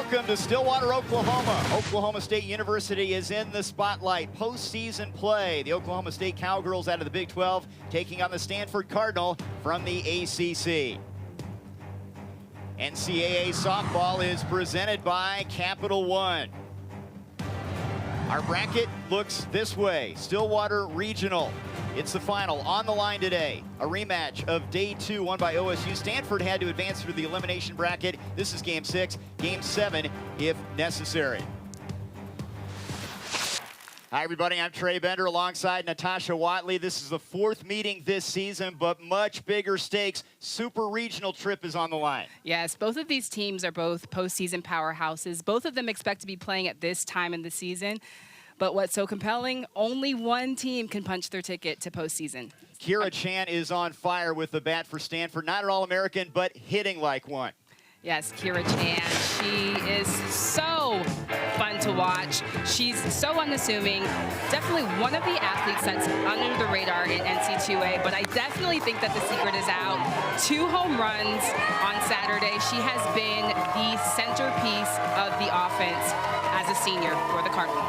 Welcome to Stillwater, Oklahoma. Oklahoma State University is in the spotlight. Postseason play. The Oklahoma State Cowgirls out of the Big 12 taking on the Stanford Cardinal from the ACC. NCAA softball is presented by Capital One. Our bracket looks this way. Stillwater Regional. It's the final on the line today. A rematch of day 2 won by OSU. Stanford had to advance through the elimination bracket. This is game 6, game 7 if necessary. Hi everybody, I'm Trey Bender alongside Natasha Watley. This is the 4th meeting this season, but much bigger stakes. Super regional trip is on the line. Yes, both of these teams are both postseason powerhouses. Both of them expect to be playing at this time in the season. But what's so compelling, only one team can punch their ticket to postseason. Kira Chan is on fire with the bat for Stanford. Not an All-American, but hitting like one. Yes, Kira Chan. She is so fun to watch. She's so unassuming. Definitely one of the athletes that's under the radar in NCAA, but I definitely think that the secret is out. 2 home runs on Saturday. She has been the centerpiece of the offense as a senior for the Cardinal.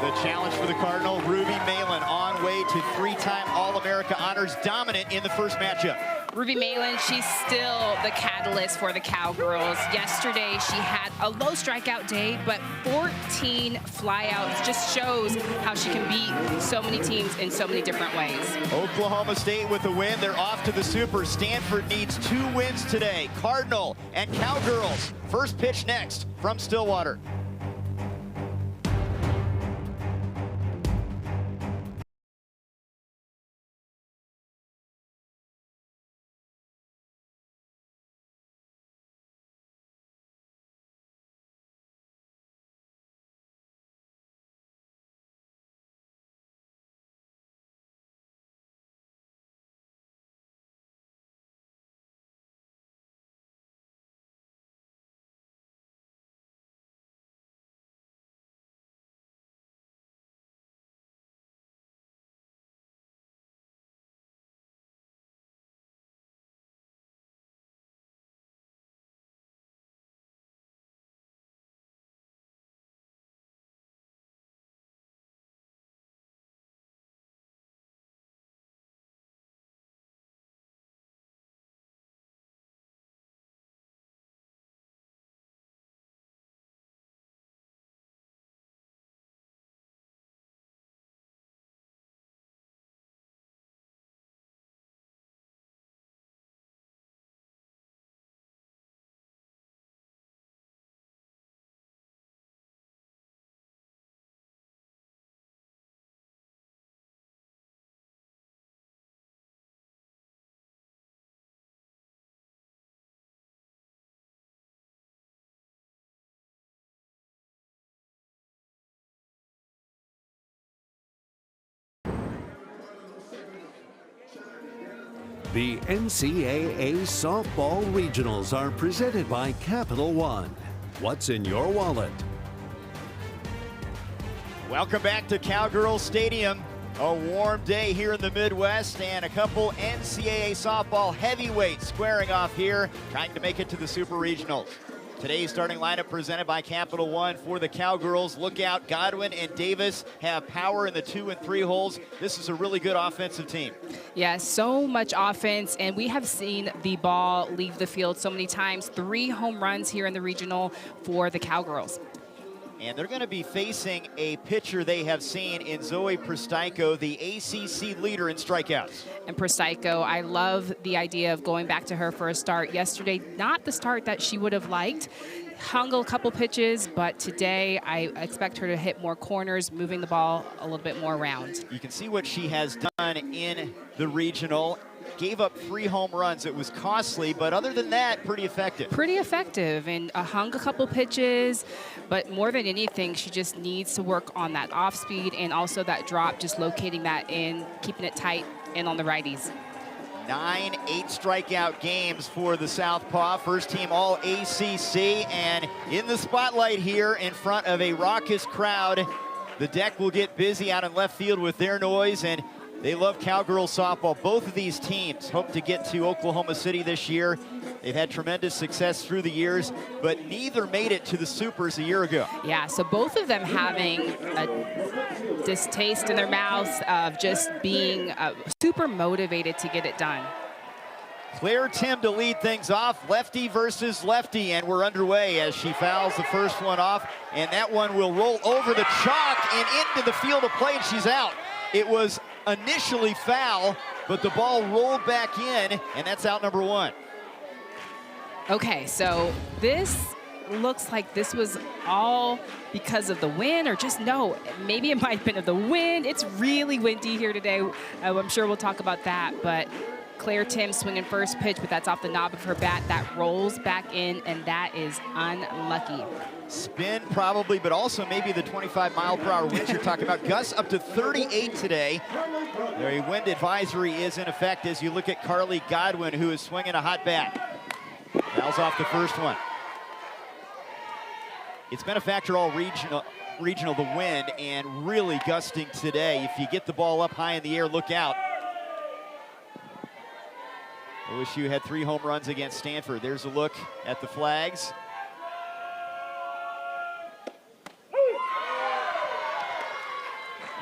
The challenge for the Cardinal, Ruby Malin on way to 3-time All-America honors, dominant in the first matchup. Ruby Malin, she's still the catalyst for the Cowgirls. Yesterday, she had a low strikeout day, but 14 flyouts. Just shows how she can beat so many teams in so many different ways. Oklahoma State with a win. They're off to the Super. Stanford needs 2 wins today. Cardinal and Cowgirls. First pitch next from Stillwater. The NCAA Softball Regionals are presented by Capital One. What's in your wallet? Welcome back to Cowgirls Stadium. A warm day here in the Midwest and a couple NCAA softball heavyweights squaring off here, trying to make it to the Super Regionals. Today's starting lineup presented by Capital One for the Cowgirls. Look out, Godwin and Davis have power in the 2 and 3 holes. This is a really good offensive team. Yeah, so much offense, and we have seen the ball leave the field so many times. 3 home runs here in the regional for the Cowgirls. And they're going to be facing a pitcher they have seen in Zoe Presteico, the ACC leader in strikeouts. And Presteico, I love the idea of going back to her for a start. Yesterday, not the start that she would have liked. Hung a couple pitches, but today I expect her to hit more corners, moving the ball a little bit more around. You can see what she has done in the regional. Gave up 3 home runs. It was costly, but other than that, pretty effective. Pretty effective, and hung a couple pitches, but more than anything, she just needs to work on that off speed and also that drop, just locating that in, keeping it tight and on the righties. 9 8-strikeout games for the Southpaw, first team all ACC, and in the spotlight here in front of a raucous crowd. The deck will get busy out in left field with their noise, and They love Cowgirls softball. Both of these teams hope to get to Oklahoma City this year. They've had tremendous success through the years, but neither made it to the Supers a year ago. Yeah, so both of them having a distaste in their mouths of just being super motivated to get it done. Claire Tim to lead things off, lefty versus lefty, and we're underway as she fouls the first one off, and that one will roll over the chalk and into the field of play, and she's out. It was initially foul, but the ball rolled back in, and that's out number one. Okay, so this looks like this was all because of the wind, or just no, maybe it might have been of the wind. It's really windy here today. I'm sure we'll talk about that, but Claire Tim swinging first pitch, but that's off the knob of her bat. That rolls back in, and that is unlucky. Spin probably, but also maybe the 25-mile-per-hour winds you're talking about. Gusts up to 38 today. Their wind advisory is in effect as you look at Carly Godwin, who is swinging a hot bat. Fouls off the first one. It's been a factor all regional, the wind, and really gusting today. If you get the ball up high in the air, look out. OSU had 3 home runs against Stanford. There's a look at the flags.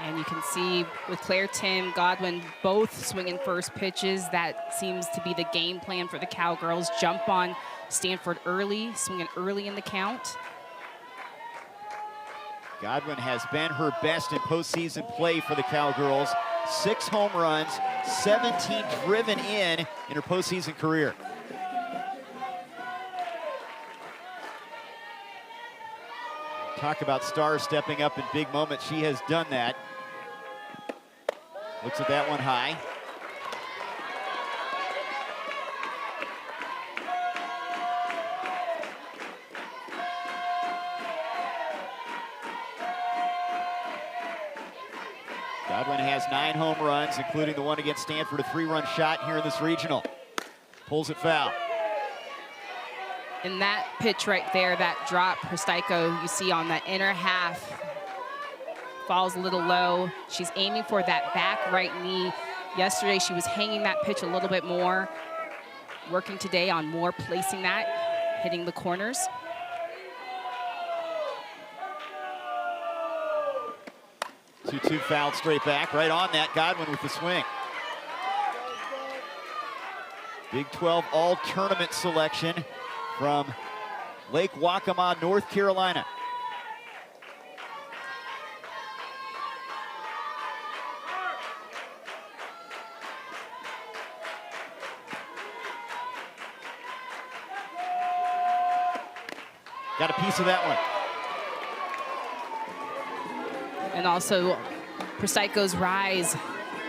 And you can see with Claire Tim, Godwin both swinging first pitches. That seems to be the game plan for the Cowgirls. Jump on Stanford early, swinging early in the count. Godwin has been her best in postseason play for the Cowgirls. 6 home runs, 17 driven in her postseason career. Talk about stars stepping up in big moments. She has done that. Looks at that one high. Godwin has 9 home runs, including the one against Stanford, a 3-run shot here in this regional. Pulls it foul. And that pitch right there, that drop, Pristiko, you see on that inner half, falls a little low. She's aiming for that back right knee. Yesterday, she was hanging that pitch a little bit more. Working today on more placing that, hitting the corners. Two fouled straight back, right on that. Godwin with the swing. Big 12 all-tournament selection from Lake Waccamaw, North Carolina. Got a piece of that one. And also Pristiko's rise.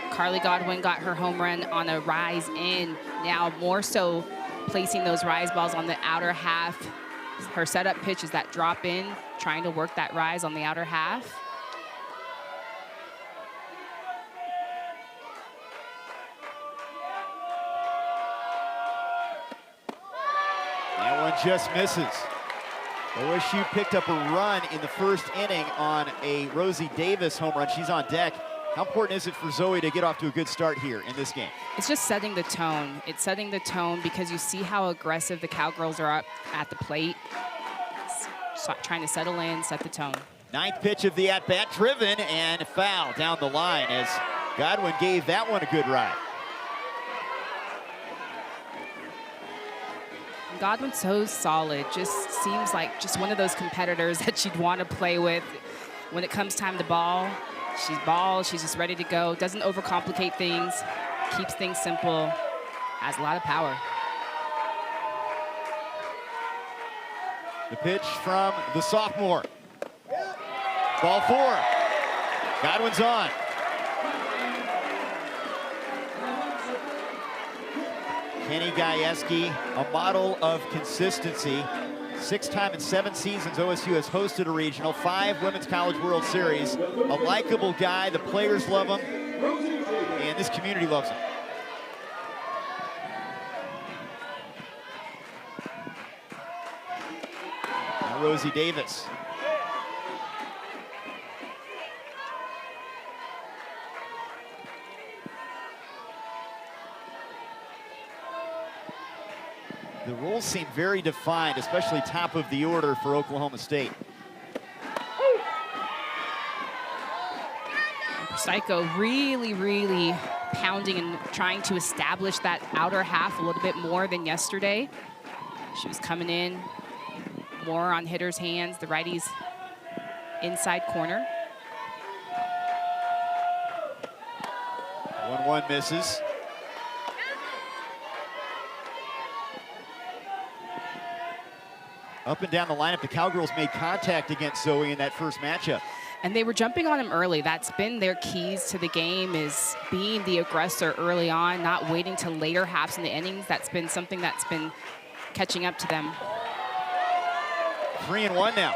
Carly Godwin got her home run on a rise in. Now more so placing those rise balls on the outer half. Her setup pitch is that drop in, trying to work that rise on the outer half. That one just misses. OSU picked up a run in the first inning on a Rosie Davis home run. She's on deck. How important is it for Zoe to get off to a good start here in this game? It's just setting the tone. It's setting the tone because you see how aggressive the Cowgirls are up at the plate. Trying to settle in, set the tone. 9th pitch of the at-bat, driven and foul down the line as Godwin gave that one a good ride. Godwin's so solid, just seems like just one of those competitors that you'd want to play with. When it comes time to ball, she's just ready to go, doesn't overcomplicate things, keeps things simple, has a lot of power. The pitch from the sophomore. Ball 4. Godwin's on. Kenny Gajewski, a model of consistency. 6th time in 7 seasons, OSU has hosted a regional, 5 Women's College World Series. A likable guy, the players love him, and this community loves him. Now Rosie Davis. The roles seem very defined, especially top of the order for Oklahoma State. Psycho really pounding and trying to establish that outer half a little bit more than yesterday. She was coming in more on hitters' hands, the righties' inside corner. 1-1 misses. Up and down the lineup, the Cowgirls made contact against Zoe in that first matchup. And they were jumping on him early. That's been their keys to the game, is being the aggressor early on, not waiting till later halves in the innings. That's been something that's been catching up to them. 3-1 now.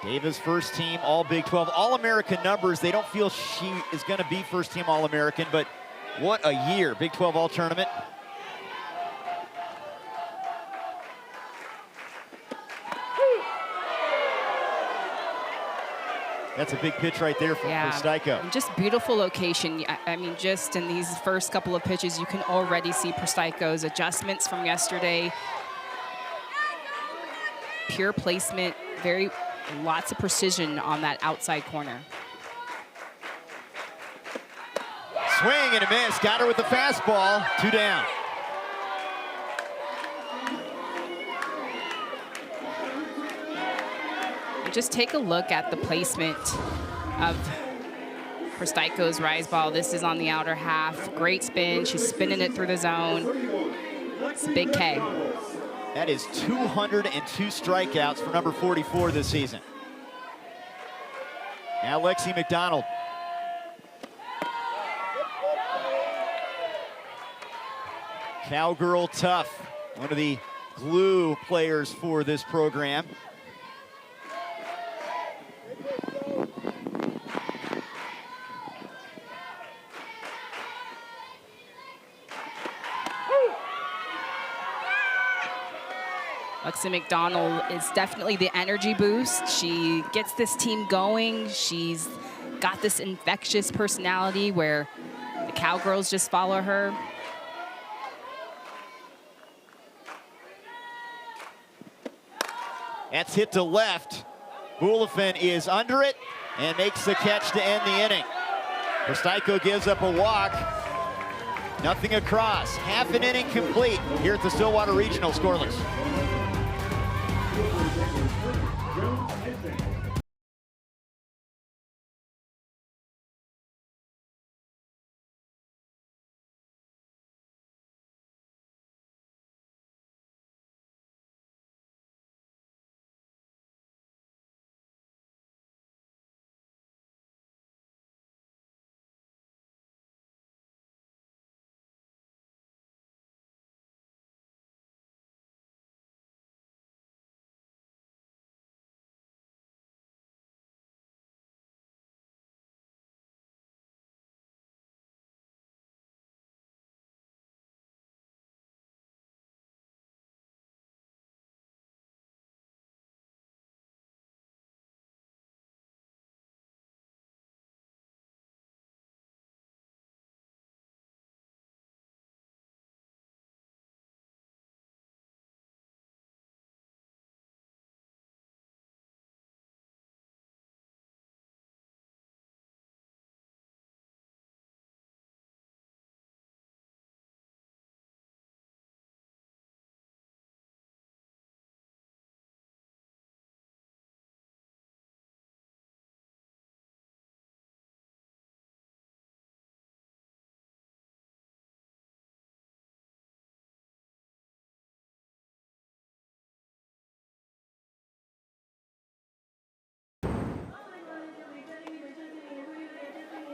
Davis first team, all Big 12, All-American numbers. They don't feel she is going to be first team All-American, but what a year. Big 12 All-Tournament. That's a big pitch right there for Prostaico. And just beautiful location. I mean, just in these first couple of pitches, you can already see Prostaico's adjustments from yesterday. Pure placement, lots of precision on that outside corner. Swing and a miss. Got her with the fastball. 2 down. Just take a look at the placement of Prostaico's rise ball. This is on the outer half. Great spin. She's spinning it through the zone. It's a big K. That is 202 strikeouts for number 44 this season. Now Lexi McDonald. Cowgirl tough. One of the glue players for this program. Lexi McDonald is definitely the energy boost. She gets this team going. She's got this infectious personality where the Cowgirls just follow her. That's hit to left. Boulafin is under it and makes the catch to end the inning. Prostaico gives up a walk. Nothing across. Half an inning complete here at the Stillwater Regional scoreless.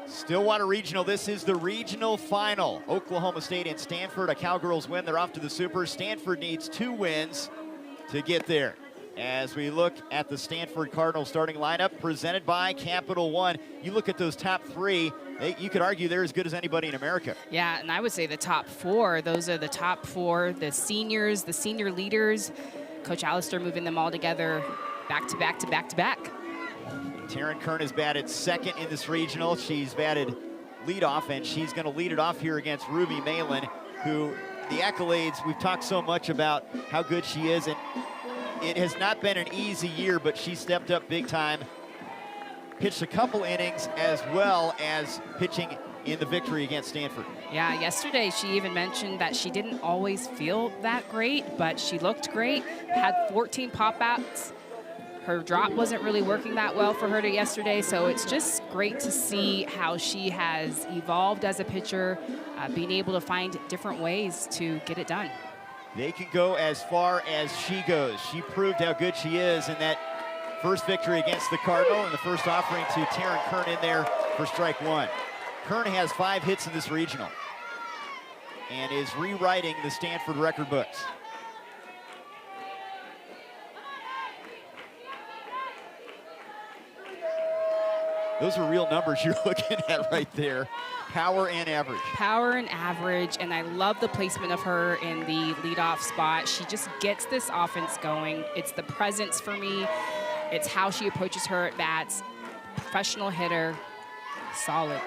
Stillwater Regional, this is the regional final. Oklahoma State and Stanford, a Cowgirls win, they're off to the Super. Stanford needs 2 wins to get there. As we look at the Stanford Cardinals starting lineup presented by Capital One, you look at those top 3, you could argue they're as good as anybody in America. Yeah, and I would say the top 4, those are the top 4, the seniors, the senior leaders. Coach Allister moving them all together back to back to back to back. Taryn Kern has batted second in this regional. She's batted leadoff, and she's going to lead it off here against Ruby Malin, who the accolades, we've talked so much about how good she is, and it has not been an easy year, but she stepped up big time, pitched a couple innings as well as pitching in the victory against Stanford. Yeah, yesterday she even mentioned that she didn't always feel that great, but she looked great, had 14 pop-outs. Her drop wasn't really working that well for her yesterday, so it's just great to see how she has evolved as a pitcher, being able to find different ways to get it done. They can go as far as she goes. She proved how good she is in that first victory against the Cardinal, and the first offering to Taryn Kern in there for strike one. Kern has 5 hits in this regional and is rewriting the Stanford record books. Those are real numbers you're looking at right there. Power and average. Power and average, and I love the placement of her in the leadoff spot. She just gets this offense going. It's the presence for me. It's how she approaches her at bats. Professional hitter, solid.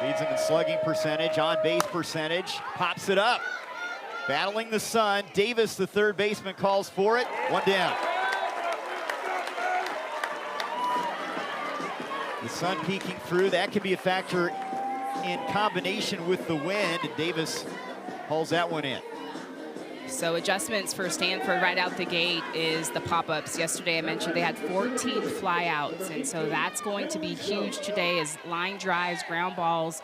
Leads them in slugging percentage, on base percentage, pops it up. Battling the sun, Davis, the third baseman, calls for it. One down. The sun peeking through, that could be a factor in combination with the wind, and Davis hauls that one in. So adjustments for Stanford right out the gate is the pop-ups. Yesterday I mentioned they had 14 flyouts, and so that's going to be huge today as line drives, ground balls.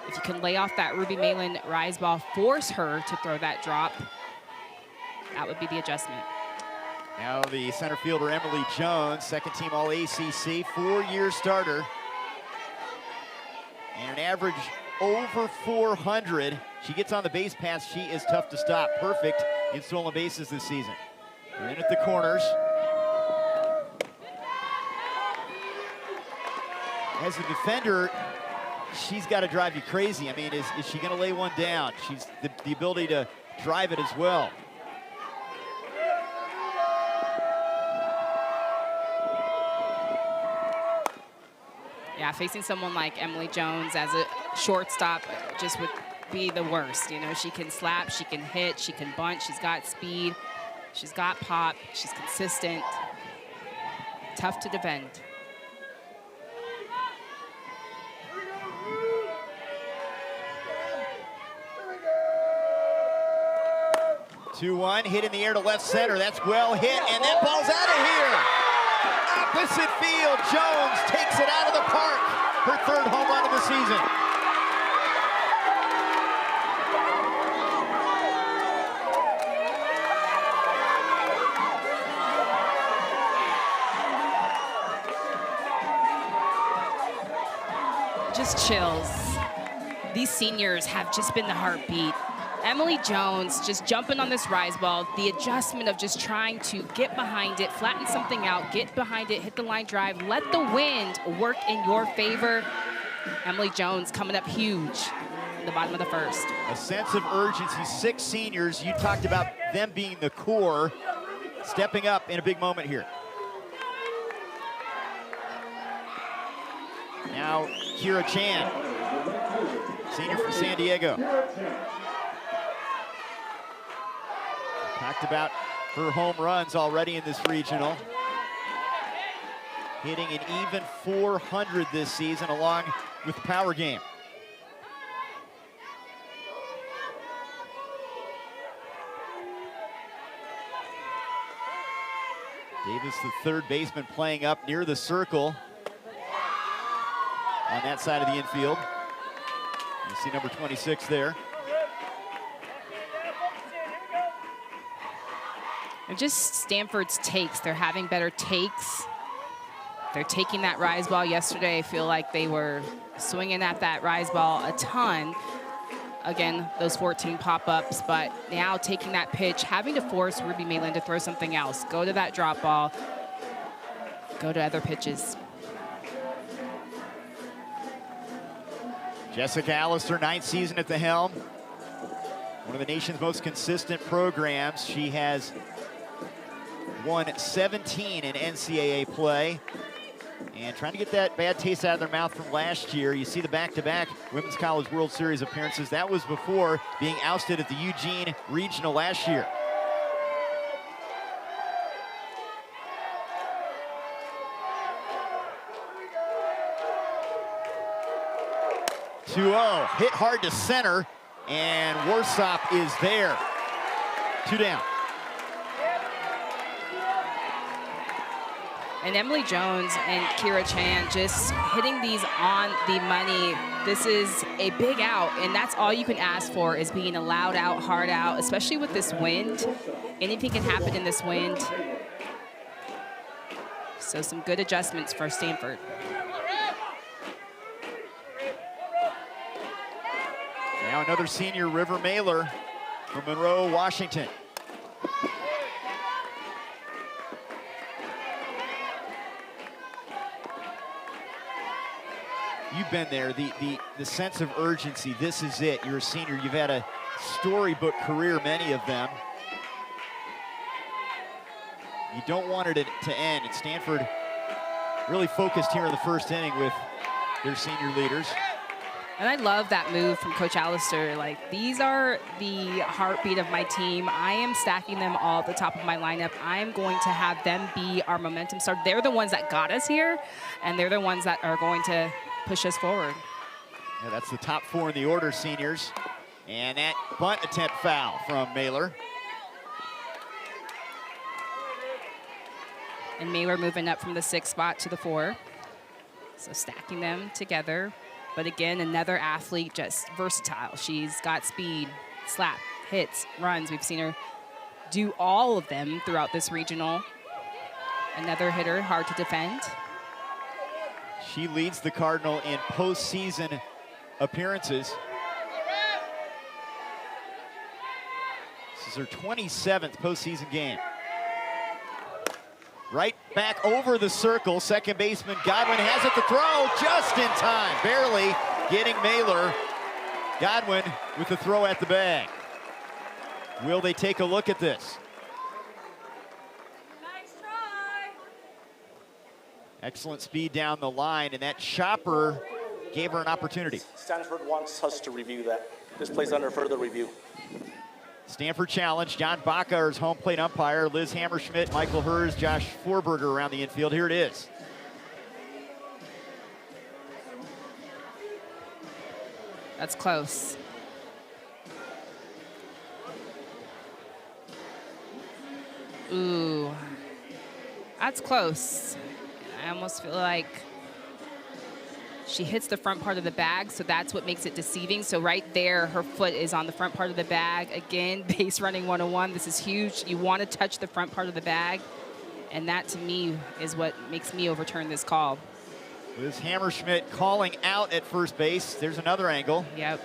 If you can lay off that Ruby Malin rise ball, force her to throw that drop, that would be the adjustment. Now the center fielder, Emily Jones, second team All-ACC, 4-year starter. And an average over 400. She gets on the base pass, she is tough to stop. Perfect in stolen bases this season. We're in at the corners. As a defender, she's got to drive you crazy. I mean, is she going to lay one down? She's the ability to drive it as well. Yeah, facing someone like Emily Jones as a shortstop just would be the worst. You know, she can slap, she can hit, she can bunt, she's got speed, she's got pop, she's consistent, tough to defend. Two-one, hit in the air to left center. That's well hit, and that ball's out of here. Opposite field, Jones takes it out of the park. Her third home run of the season. Just chills. These seniors have just been the heartbeat. Emily Jones just jumping on this rise ball, the adjustment of just trying to get behind it, flatten something out, get behind it, hit the line drive, let the wind work in your favor. Emily Jones coming up huge in the bottom of the first. A sense of urgency, 6 seniors. You talked about them being the core, stepping up in a big moment here. Now, Kira Chan, senior from San Diego. Talked about her home runs already in this regional. Hitting an even 400 this season along with the power game. Davis, the third baseman, playing up near the circle on that side of the infield. You see number 26 there. And just Stanford's takes. They're having better takes. They're taking that rise ball yesterday. I feel like they were swinging at that rise ball a ton. Again, those 14 pop-ups, but now taking that pitch, having to force Ruby Malin to throw something else, go to that drop ball, go to other pitches. Jessica Allister, 9th season at the helm. One of the nation's most consistent programs. She has won 17 in NCAA play and trying to get that bad taste out of their mouth from last year. You see the back-to-back Women's College World Series appearances. That was before being ousted at the Eugene Regional last year. 2-0, hit hard to center, and Warsop is there. 2 down. And Emily Jones and Kira Chan just hitting these on the money. This is a big out, and that's all you can ask for, is being a loud out, hard out, especially with this wind. Anything can happen in this wind. So some good adjustments for Stanford. Now another senior, River Mailer from Monroe, Washington. You've been there, the sense of urgency. This is it. You're a senior. You've had a storybook career, many of them. You don't want it to end. And Stanford really focused here in the first inning with their senior leaders. And I love that move from Coach Allister. Like, these are the heartbeat of my team. I am stacking them all at the top of my lineup. I'm going to have them be our momentum starter. They're the ones that got us here, and they're the ones that are going to push us forward. Yeah, that's the top 4 in the order, seniors. And that bunt attempt foul from Mailer. And Mailer moving up from the 6th spot to the 4. So stacking them together. But again, another athlete, just versatile. She's got speed, slap, hits, runs. We've seen her do all of them throughout this regional. Another hitter, hard to defend. She leads the Cardinal in postseason appearances. This is her 27th postseason game. Right back over the circle. Second baseman Godwin has it to throw just in time. Barely getting Mailer. Godwin with the throw at the bag. Will they take a look at this? Nice try. Excellent speed down the line, and that chopper gave her an opportunity. Stanford wants us to review that. This plays under further review. Stanford challenge. John Baca is home plate umpire. Liz Hammerschmidt, Michael Hers, Josh Forberger around the infield. Here it is. That's close. Ooh, that's close. I almost feel like she hits the front part of the bag, so that's what makes it deceiving. So right there, her foot is on the front part of the bag. Again, base running 101. This is huge. You want to touch the front part of the bag, and that to me is what makes me overturn this call. Liz Hammerschmidt calling out at first base. There's another angle. Yep.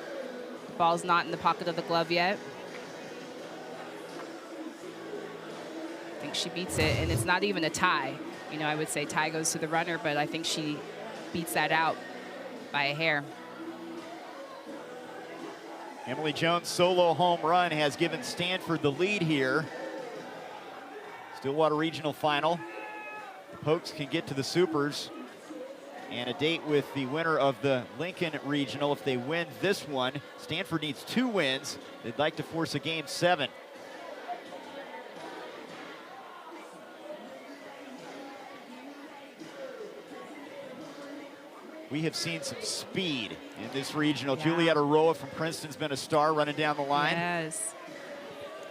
Ball's not in the pocket of the glove yet. I think she beats it, and it's not even a tie. You know, I would say tie goes to the runner, but I think she beats that out by a hair. Emily Jones' solo home run has given Stanford the lead here. Stillwater Regional Final. The Pokes can get to the Supers. And a date with the winner of the Lincoln Regional. If they win this one, Stanford needs 2 wins. They'd like to force a Game 7. We have seen some speed in this regional. Yeah. Julietta Roa from Princeton's been a star running down the line. Yes.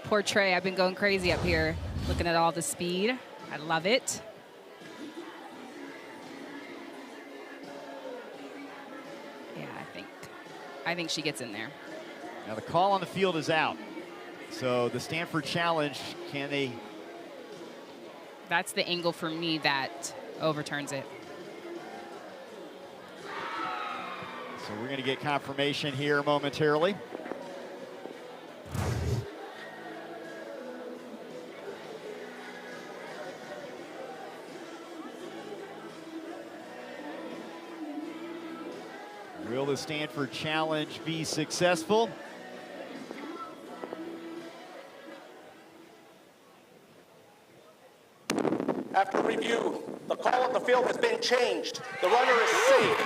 Poor Trey, I've been going crazy up here, looking at all the speed. I love it. Yeah, I think she gets in there. Now the call on the field is out. So the Stanford challenge, can they? That's the angle for me that overturns it. So we're going to get confirmation here momentarily. Will the Stanford challenge be successful? After review, the call on the field has been changed. The runner is safe.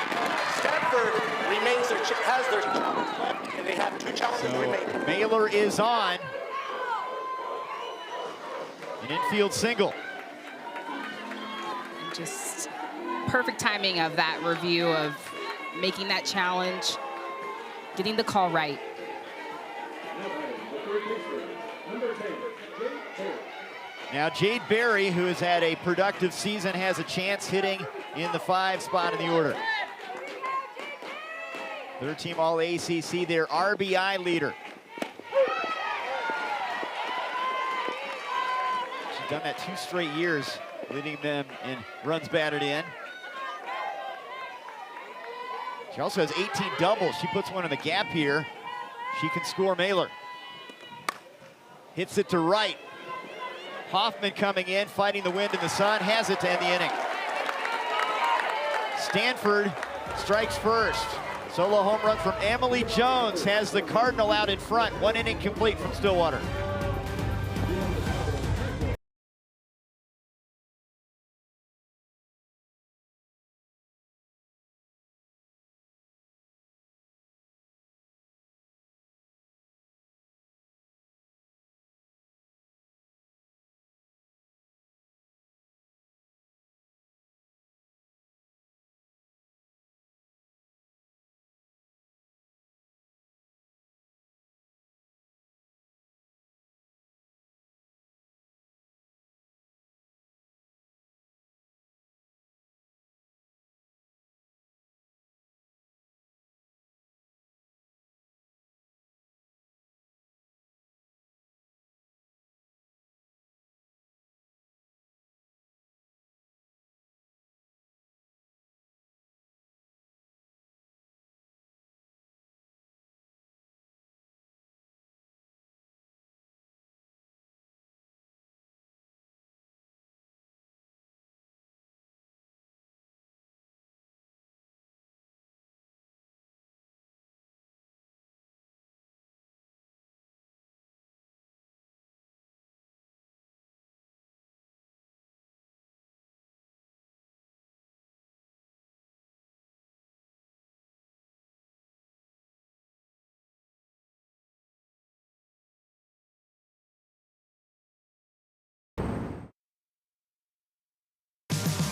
Stanford remains has their challenge left, and they have 2 challenges remaining. Mailer is on. An infield single. Just perfect timing of that review of making that challenge, getting the call right. Now Jade Berry, who has had a productive season, has a chance hitting in the 5 spot in the order. Third team All ACC, their RBI leader. She's done that 2 straight years, leading them in runs batted in. She also has 18 doubles. She puts one in the gap here. She can score. Mailer hits it to right. Hoffman coming in, fighting the wind and the sun, has it to end the inning. Stanford strikes first. Solo home run from Emily Jones has the Cardinal out in front. 1 inning complete from Stillwater.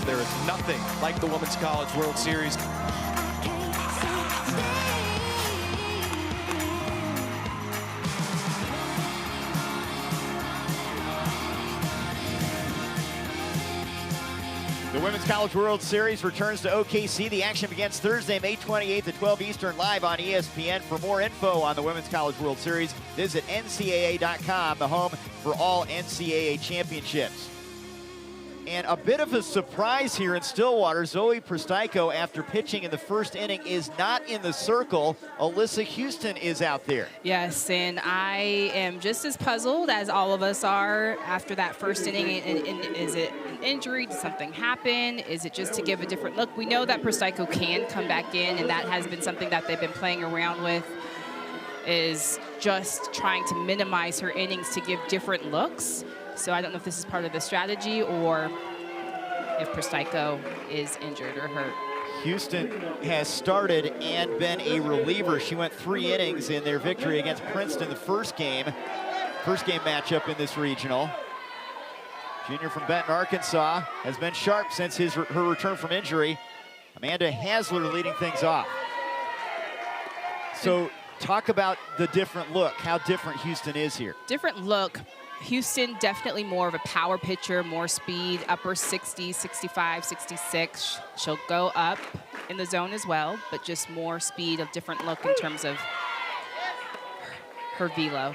There is nothing like the Women's College World Series. The Women's College World Series returns to OKC. The action begins Thursday, May 28th at 12 Eastern, live on ESPN. For more info on the Women's College World Series, visit NCAA.com, the home for all NCAA championships. And a bit of a surprise here in Stillwater. Zoe Pristaico, after pitching in the first inning, is not in the circle. Alyssa Houston is out there. Yes, and I am just as puzzled as all of us are after that first inning. And is it an injury? Did something happen? Is it just to give a different look? We know that Pristaico can come back in, and that has been something that they've been playing around with, is just trying to minimize her innings to give different looks. So I don't know if this is part of the strategy or if Pristaico is injured or hurt. Houston has started and been a reliever. She went 3 innings in their victory against Princeton the first game matchup in this regional. Junior from Benton, Arkansas, has been sharp since her return from injury. Amanda Hasler leading things off. So talk about the different look, how different Houston is here. Different look. Houston definitely more of a power pitcher, more speed, upper 60, 65, 66. She'll go up in the zone as well, but just more speed, a different look in terms of her velo.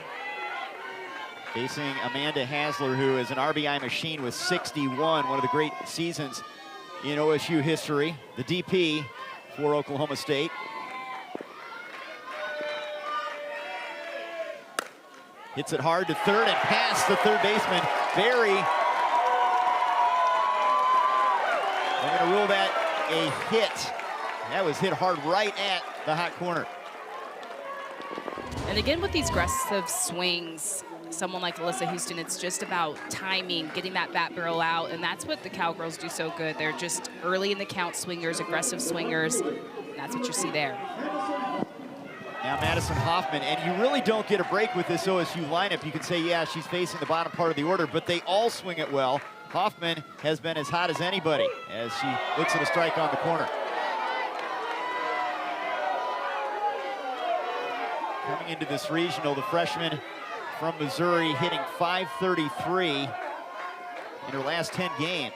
Facing Amanda Hasler, who is an RBI machine with 61, one of the great seasons in OSU history, the DP for Oklahoma State. Hits it hard to third and past the third baseman, Berry. They're going to rule that a hit. That was hit hard right at the hot corner. And again, with these aggressive swings, someone like Alyssa Houston, it's just about timing, getting that bat barrel out, and that's what the Cowgirls do so good. They're just early in the count swingers, aggressive swingers, and that's what you see there. Now Madison Hoffman, and you really don't get a break with this OSU lineup. You can say, yeah, she's facing the bottom part of the order, but they all swing it well. Hoffman has been as hot as anybody as she looks at a strike on the corner. Coming into this regional, the freshman from Missouri hitting .533 in her last 10 games.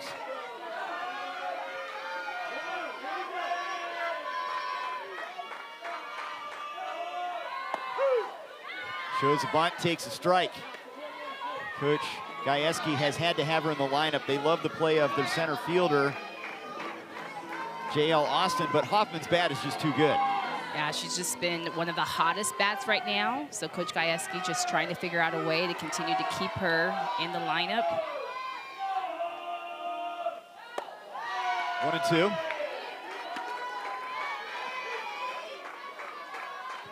Shows a bunt, takes a strike. Coach Gajewski has had to have her in the lineup. They love the play of their center fielder, J.L. Austin, but Hoffman's bat is just too good. Yeah, she's just been one of the hottest bats right now. So Coach Gajewski just trying to figure out a way to continue to keep her in the lineup. 1-2.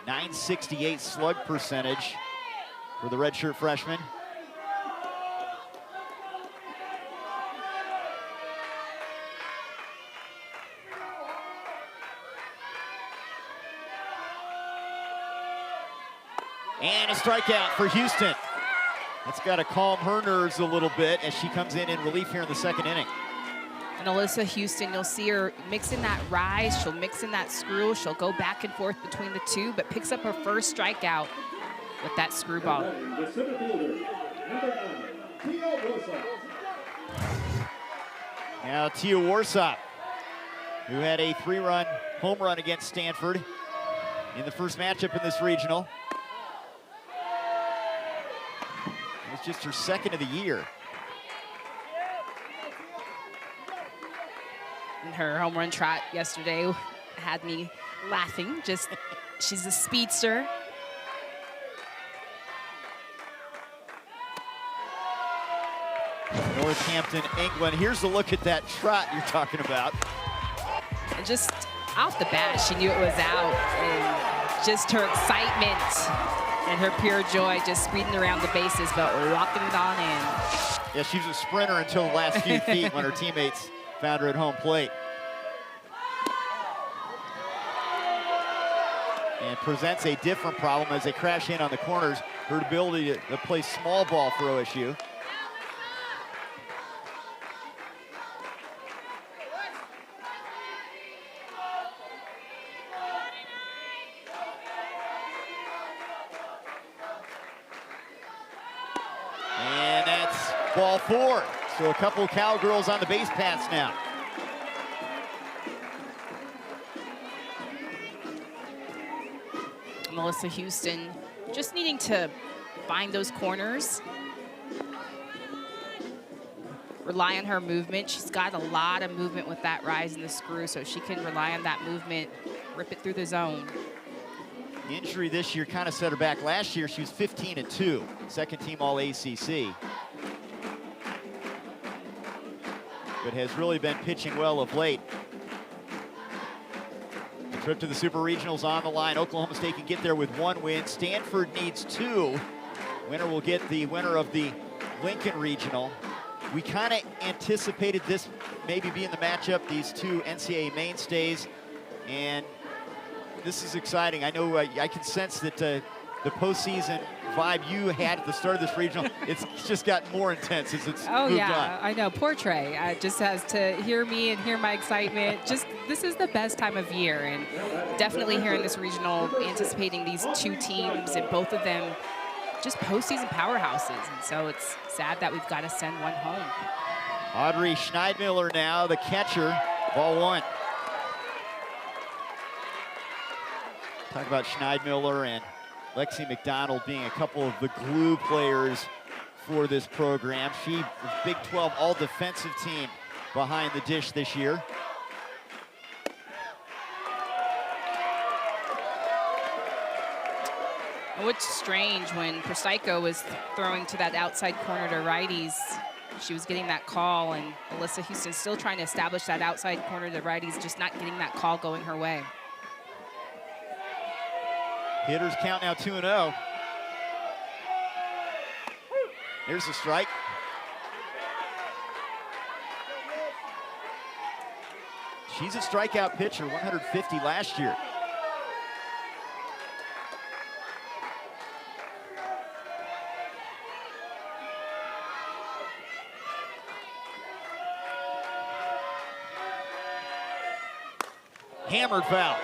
968 slug percentage for the redshirt freshman. And a strikeout for Houston. That's got to calm her nerves a little bit as she comes in relief here in the second inning. And Alyssa Houston, you'll see her mixing that rise, she'll mix in that screw, she'll go back and forth between the two, but picks up her first strikeout with that screwball. Now Tia Warsop, who had a 3-run home run against Stanford in the first matchup in this regional. It was just her second of the year. And her home run trot yesterday had me laughing. Just, she's a speedster. Northampton, England. Here's a look at that trot you're talking about. And just off the bat, she knew it was out. And just her excitement and her pure joy, just speeding around the bases, but walking it on in. Yeah, she was a sprinter until the last few feet when her teammates found her at home plate. And presents a different problem as they crash in on the corners. Her ability to play small ball for OSU. And that's ball 4. So a couple of Cowgirls on the base paths now. Melissa Houston just needing to find those corners, rely on her movement. She's got a lot of movement with that rise in the screw, so she can rely on that movement, rip it through the zone. The injury this year kind of set her back. Last year she was 15-2, second team All-ACC. But has really been pitching well of late. The trip to the Super Regionals on the line. Oklahoma State can get there with 1 win. Stanford needs 2. Winner will get the winner of the Lincoln Regional. We kind of anticipated this maybe being the matchup, these two NCAA mainstays, and this is exciting. I know I can sense that the postseason vibe you had at the start of this regional, it's just gotten more intense as it's moved on. I know. Poor Trey just has to hear me and hear my excitement. Just, this is the best time of year, and definitely here in this regional, anticipating these two teams and both of them just postseason powerhouses. And so it's sad that we've got to send one home. Audrey Schneidmiller now, the catcher, ball 1. Talk about Schneidmiller and Lexi McDonald being a couple of the glue players for this program. She was Big 12 all-defensive team behind the dish this year. What's strange, when Proscico was throwing to that outside corner to righties, she was getting that call, and Alyssa Houston still trying to establish that outside corner to righties, just not getting that call going her way. Hitters count now 2-0. Here's the strike. She's a strikeout pitcher, 150 last year. Hammered foul.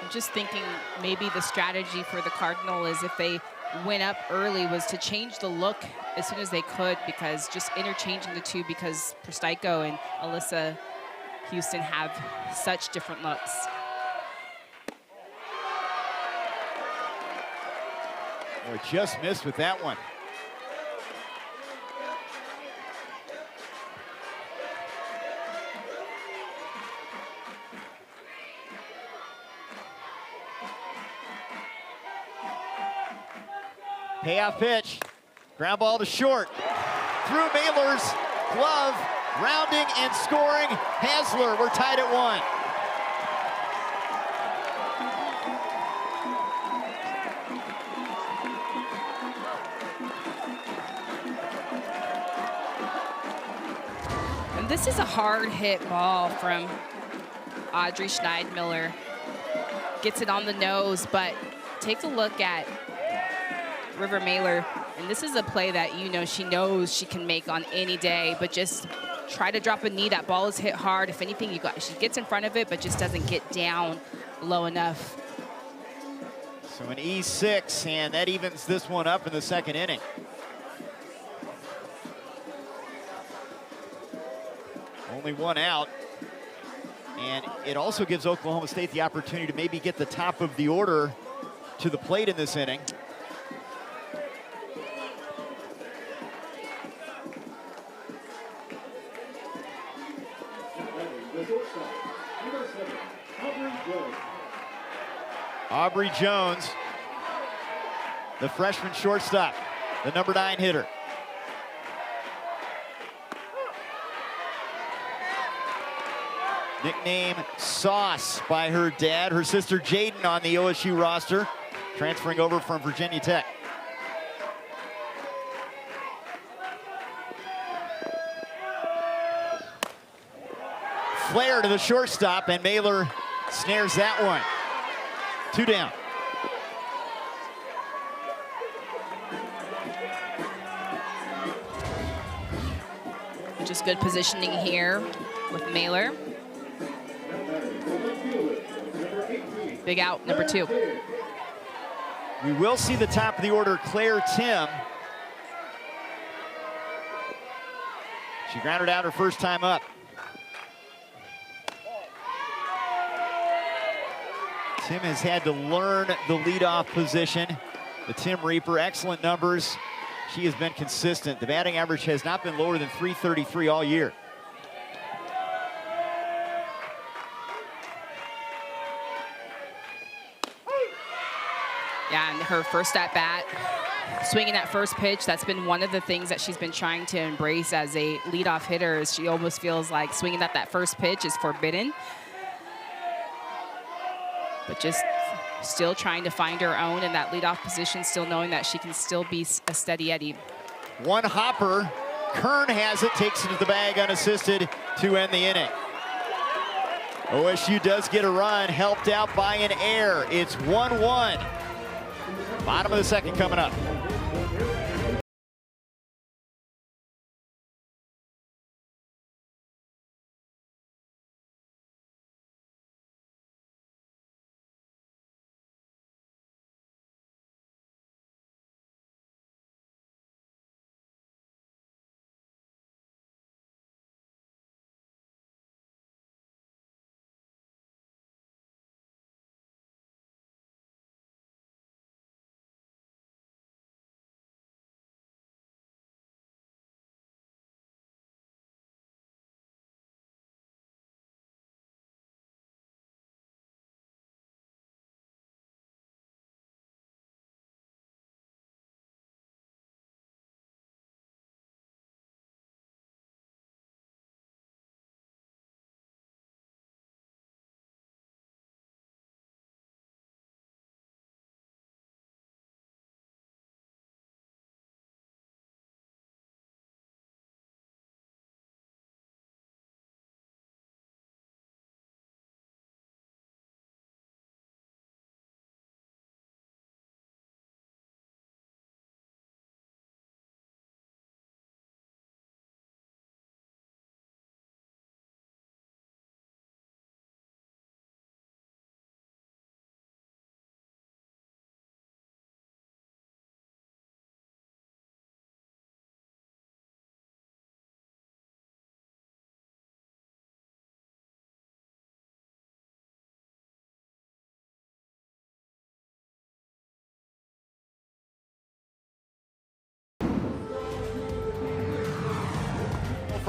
I'm just thinking maybe the strategy for the Cardinal is if they went up early was to change the look as soon as they could, because just interchanging the two, because Prostyko and Alyssa Houston have such different looks. Boy, just missed with that one. Payoff pitch, ground ball to short. Through Mailer's glove, rounding and scoring. Hasler, we're tied at 1. And this is a hard hit ball from Audrey Schneidmiller. Gets it on the nose, but take a look at River Mailer, and this is a play that she knows she can make on any day, but just try to drop a knee. That ball is hit hard. If anything, she gets in front of it, but just doesn't get down low enough. So an E6, and that evens this one up in the second inning. Only one out, and it also gives Oklahoma State the opportunity to maybe get the top of the order to the plate in this inning. Aubrey Jones, the freshman shortstop, the number 9 hitter. Nickname Sauce by her dad. Her sister Jaden on the OSU roster, transferring over from Virginia Tech. Flare to the shortstop, and Mailer snares that one. 2 down. Just good positioning here with Mailer. Big out, number 2. We will see the top of the order, Claire Tim. She grounded out her first time up. Tim has had to learn the leadoff position. The Tim Reaper, excellent numbers. She has been consistent. The batting average has not been lower than .333 all year. Yeah, and her first at bat, swinging that first pitch, that's been one of the things that she's been trying to embrace as a leadoff hitter. Is she almost feels like swinging at that first pitch is forbidden. But just still trying to find her own in that leadoff position, still knowing that she can still be a steady Eddie. One hopper, Kern has it, takes it to the bag unassisted to end the inning. OSU does get a run, helped out by an error. It's 1-1. Bottom of the second coming up.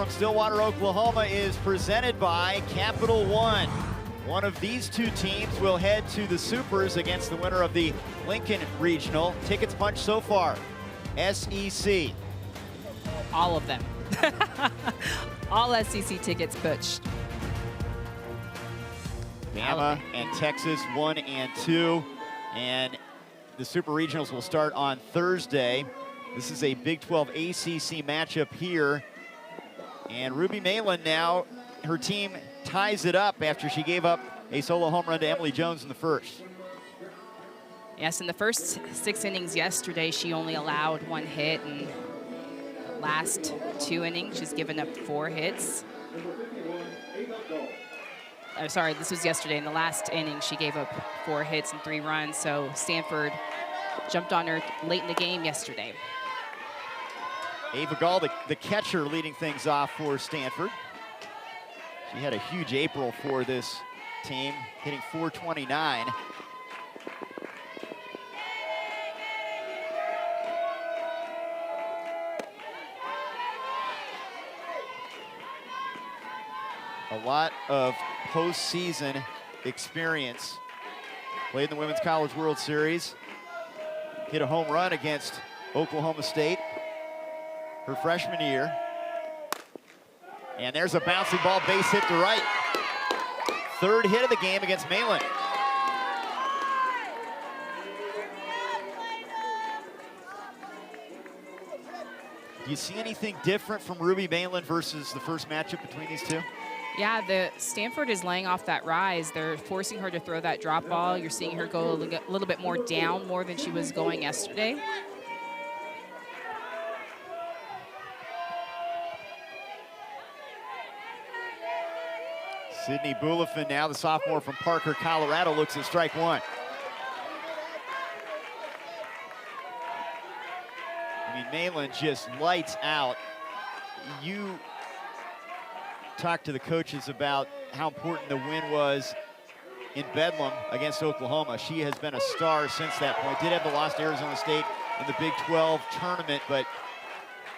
from Stillwater, Oklahoma is presented by Capital One. One of these two teams will head to the Supers against the winner of the Lincoln Regional. Tickets punched so far, SEC. All of them. All SEC tickets punched. Bama and Texas 1 and 2. And the Super Regionals will start on Thursday. This is a Big 12 ACC matchup here. And Ruby Malin now, her team ties it up after she gave up a solo home run to Emily Jones in the first. Yes, in the first 6 innings yesterday, she only allowed 1 hit. And the last 2 innings, she's given up 4 hits. I'm sorry, this was yesterday. In the last inning, she gave up 4 hits and 3 runs. So Stanford jumped on her late in the game yesterday. Ava Gall, the catcher, leading things off for Stanford. She had a huge April for this team, hitting .429. A lot of postseason experience. Played in the Women's College World Series. Hit a home run against Oklahoma State her freshman year. And there's a bouncing ball, base hit to right. 3rd hit of the game against Malin. Do you see anything different from Ruby Malin versus the first matchup between these two? Yeah, the Stanford is laying off that rise. They're forcing her to throw that drop ball. You're seeing her go a little bit more down, more than she was going yesterday. Sydney Boulafin now, the sophomore from Parker, Colorado, looks at strike 1. I mean, Malin just lights out. You talked to the coaches about how important the win was in Bedlam against Oklahoma. She has been a star since that point. Did have the loss to Arizona State in the Big 12 tournament, but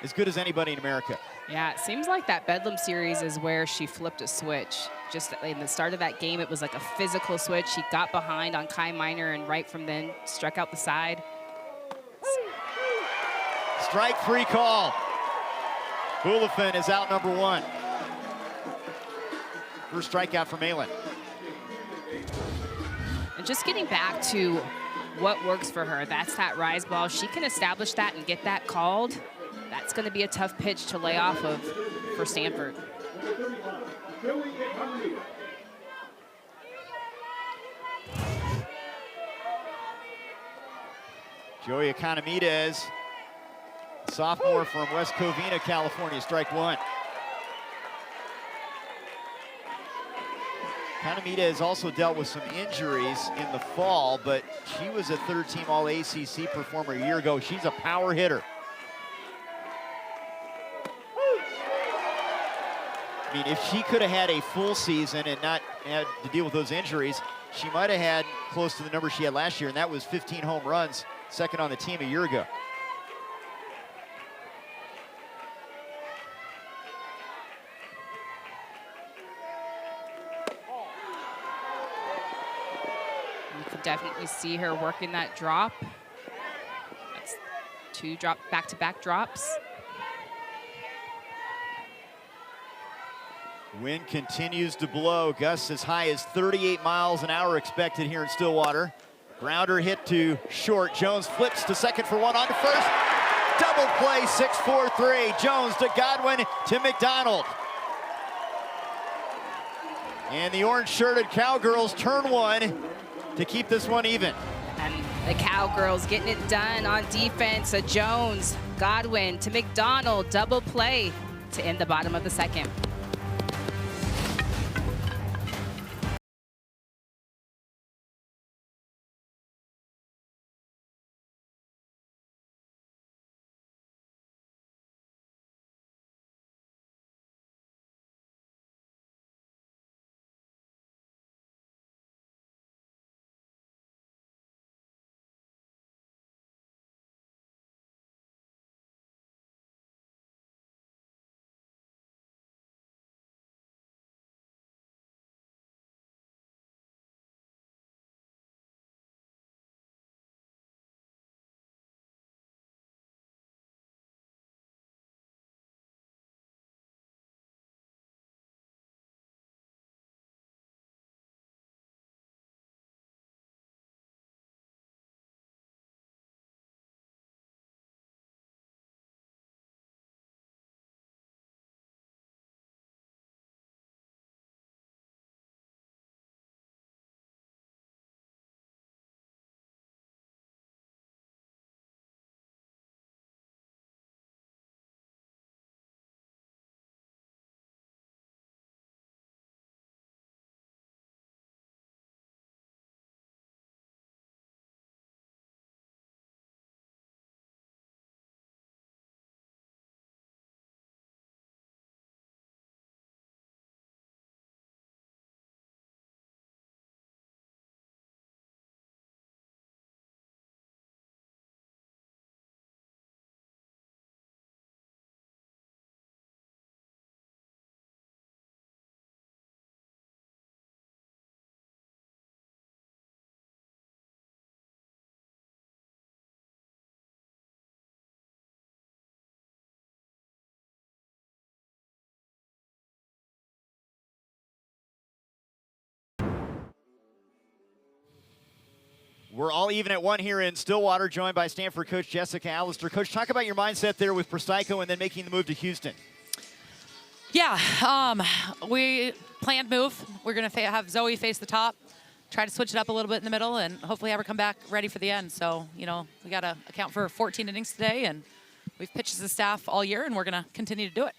as good as anybody in America. Yeah, it seems like that Bedlam series is where she flipped a switch. Just in the start of that game, it was like a physical switch. She got behind on Kai Miner and right from then struck out the side. Strike 3 call. Boulafin is out number 1. First strikeout for Malin. And just getting back to what works for her, that's that rise ball. She can establish that and get that called. That's going to be a tough pitch to lay off of for Stanford. Joey Economides, sophomore from West Covina, California, strike 1. Economides also dealt with some injuries in the fall, but she was a 3rd-team All-ACC performer a year ago. She's a power hitter. I mean, if she could have had a full season and not had to deal with those injuries, she might have had close to the number she had last year, and that was 15 home runs, 2nd on the team a year ago. You can definitely see her working that drop. That's 2 back-to-back drops. Wind continues to blow. Gusts as high as 38 miles an hour expected here in Stillwater. Grounder hit to short. Jones flips to second for 1, on to first. Double play, 6-4-3. Jones to Godwin to McDonald. And the orange-shirted Cowgirls turn 1 to keep this one even. And the Cowgirls getting it done on defense. A Jones, Godwin to McDonald, double play to end the bottom of the 2nd. We're all even at 1 here in Stillwater, joined by Stanford coach Jessica Allister. Coach, talk about your mindset there with Prostyko and then making the move to Houston. Yeah, we planned move. We're going to have Zoe face the top, try to switch it up a little bit in the middle, and hopefully have her come back ready for the end. So, you know, we got to account for 14 innings today, and we've pitched as a staff all year, and we're going to continue to do it.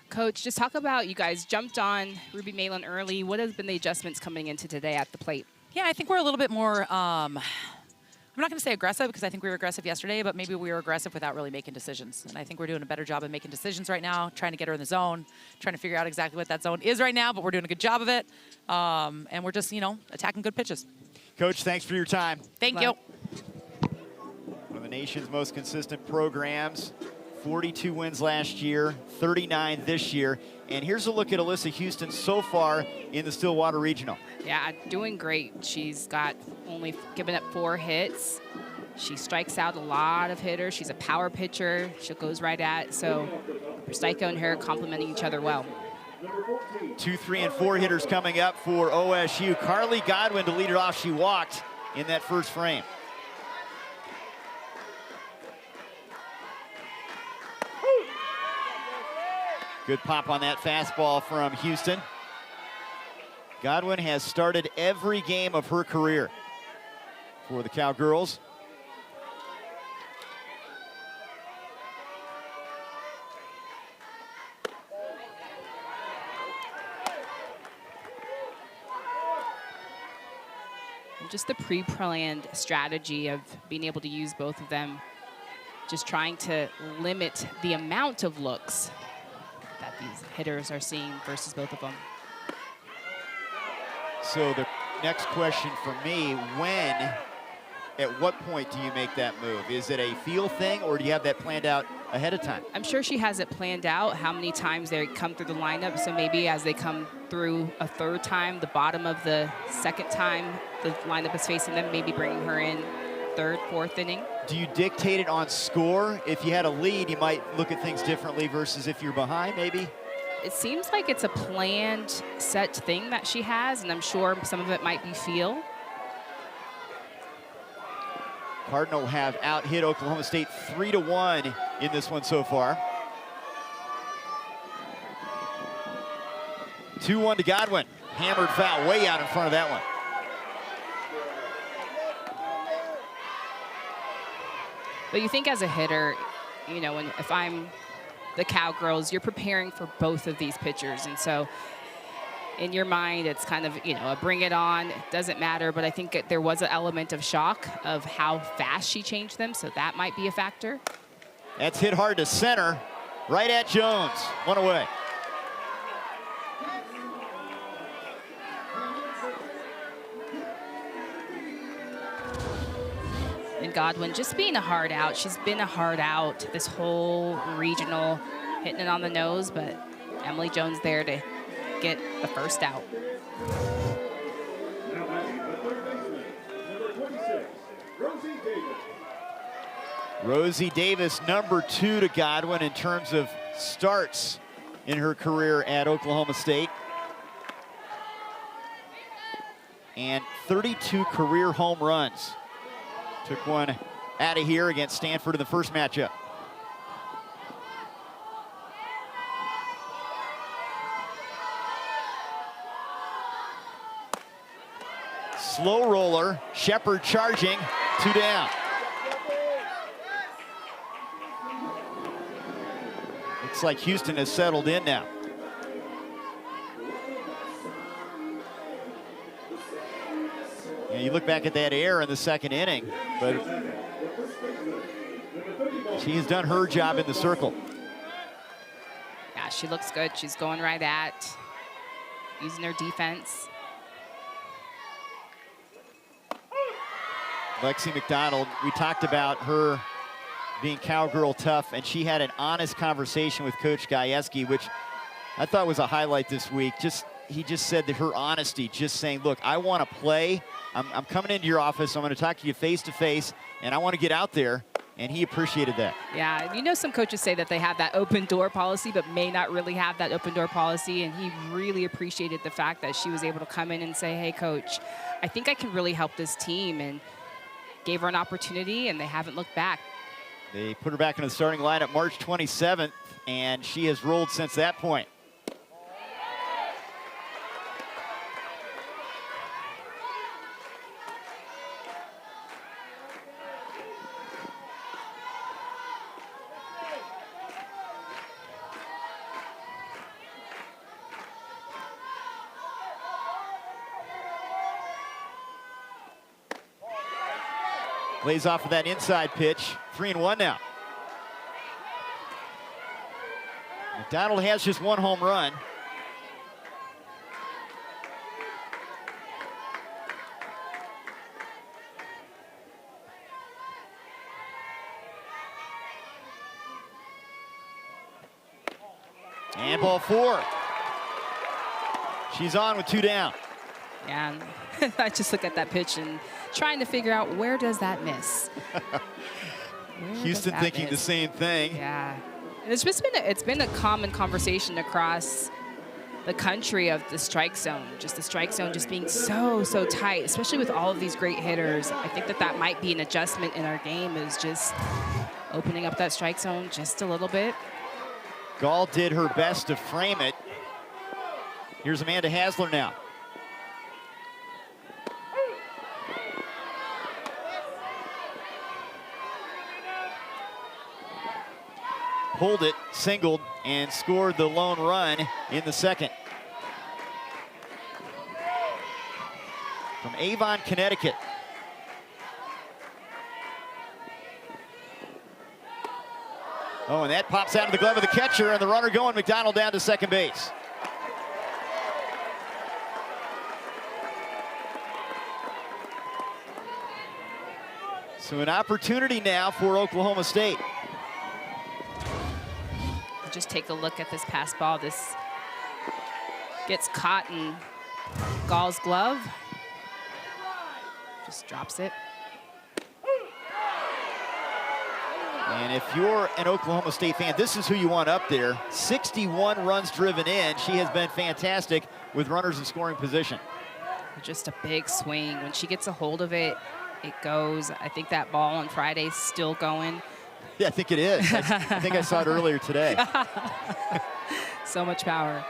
Coach, just talk about, you guys jumped on Ruby Malin early. What has been the adjustments coming into today at the plate? Yeah, I think we're a little bit more, I'm not going to say aggressive because I think we were aggressive yesterday, but maybe we were aggressive without really making decisions. And I think we're doing a better job of making decisions right now, trying to get her in the zone, trying to figure out exactly what that zone is right now, but we're doing a good job of it. And we're just, you know, attacking good pitches. Coach, thanks for your time. Thank you. One of the nation's most consistent programs. 42 wins last year, 39 this year. And here's a look at Alyssa Houston so far in the Stillwater Regional. Yeah, doing great. She's got only given up 4 hits. She strikes out a lot of hitters. She's a power pitcher. She goes right at. So Prostyko and her complementing each other well. 2, 3, and 4 hitters coming up for OSU. Carly Godwin to lead it off. She walked in that first frame. Good pop on that fastball from Houston. Godwin has started every game of her career for the Cowgirls. Just the pre-planned strategy of being able to use both of them, just trying to limit the amount of looks that these hitters are seeing versus both of them. So the next question for me, at what point do you make that move? Is it a feel thing, or do you have that planned out ahead of time? I'm sure she has it planned out, how many times they come through the lineup. So maybe as they come through a 3rd time, the bottom of the 2nd time the lineup is facing them, maybe bringing her in 3rd, 4th inning. Do you dictate it on score? If you had a lead, you might look at things differently versus if you're behind, maybe? It seems like it's a planned set thing that she has, and I'm sure some of it might be feel. Cardinal have out-hit Oklahoma State 3-1 in this one so far. 2-1 to Godwin. Hammered foul way out in front of that one. But you think as a hitter, you know, if I'm the Cowgirls, you're preparing for both of these pitchers. And so in your mind, it's kind of, you know, a bring it on. It doesn't matter, but I think there was an element of shock of how fast she changed them. So that might be a factor. That's hit hard to center, right at Jones. 1 away. And Godwin just being a hard out. She's been a hard out this whole regional, hitting it on the nose, but Emily Jones there to get the first out. Rosie Davis, number 2 to Godwin in terms of starts in her career at Oklahoma State. And 32 career home runs. Took one out of here against Stanford in the first matchup. Slow roller, Shepard charging, 2 down. Looks like Houston has settled in now. Yeah, you look back at that error in the 2nd inning, but she's done her job in the circle. Yeah, she looks good. She's going right at, using her defense. Lexi McDonald, we talked about her being Cowgirl tough, and she had an honest conversation with Coach Gajewski, which I thought was a highlight this week. He just said that her honesty, just saying, look, I want to play. I'm coming into your office. I'm going to talk to you face to face, and I want to get out there. And he appreciated that. Yeah, you know, some coaches say that they have that open door policy, but may not really have that open door policy. And he really appreciated the fact that she was able to come in and say, hey, coach, I think I can really help this team. And gave her an opportunity, and they haven't looked back. They put her back in the starting lineup March 27th, and she has rolled since that point. Lays off of that inside pitch. 3-1 now. McDonald has just one home run. And ball 4. She's on with 2 down. Yeah, I just look at that pitch and trying to figure out, where does that miss? Houston thinking the same thing. Yeah, and it's been a common conversation across the country of the strike zone, just the strike zone just being so tight, especially with all of these great hitters. I think that might be an adjustment in our game, is just opening up that strike zone just a little bit. Gall did her best to frame it. Here's Amanda Hasler now. Pulled it, singled, and scored the lone run in the second. From Avon, Connecticut. Oh, and that pops out of the glove of the catcher, and the runner going McDonald down to second base. So an opportunity now for Oklahoma State. Just take a look at this pass ball. This gets caught in Gall's glove. Just drops it. And if you're an Oklahoma State fan, this is who you want up there. 61 runs driven in. She has been fantastic with runners in scoring position. Just a big swing. When she gets a hold of it, it goes. I think that ball on Friday is still going. Yeah, I think it is. I think I saw it earlier today. So much power.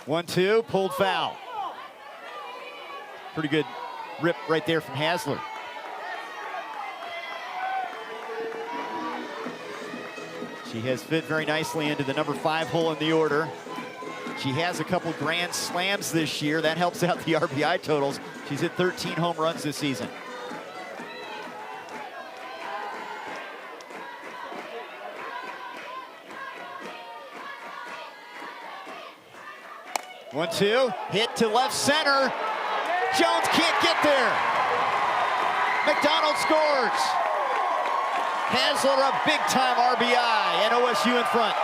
One, two, pulled foul. Pretty good rip right there from Hasler. She has fit very nicely into the number 5 hole in the order. She has a couple grand slams this year. That helps out the RBI totals. She's hit 13 home runs this season. One, two, hit to left center. Jones can't get there. McDonald scores. Hasler a big-time RBI, and OSU in front.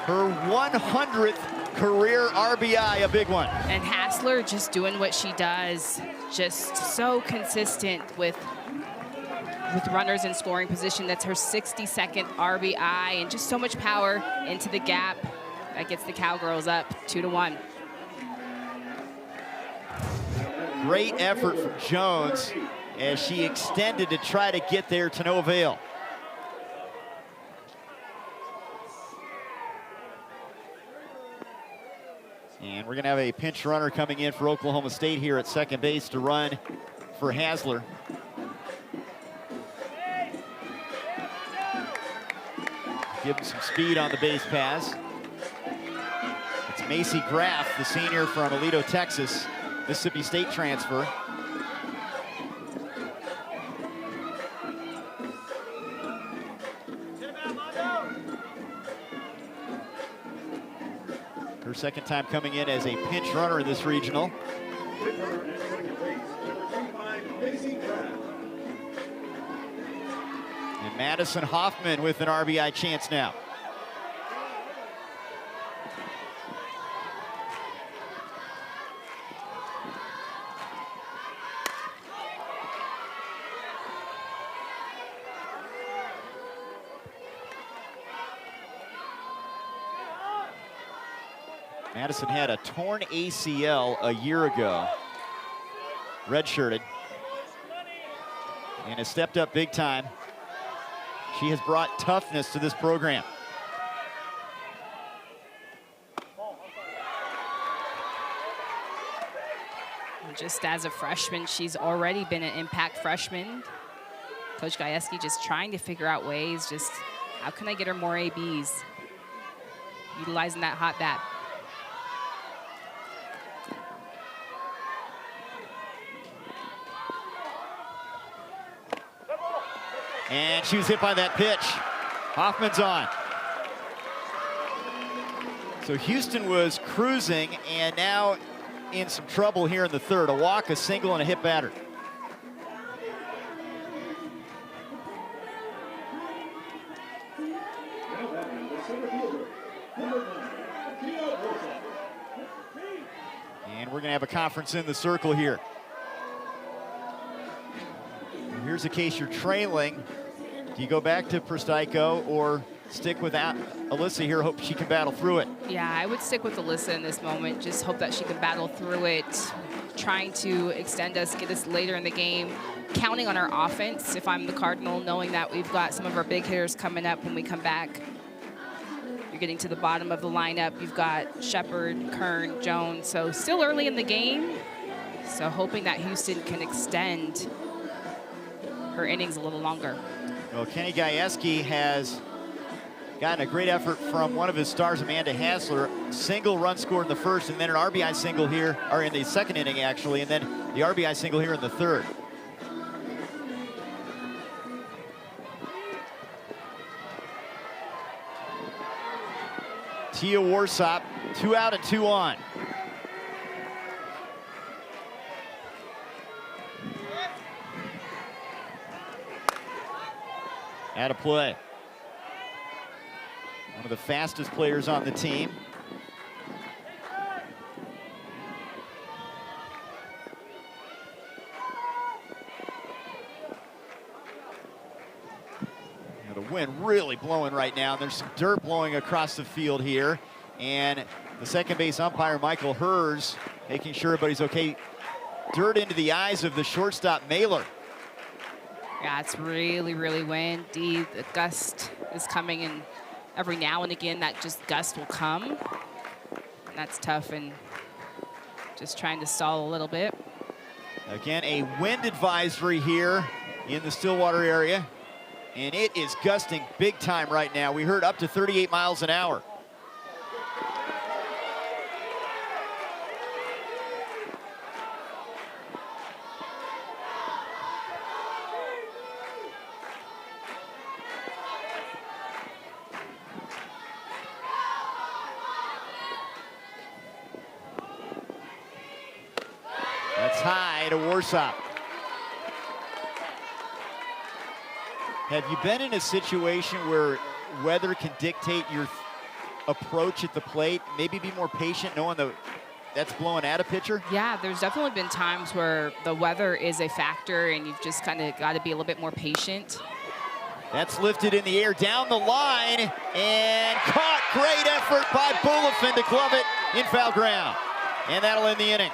Her 100th career RBI, a big one. And Hasler just doing what she does, just so consistent with runners in scoring position. That's her 62nd RBI, and just so much power into the gap. That gets the Cowgirls up 2-1. Great effort from Jones as she extended to try to get there to no avail. And we're going to have a pinch runner coming in for Oklahoma State here at second base to run for Hasler. Give him some speed on the base pass. It's Macy Graff, the senior from Aledo, Texas, Mississippi State transfer. Her second time coming in as a pinch runner in this regional. And Madison Hoffman with an RBI chance now. Madison had a torn ACL a year ago, redshirted, and has stepped up big time. She has brought toughness to this program. Just as a freshman, she's already been an impact freshman. Coach Gajewski just trying to figure out ways, just how can I get her more ABs? Utilizing that hot bat. And she was hit by that pitch. Hoffman's on. So Houston was cruising and now in some trouble here in the third. A walk, a single, and a hit batter. And we're going to have a conference in the circle here. Here's a case you're trailing. Do you go back to Pristaico or stick with Alyssa here, hope she can battle through it? Yeah, I would stick with Alyssa in this moment. Just hope that she can battle through it, trying to extend us, get us later in the game, counting on our offense if I'm the Cardinal, knowing that we've got some of our big hitters coming up when we come back. You're getting to the bottom of the lineup. You've got Shepard, Kern, Jones, so still early in the game. So hoping that Houston can extend her innings a little longer. Well, Kenny Gajewski has gotten a great effort from one of his stars, Amanda Hasler. Single run scored in the first, and then an RBI single here, or in the second inning actually, and then the RBI single here in the third. Tia Warsop, 2 out and 2 on. Out of play. One of the fastest players on the team. Now the wind really blowing right now. There's some dirt blowing across the field here. And the second base umpire, Michael Hers, making sure everybody's okay. Dirt into the eyes of the shortstop, Mailer. Yeah, it's really, really windy. The gust is coming, and every now and again that just gust will come. And that's tough, and just trying to stall a little bit. Again, a wind advisory here in the Stillwater area, and it is gusting big time right now. We heard up to 38 miles an hour. That's high to Warsop. Have you been in a situation where weather can dictate your approach at the plate? Maybe be more patient knowing that's blowing at a pitcher? Yeah, there's definitely been times where the weather is a factor and you've just kind of got to be a little bit more patient. That's lifted in the air down the line and caught. Great effort by Bulifin to glove it in foul ground. And that'll end the inning.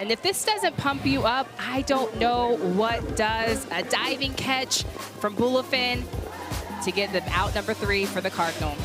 And if this doesn't pump you up, I don't know what does. A diving catch from Bulifin to get the out number 3 for the Cardinal.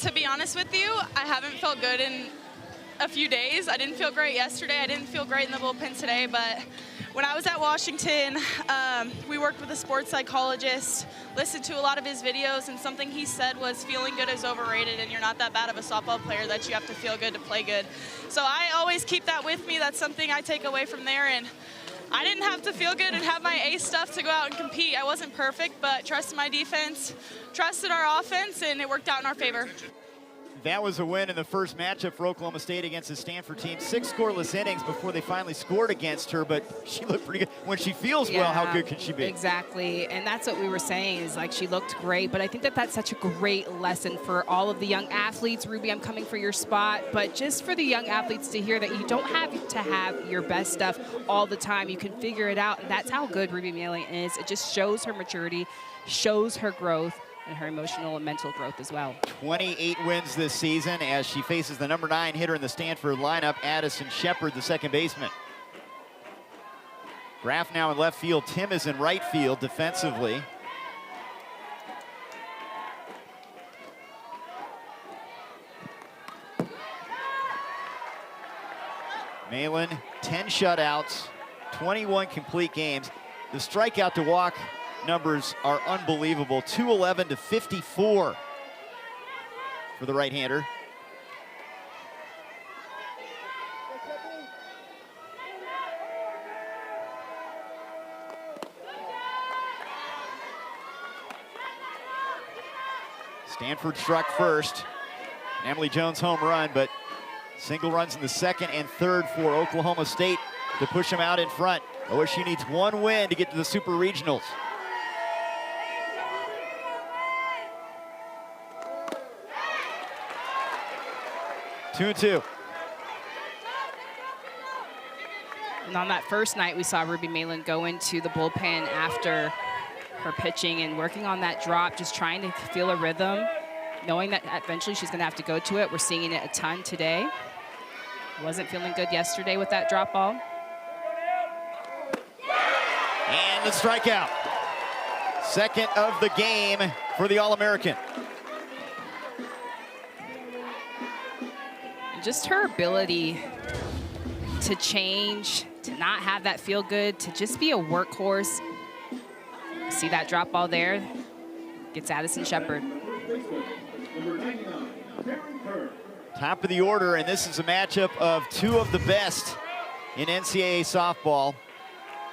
To be honest with you, I haven't felt good in a few days. I didn't feel great yesterday. I didn't feel great in the bullpen today, but when I was at Washington, we worked with a sports psychologist, listened to a lot of his videos, and something he said was feeling good is overrated, and you're not that bad of a softball player that you have to feel good to play good. So I always keep that with me. That's something I take away from there, and I didn't have to feel good and have my ace stuff to go out and compete. I wasn't perfect, but trusted my defense, trusted our offense, and it worked out in our favor. That was a win in the first matchup for Oklahoma State against the Stanford team. 6 scoreless innings before they finally scored against her, but she looked pretty good. When she feels well, how good can she be? Exactly, and that's what we were saying is like she looked great, but I think that that's such a great lesson for all of the young athletes. Ruby, I'm coming for your spot, but just for the young athletes to hear that you don't have to have your best stuff all the time. You can figure it out, and that's how good Ruby Malin is. It just shows her maturity, shows her growth, and her emotional and mental growth as well. 28 wins this season as she faces the number 9 hitter in the Stanford lineup, Addison Shepard, the second baseman. Graff now in left field. Tim is in right field defensively. Malin, 10 shutouts, 21 complete games. The strikeout to walk numbers are unbelievable. 211 to 54 for the right-hander. Stanford struck first. Emily Jones home run, but single runs in the second and third for Oklahoma State to push them out in front. OSU needs 1 win to get to the Super Regionals. 2-2. And on that first night, we saw Ruby Malin go into the bullpen after her pitching and working on that drop, just trying to feel a rhythm, knowing that eventually she's going to have to go to it. We're seeing it a ton today. Wasn't feeling good yesterday with that drop ball. And the strikeout. Second of the game for the All-American. Just her ability to change, to not have that feel good, to just be a workhorse. See that drop ball there? Gets Addison Shepard. Top of the order, and this is a matchup of 2 of the best in NCAA softball.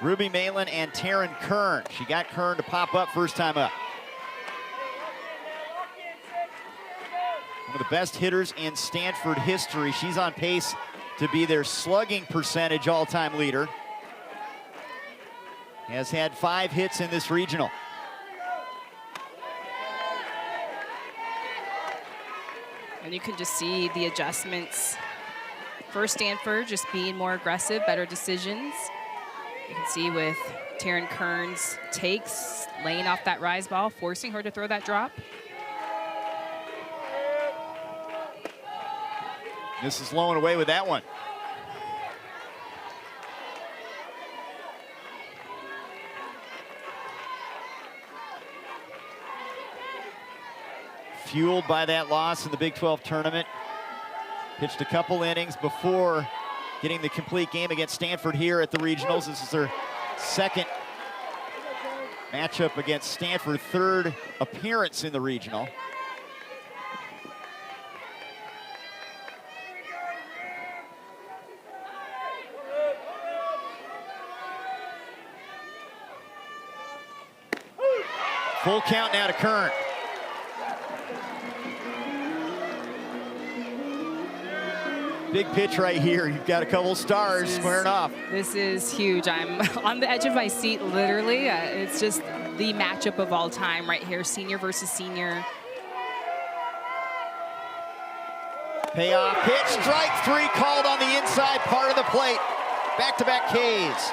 Ruby Malin and Taryn Kern. She got Kern to pop up first time up. One of the best hitters in Stanford history. She's on pace to be their slugging percentage all-time leader. Has had 5 hits in this regional. And you can just see the adjustments for Stanford, just being more aggressive, better decisions. You can see with Taryn Kern's takes, laying off that rise ball, forcing her to throw that drop. This is low and away with that one. Fueled by that loss in the Big 12 tournament. Pitched a couple innings before getting the complete game against Stanford here at the regionals. This is her second matchup against Stanford, third appearance in the regional. Full count now to Kern. Big pitch right here. You've got a couple stars squaring off. This is huge. I'm on the edge of my seat, literally. It's just the matchup of all time right here, senior versus senior. Payoff pitch, strike 3 called on the inside part of the plate. Back-to-back Ks.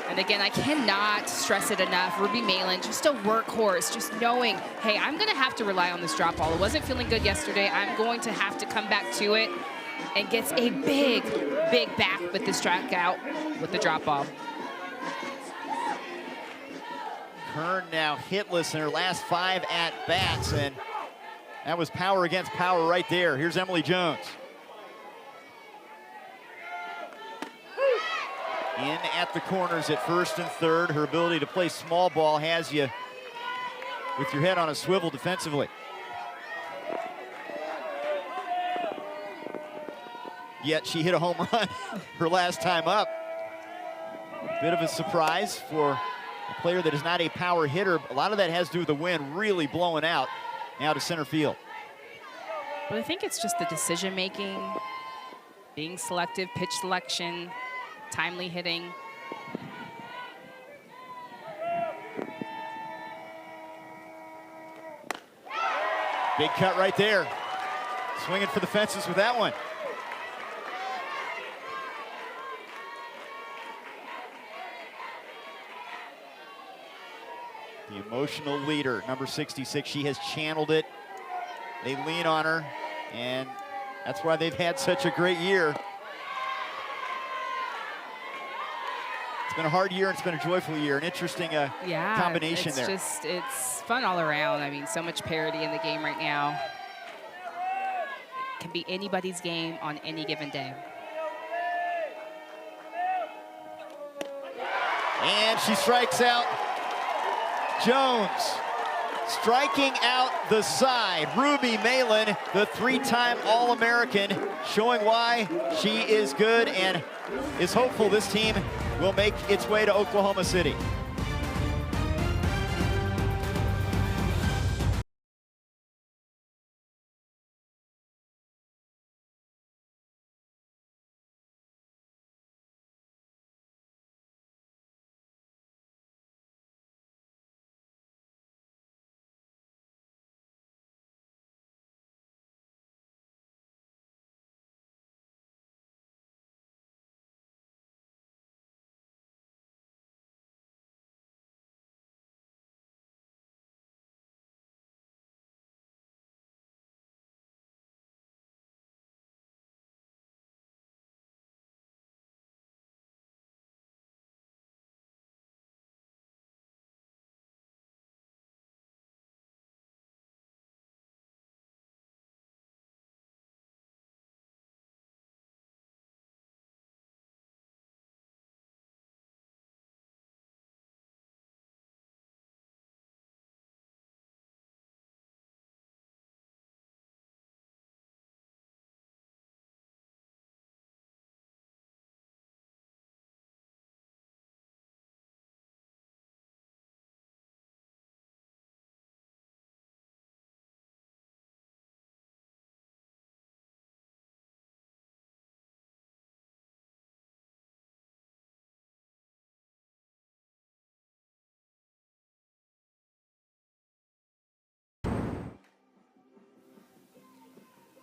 And again, I cannot stress it enough. Ruby Malin, just a workhorse, just knowing, hey, I'm going to have to rely on this drop ball. It wasn't feeling good yesterday. I'm going to have to come back to it, and gets a big, big back with the strikeout with the drop ball. Kern now hitless in her last 5 at-bats, and that was power against power right there. Here's Emily Jones. In at the corners at first and third. Her ability to play small ball has you with your head on a swivel defensively. Yet she hit a home run her last time up. Bit of a surprise for a player that is not a power hitter. A lot of that has to do with the wind really blowing out now to center field. But I think it's just the decision making, being selective, pitch selection, timely hitting. Big cut right there. Swinging for the fences with that one. The emotional leader, number 66, she has channeled it. They lean on her, and that's why they've had such a great year. It's been a hard year, and it's been a joyful year. An interesting combination there. It's fun all around. I mean, so much parity in the game right now. It can be anybody's game on any given day. And she strikes out. Jones striking out the side. Ruby Malin, the 3-time All-American, showing why she is good and is hopeful this team will make its way to Oklahoma City.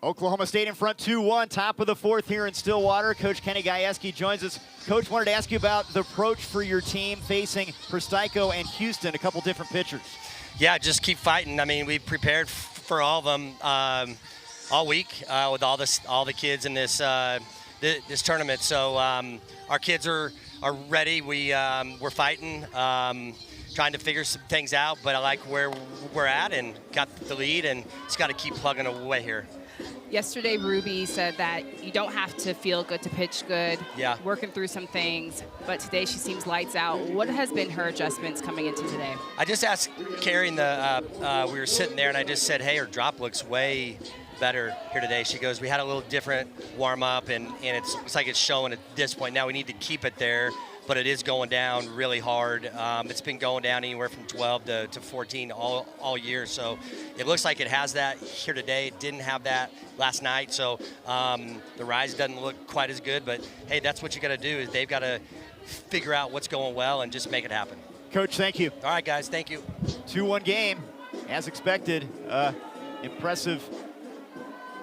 Oklahoma State in front 2-1, top of the 4th here in Stillwater. Coach Kenny Gajewski joins us. Coach, wanted to ask you about the approach for your team facing Prestico and Houston, a couple different pitchers. Yeah, just keep fighting. I mean, we prepared for all of them all week with all the kids in this this tournament. So our kids are ready. We're fighting, trying to figure some things out. But I like where we're at and got the lead, and just got to keep plugging away here. Yesterday, Ruby said that you don't have to feel good to pitch good. Yeah. Working through some things, but today she seems lights out. What has been her adjustments coming into today? I just asked Carrie we were sitting there, and I just said, hey, her drop looks way better here today. She goes, we had a little different warm-up, and it's like it's showing at this point. Now we need to keep it there, but it is going down really hard. It's been going down anywhere from 12 to 14 all year. So it looks like it has that here today. It didn't have that last night. So the rise doesn't look quite as good. But, hey, that's what you got to do is they've got to figure out what's going well and just make it happen. Coach, thank you. All right, guys, thank you. 2-1 game, as expected. Impressive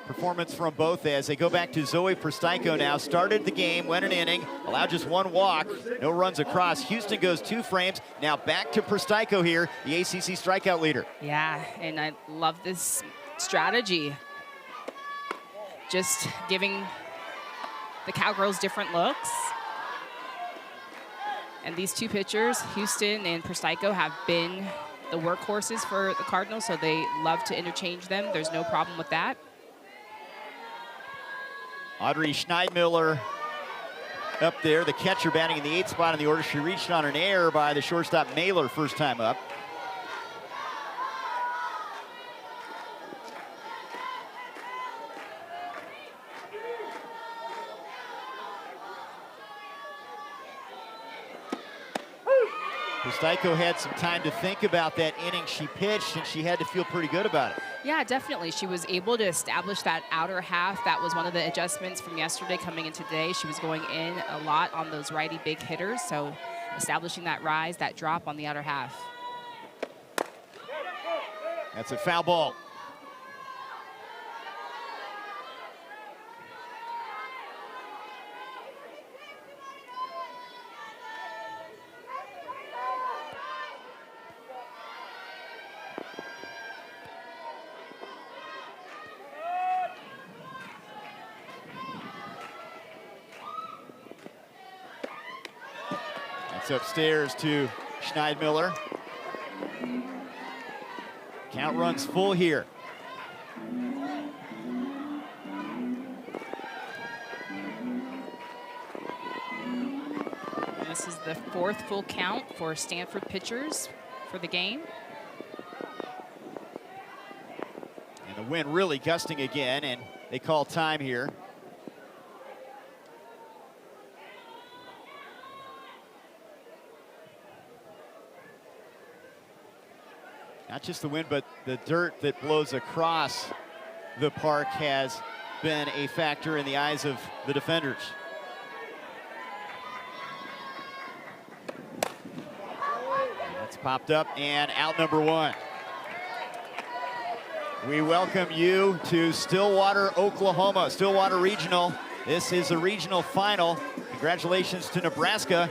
performance from both as they go back to Zoe Prestico now. Started the game, went an inning, allowed just 1 walk, no runs across. Houston goes 2 frames. Now back to Prestico here, the ACC strikeout leader. Yeah, and I love this strategy. Just giving the Cowgirls different looks. And these two pitchers, Houston and Prstyko, have been the workhorses for the Cardinals, so they love to interchange them. There's no problem with that. Audrey Schneidmiller up there, the catcher batting in the 8th spot in the order. She reached on an error by the shortstop Mailer first time up. Prstyko had some time to think about that inning she pitched, and she had to feel pretty good about it. Yeah, definitely. She was able to establish that outer half. That was one of the adjustments from yesterday coming into today. She was going in a lot on those righty big hitters, so establishing that rise, that drop on the outer half. That's a foul ball. It's upstairs to Schneidmiller. Count runs full here. And this is the 4th full count for Stanford pitchers for the game. And the wind really gusting again, and they call time here. Not just the wind, but the dirt that blows across the park has been a factor in the eyes of the defenders. That's popped up and out number 1. We welcome you to Stillwater, Oklahoma, Stillwater Regional. This is a regional final. Congratulations to Nebraska.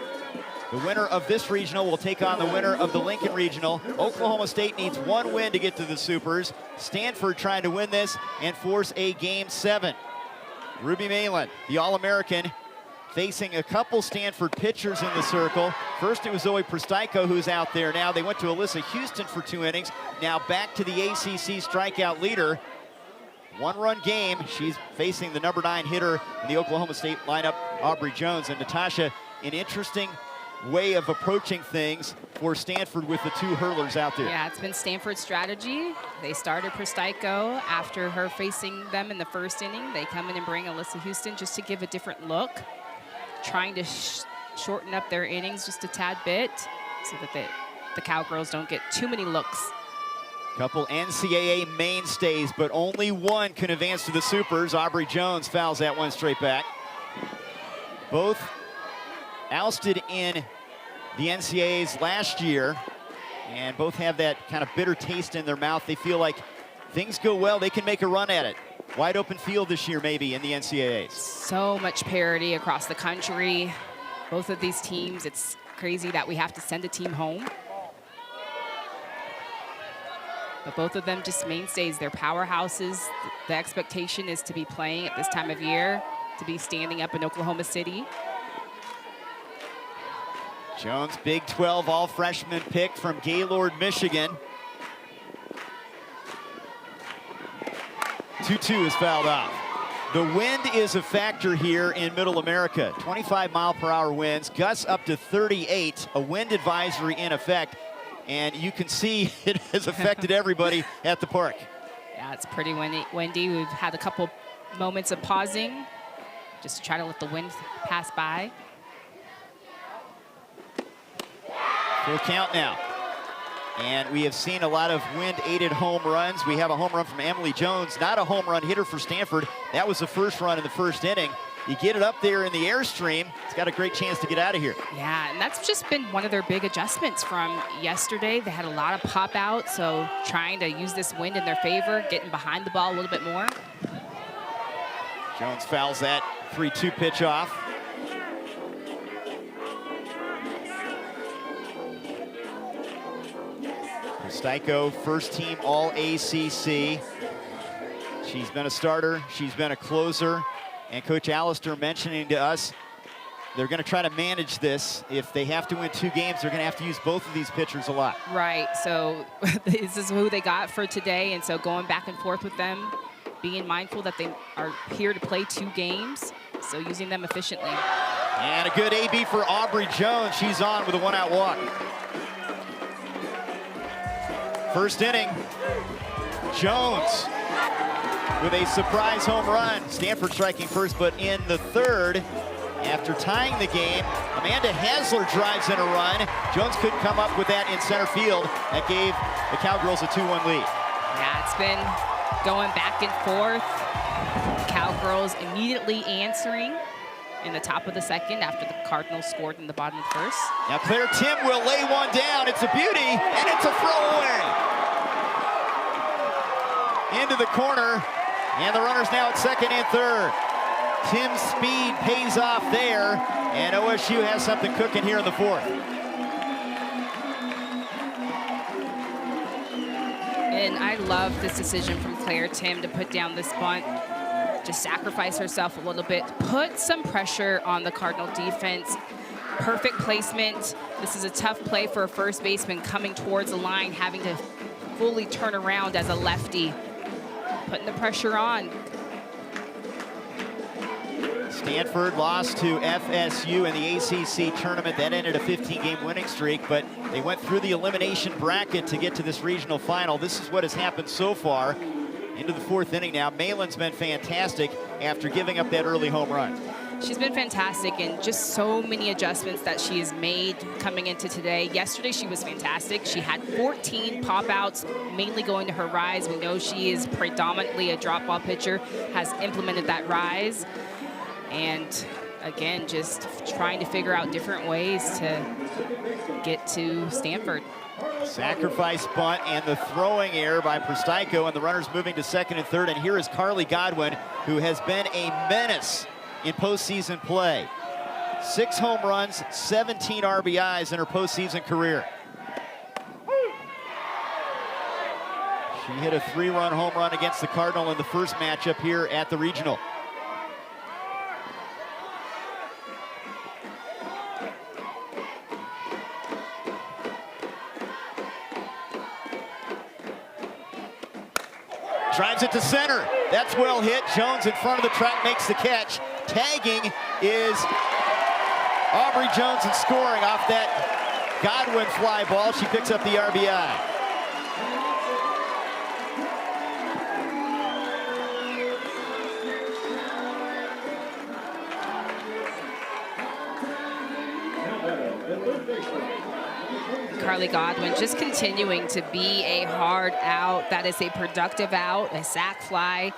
The winner of this regional will take on the winner of the Lincoln Regional. Oklahoma State needs 1 win to get to the Supers. Stanford trying to win this and force a Game 7. Ruby Malin, the All-American, facing a couple Stanford pitchers in the circle. First it was Zoe Prstyko who's out there now. They went to Alyssa Houston for 2 innings. Now back to the ACC strikeout leader. 1-run game. She's facing the number 9 hitter in the Oklahoma State lineup, Aubrey Jones. And Natasha, an interesting way of approaching things for Stanford with the 2 hurlers out there. Yeah, it's been Stanford's strategy. They started Prstyko after her facing them in the 1st inning. They come in and bring Alyssa Houston just to give a different look, trying to shorten up their innings just a tad bit so that the Cowgirls don't get too many looks. Couple NCAA mainstays, but only one can advance to the Supers. Aubrey Jones fouls that one straight back. Both ousted in the NCAAs last year, and both have that kind of bitter taste in their mouth. They feel like things go well, they can make a run at it. Wide open field this year maybe in the NCAAs. So much parity across the country. Both of these teams, it's crazy that we have to send a team home. But both of them just mainstays. They're powerhouses. The expectation is to be playing at this time of year, to be standing up in Oklahoma City. Jones, Big 12 all-freshman pick from Gaylord, Michigan. 2-2 is fouled off. The wind is a factor here in Middle America. 25-mile-per-hour winds, gusts up to 38, a wind advisory in effect. And you can see it has affected everybody at the park. Yeah, it's pretty windy. We've had a couple moments of pausing just to try to let the wind pass by. Full count now. And we have seen a lot of wind-aided home runs. We have a home run from Emily Jones, not a home run hitter for Stanford. That was the first run in the 1st inning. You get it up there in the airstream, it's got a great chance to get out of here. Yeah, and that's just been one of their big adjustments from yesterday. They had a lot of pop out, so trying to use this wind in their favor, getting behind the ball a little bit more. Jones fouls that 3-2 pitch off. Prstyko, first team All-ACC. She's been a starter, she's been a closer, and Coach Allister mentioning to us they're going to try to manage this. If they have to win 2 games, they're going to have to use both of these pitchers a lot. Right, so this is who they got for today, and so going back and forth with them, being mindful that they are here to play 2 games, so using them efficiently. And a good AB for Aubrey Jones. She's on with a 1-out walk. First inning, Jones with a surprise home run. Stanford striking first, but in the 3rd, after tying the game, Amanda Hasler drives in a run. Jones couldn't come up with that in center field. That gave the Cowgirls a 2-1 lead. Yeah, it's been going back and forth. Cowgirls immediately answering in the top of the 2nd after the Cardinals scored in the bottom of the 1st. Now Claire Tim will lay one down. It's a beauty, and it's a throwaway. Into the corner, and the runner's now at 2nd and 3rd. Tim's speed pays off there, and OSU has something cooking here in the 4th. And I love this decision from Claire Tim to put down this bunt, just sacrifice herself a little bit, put some pressure on the Cardinal defense. Perfect placement. This is a tough play for a first baseman coming towards the line, having to fully turn around as a lefty. Putting the pressure on. Stanford lost to FSU in the ACC tournament. That ended a 15-game winning streak, but they went through the elimination bracket to get to this regional final. This is what has happened so far. Into the 4th inning now. Malin's been fantastic after giving up that early home run. She's been fantastic, and just so many adjustments that she has made coming into today. Yesterday, she was fantastic. She had 14 pop-outs, mainly going to her rise. We know she is predominantly a drop ball pitcher, has implemented that rise. And again, just trying to figure out different ways to get to Stanford. Sacrifice bunt and the throwing error by Prstyko, and the runners moving to 2nd and 3rd. And here is Carly Godwin, who has been a menace in postseason play. 6 home runs, 17 RBIs in her postseason career. She hit a 3-run home run against the Cardinal in the first matchup here at the regional. Drives it to center. That's well hit. Jones in front of the track makes the catch. Tagging is Aubrey Jones and scoring off that Godwin fly ball. She picks up the RBI. Carly Godwin just continuing to be a hard out. That is a productive out, a sac fly,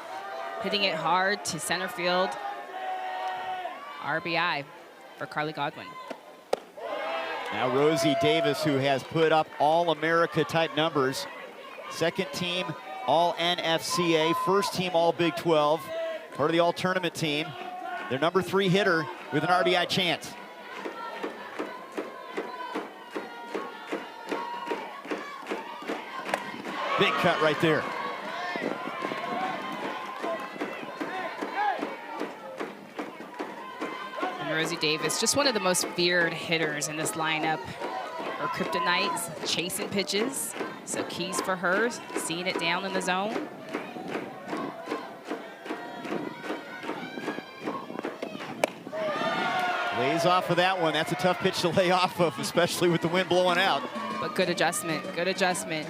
hitting it hard to center field. RBI for Carly Godwin. Now Rosie Davis, who has put up All-America type numbers. 2nd team All-NFCA, 1st team All-Big 12, part of the All-Tournament team. Their number 3 hitter with an RBI chance. Big cut right there. And Rosie Davis, just one of the most feared hitters in this lineup. Her kryptonite, chasing pitches. So keys for her, seeing it down in the zone. Lays off of that one. That's a tough pitch to lay off of, especially with the wind blowing out. But good adjustment, good adjustment.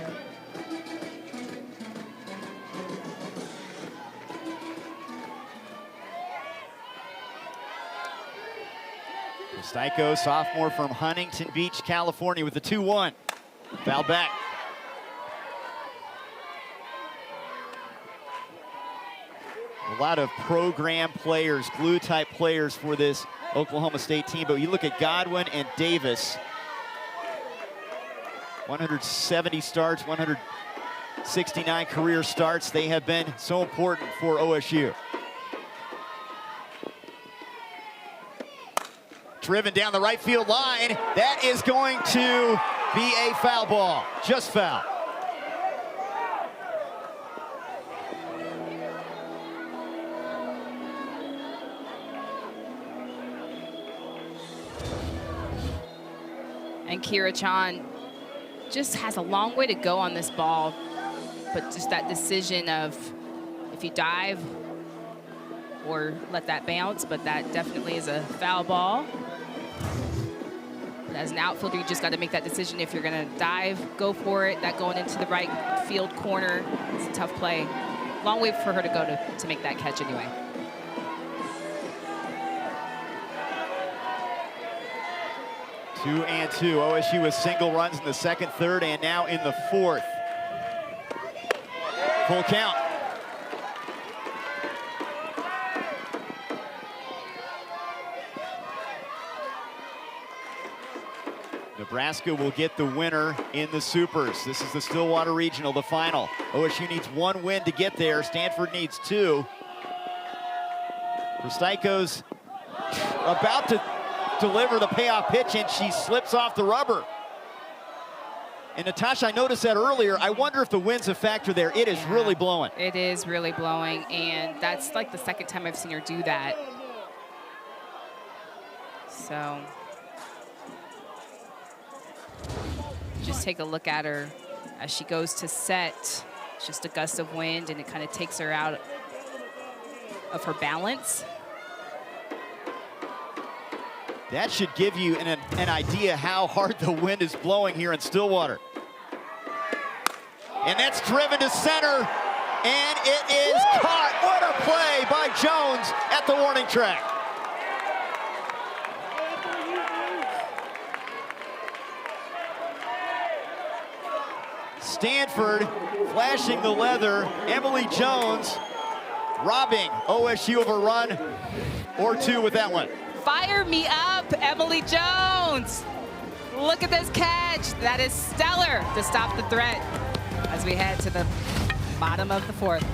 Prstyko, sophomore from Huntington Beach, California, with the 2-1. Foul back. A lot of program players, glue-type players for this Oklahoma State team. But you look at Godwin and Davis, 170 starts, 169 career starts. They have been so important for OSU. Driven down the right field line. That is going to be a foul ball. Just foul. And Kira Chan just has a long way to go on this ball, but just that decision of if you dive or let that bounce, but that definitely is a foul ball. But as an outfielder, you just got to make that decision. If you're going to dive, go for it. That going into the right field corner, it's a tough play. Long way for her to go to make that catch anyway. Two and two. OSU with single runs in the second, third, and now in the fourth. Full count. Nebraska will get the winner in the Supers. This is the Stillwater Regional, the final. OSU needs one win to get there. Stanford needs two. Prostiko's about to deliver the payoff pitch, and she slips off the rubber. And Natasha, I noticed that earlier. I wonder if the wind's a factor there. It is really blowing. It is really blowing, and that's like the second time I've seen her do that. So just take a look at her as she goes to set. It's just a gust of wind, and it kind of takes her out of her balance. That should give you an idea how hard the wind is blowing here in Stillwater. And that's driven to center, and it is caught. What a play by Jones at the warning track. Stanford flashing the leather. Emily Jones robbing OSU of a run or two with that one. Fire me up, Emily Jones. Look at this catch. That is stellar to stop the threat as we head to the bottom of the fourth.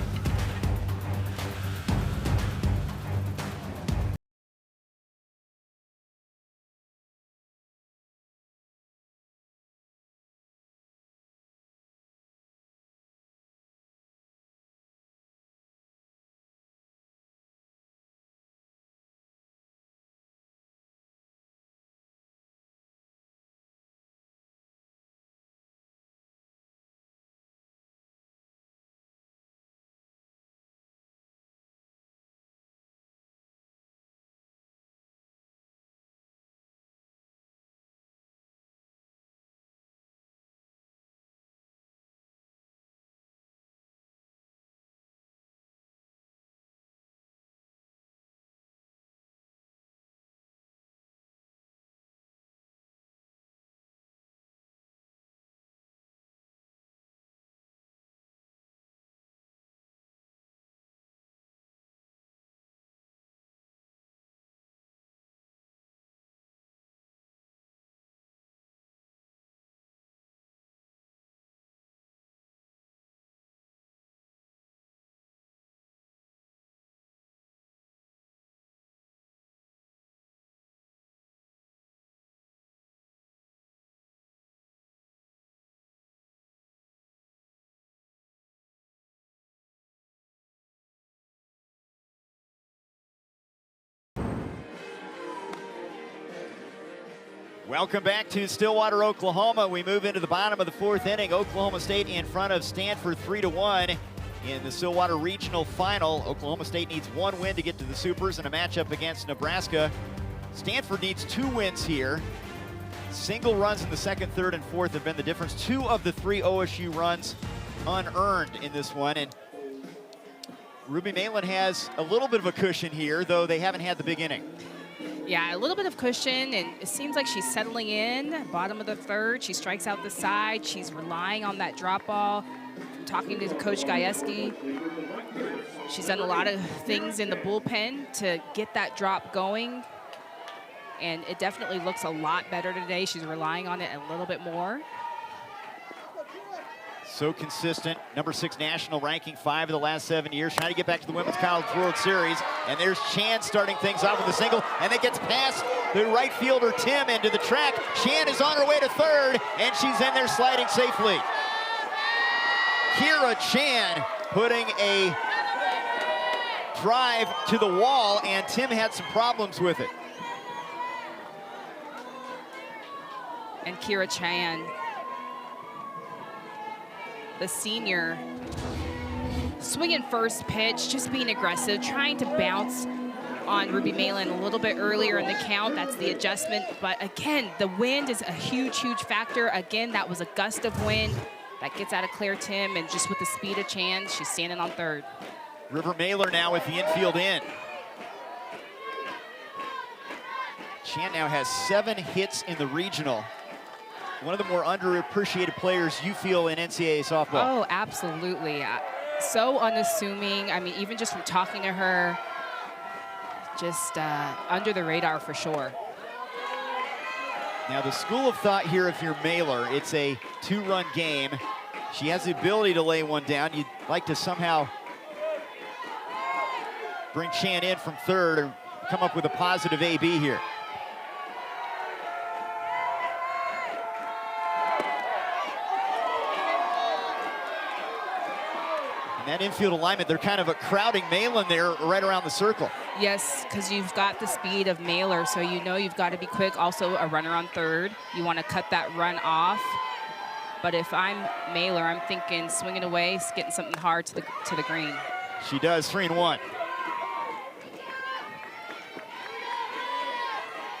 Welcome back to Stillwater, Oklahoma. We move into the bottom of the fourth inning. Oklahoma State in front of Stanford 3-1 in the Stillwater Regional Final. Oklahoma State needs one win to get to the Supers in a matchup against Nebraska. Stanford needs two wins here. Single runs in the second, third, and fourth have been the difference. Two of the three OSU runs unearned in this one. And Ruby Malin has a little bit of a cushion here, though they haven't had the big inning. Yeah, a little bit of cushion, and it seems like she's settling in. Bottom of the third, she strikes out the side. She's relying on that drop ball. From talking to Coach Gajewski, she's done a lot of things in the bullpen to get that drop going, and it definitely looks a lot better today. She's relying on it a little bit more. So consistent, number 6 national ranking, 5 of the last 7 years, trying to get back to the Women's College World Series. And there's Chan starting things off with a single, and it gets past the right fielder Tim into the track. Chan is on her way to third, and she's in there sliding safely. Kira Chan putting a drive to the wall, and Tim had some problems with it. And Kira Chan, the senior, swinging first pitch, just being aggressive, trying to bounce on Ruby Malin a little bit earlier in the count. That's the adjustment. But again, the wind is a huge, huge factor. Again, that was a gust of wind that gets out of Claire Tim, and just with the speed of Chan, she's standing on third. River Mailer now with the infield in. Chan now has 7 hits in the regional. One of the more underappreciated players you feel in NCAA softball. Oh, absolutely. So unassuming. I mean, even just from talking to her, just under the radar for sure. Now the school of thought here, if you're Mailer, it's a 2-run game. She has the ability to lay one down. You'd like to somehow bring Chan in from third or come up with a positive AB here. And that infield alignment, they're kind of a crowding Malin there right around the circle. Yes, because you've got the speed of Mailer, so you know you've got to be quick. Also a runner on third. You want to cut that run off. But if I'm Mailer, I'm thinking swinging away, getting something hard to the green. She does, 3-1.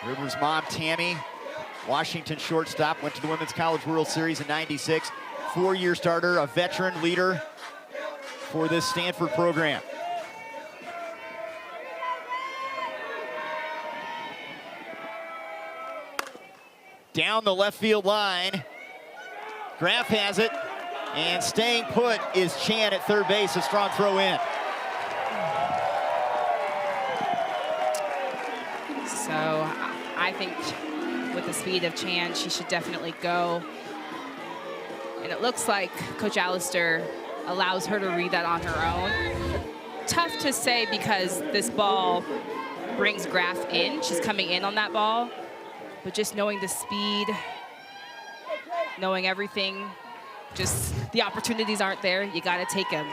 Rivers' mom, Tammy, Washington shortstop, went to the Women's College World Series in '96. 4-year starter, a veteran leader for this Stanford program. Down the left field line. Graff has it, and staying put is Chan at third base, a strong throw in. So I think with the speed of Chan, she should definitely go. And it looks like Coach Allister allows her to read that on her own. Tough to say because this ball brings Graff in. She's coming in on that ball. But just knowing the speed, knowing everything, just the opportunities aren't there. You got to take them.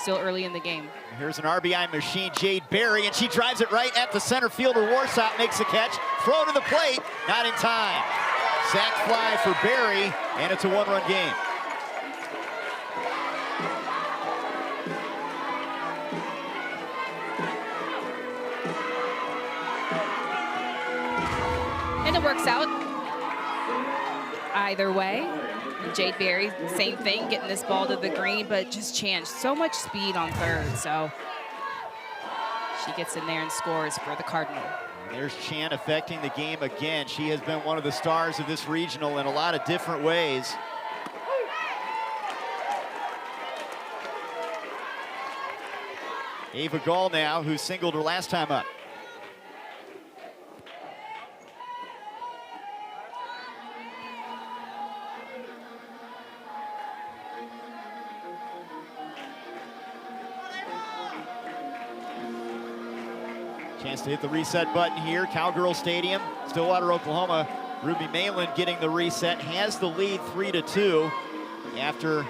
Still early in the game. Here's an RBI machine, Jade Berry, and she drives it right at the center fielder. Warsop makes the catch, throw to the plate, not in time. Sac fly for Berry, and it's a 1-run game. And it works out either way. And Jade Berry, same thing, getting this ball to the green, but just Chan, so much speed on third, so she gets in there and scores for the Cardinal. There's Chan affecting the game again. She has been one of the stars of this regional in a lot of different ways. Ava Gall now, who singled her last time up. Chance to hit the reset button here. Cowgirl Stadium, Stillwater, Oklahoma. Ruby Malin getting the reset, has the lead 3-2 after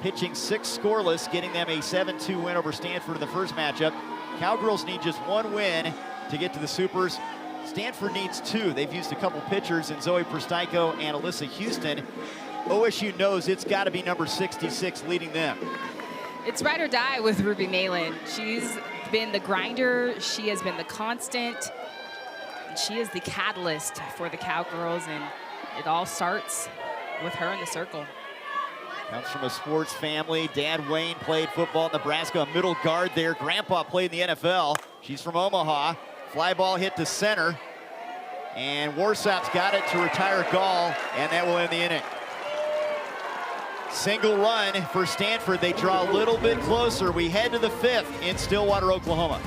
pitching 6 scoreless, getting them a 7-2 win over Stanford in the first matchup. Cowgirls need just 1 win to get to the Supers. Stanford needs 2. They've used a couple pitchers in Zoe Perstyko and Alyssa Houston. OSU knows it's got to be number 66 leading them. It's ride or die with Ruby Malin. She's been the grinder, she has been the constant, and she is the catalyst for the Cowgirls, and it all starts with her in the circle. Comes from a sports family. Dad Wayne played football in Nebraska, a middle guard there. Grandpa played in the NFL. She's from Omaha. Fly ball hit to center, and Warsop's got it to retire Gall, and that will end the inning. Single run for Stanford. They draw a little bit closer. We head to the 5th in Stillwater, Oklahoma.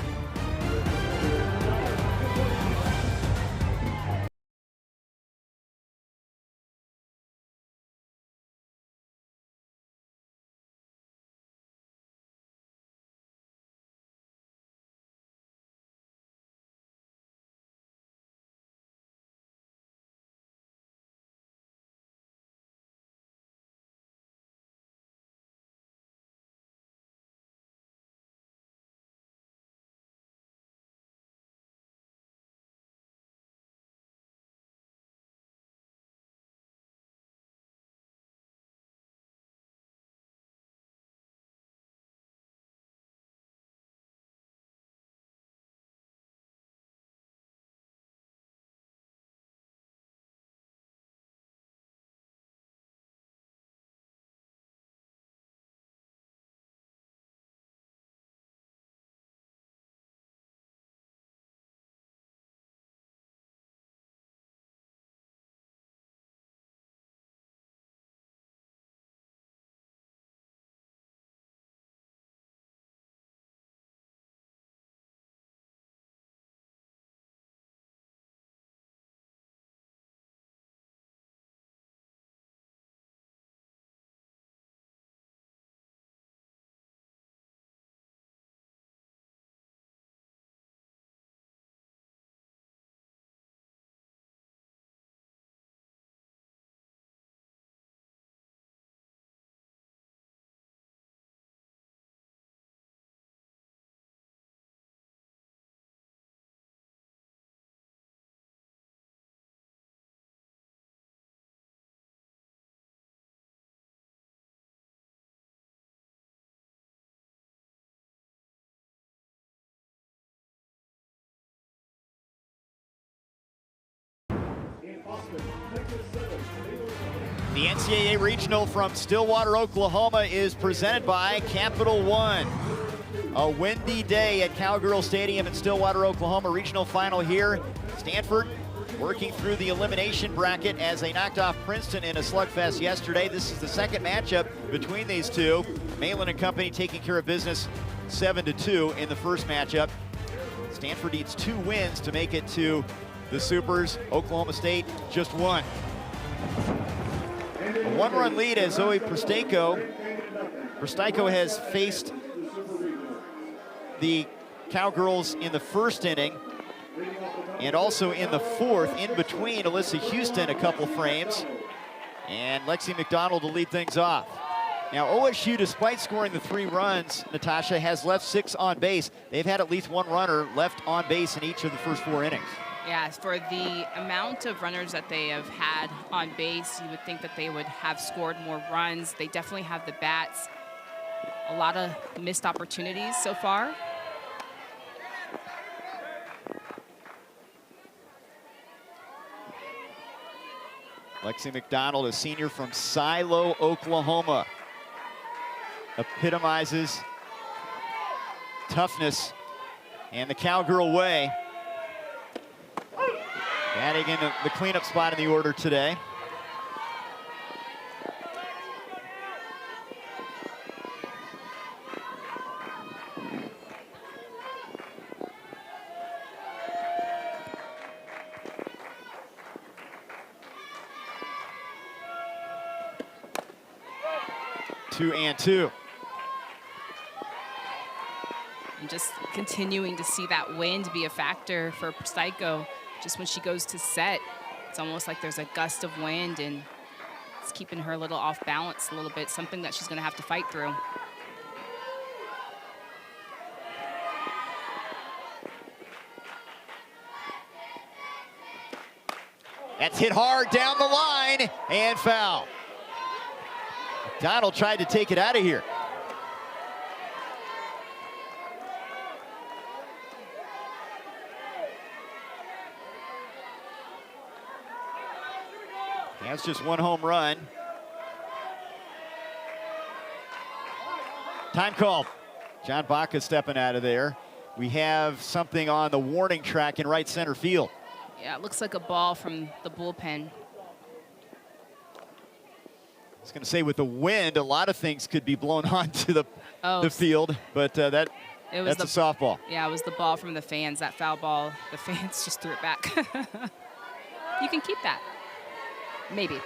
The NCAA Regional from Stillwater, Oklahoma is presented by Capital One. A windy day at Cowgirl Stadium in Stillwater, Oklahoma. Regional final here. Stanford working through the elimination bracket as they knocked off Princeton in a slugfest yesterday. This is the second matchup between these two. Malin and company taking care of business 7-2 in the first matchup. Stanford needs 2 wins to make it to the Supers. Oklahoma State just 1. A 1-run lead as Zoe Pristayko. Pristayko has faced the Cowgirls in the first inning and also in the fourth, in between Alyssa Houston a couple frames, and Lexi McDonald to lead things off. Now OSU, despite scoring the 3 runs, Natasha, has left 6 on base. They've had at least 1 runner left on base in each of the first 4 innings. Yeah, for the amount of runners that they have had on base, you would think that they would have scored more runs. They definitely have the bats. A lot of missed opportunities so far. Lexi McDonald, a senior from Silo, Oklahoma. Epitomizes toughness and the Cowgirl way. Batting in the cleanup spot in the order today. Two and two. And just continuing to see that wind be a factor for Pristayko. Just when she goes to set, it's almost like there's a gust of wind and it's keeping her a little off balance a little bit, something that she's gonna have to fight through. That's hit hard down the line and foul. Donald tried to take it out of here. That's just 1 home run. Time called. John Baca stepping out of there. We have something on the warning track in right center field. Yeah, it looks like a ball from the bullpen. I was going to say, with the wind, a lot of things could be blown onto the field, but that's a softball. Yeah, it was the ball from the fans, that foul ball. The fans just threw it back. You can keep that. Maybe.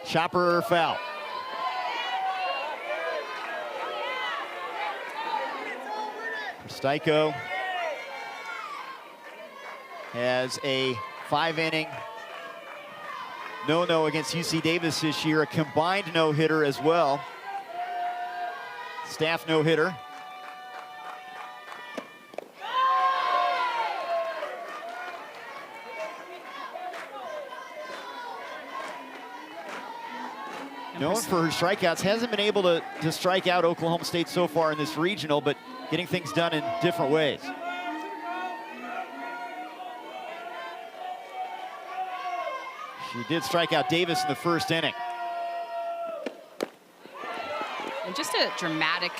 Chopper foul. Pristayko has a 5-inning no-no against UC Davis this year, a combined no-hitter as well. Staff no-hitter. Known for her strikeouts, hasn't been able to strike out Oklahoma State so far in this regional, but getting things done in different ways. She did strike out Davis in the first inning. And just a dramatic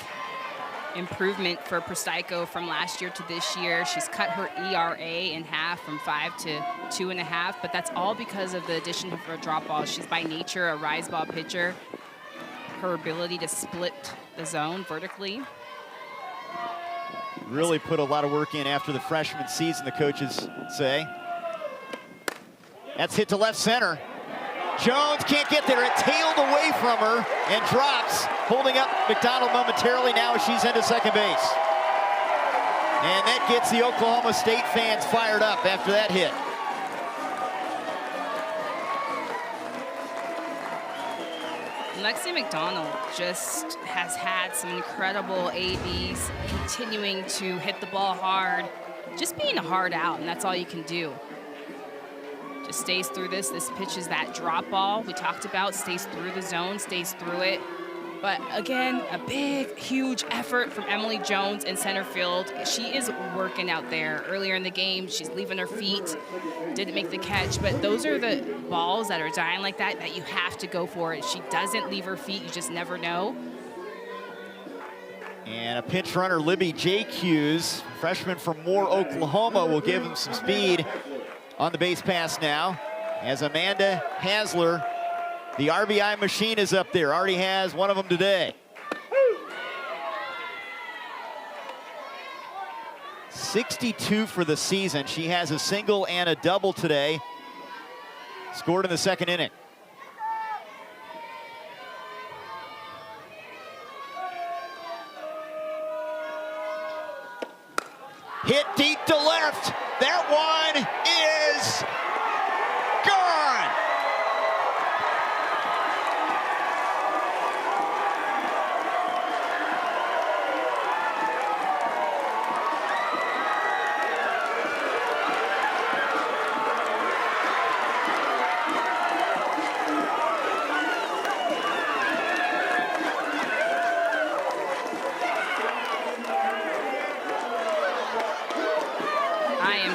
improvement for Pristayko from last year to this year. She's cut her ERA in half from 5 to 2.5, but that's all because of the addition of her drop balls. She's by nature a rise ball pitcher. Her ability to split the zone vertically. Really put a lot of work in after the freshman season, the coaches say. That's hit to left center. Jones can't get there. It tailed away from her and drops, holding up McDonald momentarily now as she's into second base. And that gets the Oklahoma State fans fired up after that hit. Lexi McDonald just has had some incredible ABs, continuing to hit the ball hard, just being a hard out, and that's all you can do. Just stays through this. This pitch is that drop ball we talked about, stays through the zone, stays through it. But again, a big, huge effort from Emily Jones in center field. She is working out there. Earlier in the game, she's leaving her feet, didn't make the catch, but those are the balls that are dying like that you have to go for it. She doesn't leave her feet, you just never know. And a pinch runner, Libby J.Hughes, freshman from Moore, Oklahoma, will give him some speed on the base pass now. As Amanda Hasler, the RBI machine, is up there. Already has one of them today. 62 for the season. She has a single and a double today. Scored in the second inning. Hit deep to left. That one is gone.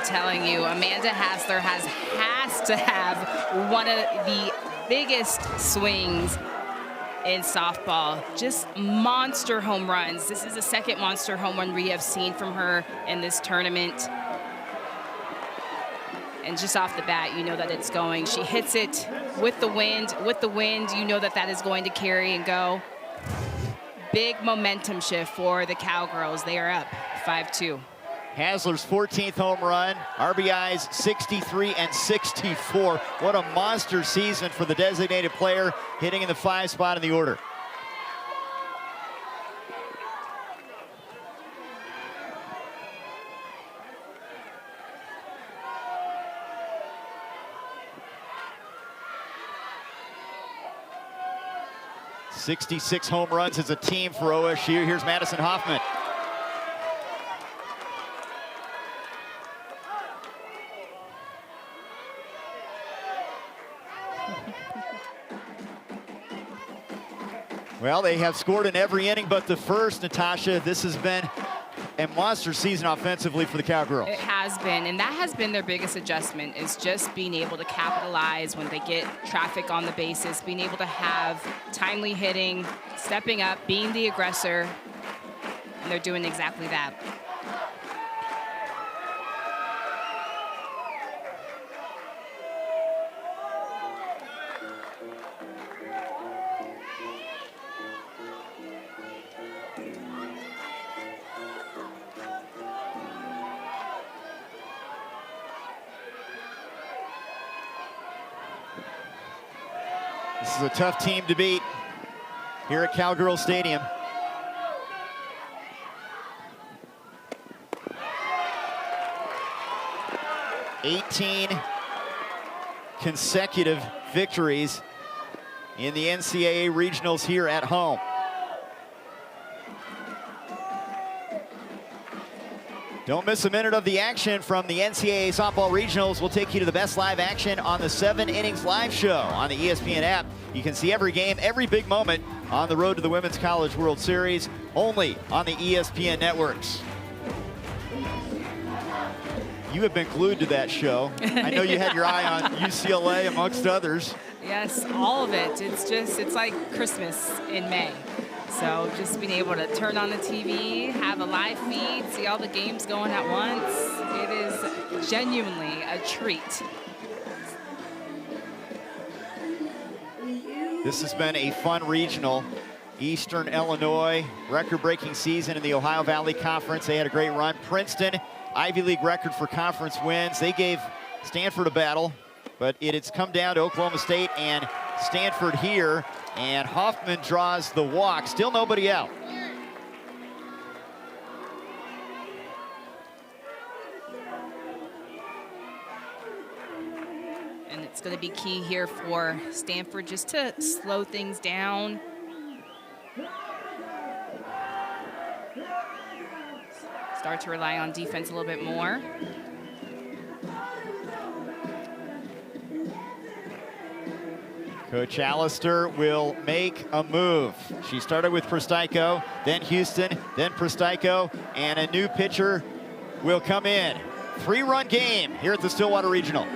Telling you, Amanda Hasler has to have one of the biggest swings in softball. Just monster home runs. This is the second monster home run we have seen from her in this tournament. And just off the bat, you know that it's going. She hits it with the wind. With the wind, you know that that is going to carry and go. Big momentum shift for the Cowgirls. They are up 5-2. Hasler's 14th home run, RBIs 63 and 64. What a monster season for the designated player, hitting in the 5 spot in the order. '66 home runs as a team for OSU. Here's Madison Hoffman. Well, they have scored in every inning but the first, Natasha. This has been a monster season offensively for the Cowgirls. It has been, and that has been their biggest adjustment, is just being able to capitalize when they get traffic on the bases, being able to have timely hitting, stepping up, being the aggressor, and they're doing exactly that. This is a tough team to beat here at Cowgirl Stadium. '18 consecutive victories in the NCAA regionals here at home. Don't miss a minute of the action from the NCAA Softball Regionals. We'll take you to the best live action on the 7 Innings Live Show on the ESPN app. You can see every game, every big moment on the road to the Women's College World Series, only on the ESPN networks. You have been glued to that show. I know you had your eye on UCLA amongst others. Yes, all of it. It's like Christmas in May. So just being able to turn on the TV, have a live feed, see all the games going at once, it is genuinely a treat. This has been a fun regional. Eastern Illinois, record-breaking season in the Ohio Valley Conference. They had a great run. Princeton, Ivy League record for conference wins. They gave Stanford a battle, but it's come down to Oklahoma State and Stanford here. And Hoffman draws the walk. Still nobody out. And it's going to be key here for Stanford just to slow things down. Start to rely on defense a little bit more. Coach Allister will make a move. She started with Pristaico, then Houston, then Pristaico, and a new pitcher will come in. 3-run game here at the Stillwater Regional.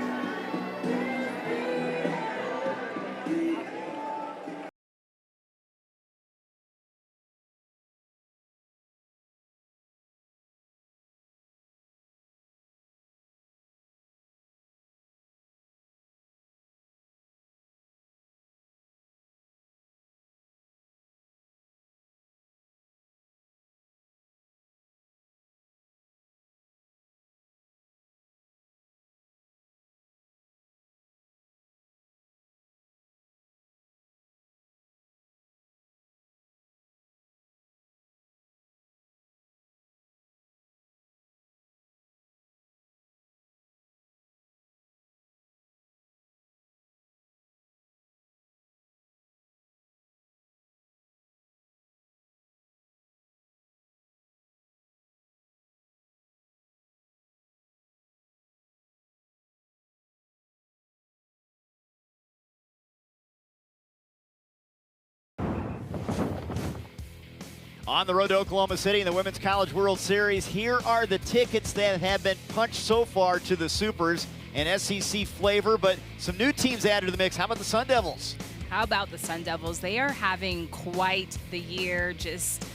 On the road to Oklahoma City in the Women's College World Series, here are the tickets that have been punched so far to the Supers. An SEC flavor, but some new teams added to the mix. How about the Sun Devils? How about the Sun Devils? They are having quite the year. Just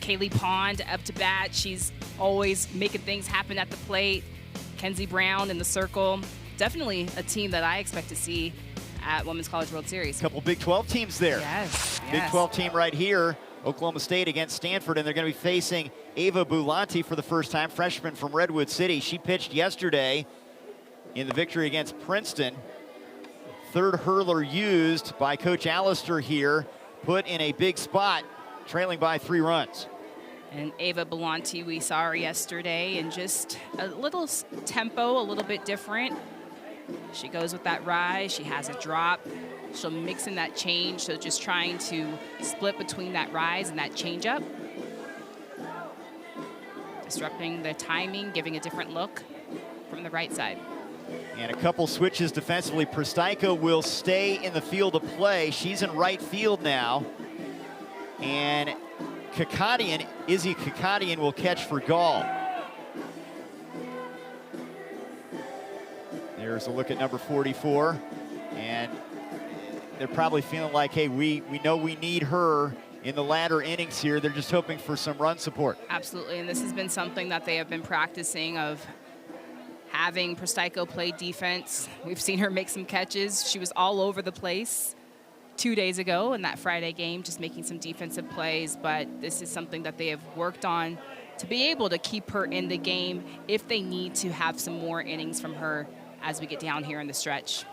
Kaylee Pond up to bat. She's always making things happen at the plate. Kenzie Brown in the circle. Definitely a team that I expect to see at Women's College World Series. A couple Big 12 teams there. Yes. Big 12 team right here. Oklahoma State against Stanford, and they're going to be facing Ava Bulanti for the first time, freshman from Redwood City. She pitched yesterday in the victory against Princeton. Third hurler used by Coach Allister here, put in a big spot, trailing by 3 runs. And Ava Bulanti, we saw her yesterday, and just a little tempo, a little bit different. She goes with that rise, she has a drop. She'll mix in that change, so just trying to split between that rise and that changeup. Disrupting the timing, giving a different look from the right side. And a couple switches defensively. Pristaico will stay in the field of play. She's in right field now. And Izzy Kakadian will catch for Gall. There's a look at number 44. And they're probably feeling like, hey, we know we need her in the latter innings here. They're just hoping for some run support. Absolutely, and this has been something that they have been practicing, of having Pristaico play defense. We've seen her make some catches. She was all over the place 2 days ago in that Friday game, just making some defensive plays, but this is something that they have worked on to be able to keep her in the game if they need to have some more innings from her as we get down here in the stretch.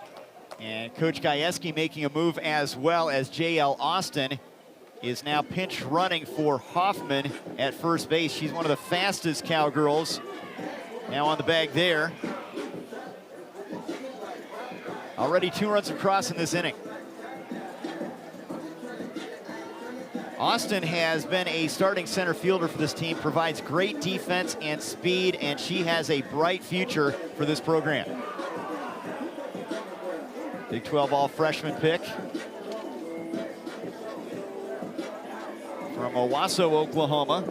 And Coach Gajewski making a move as well, as J.L. Austin is now pinch running for Hoffman at first base. She's one of the fastest Cowgirls. Now on the bag there. Already 2 runs across in this inning. Austin has been a starting center fielder for this team, provides great defense and speed, and she has a bright future for this program. Big 12 all-freshman pick from Owasso, Oklahoma.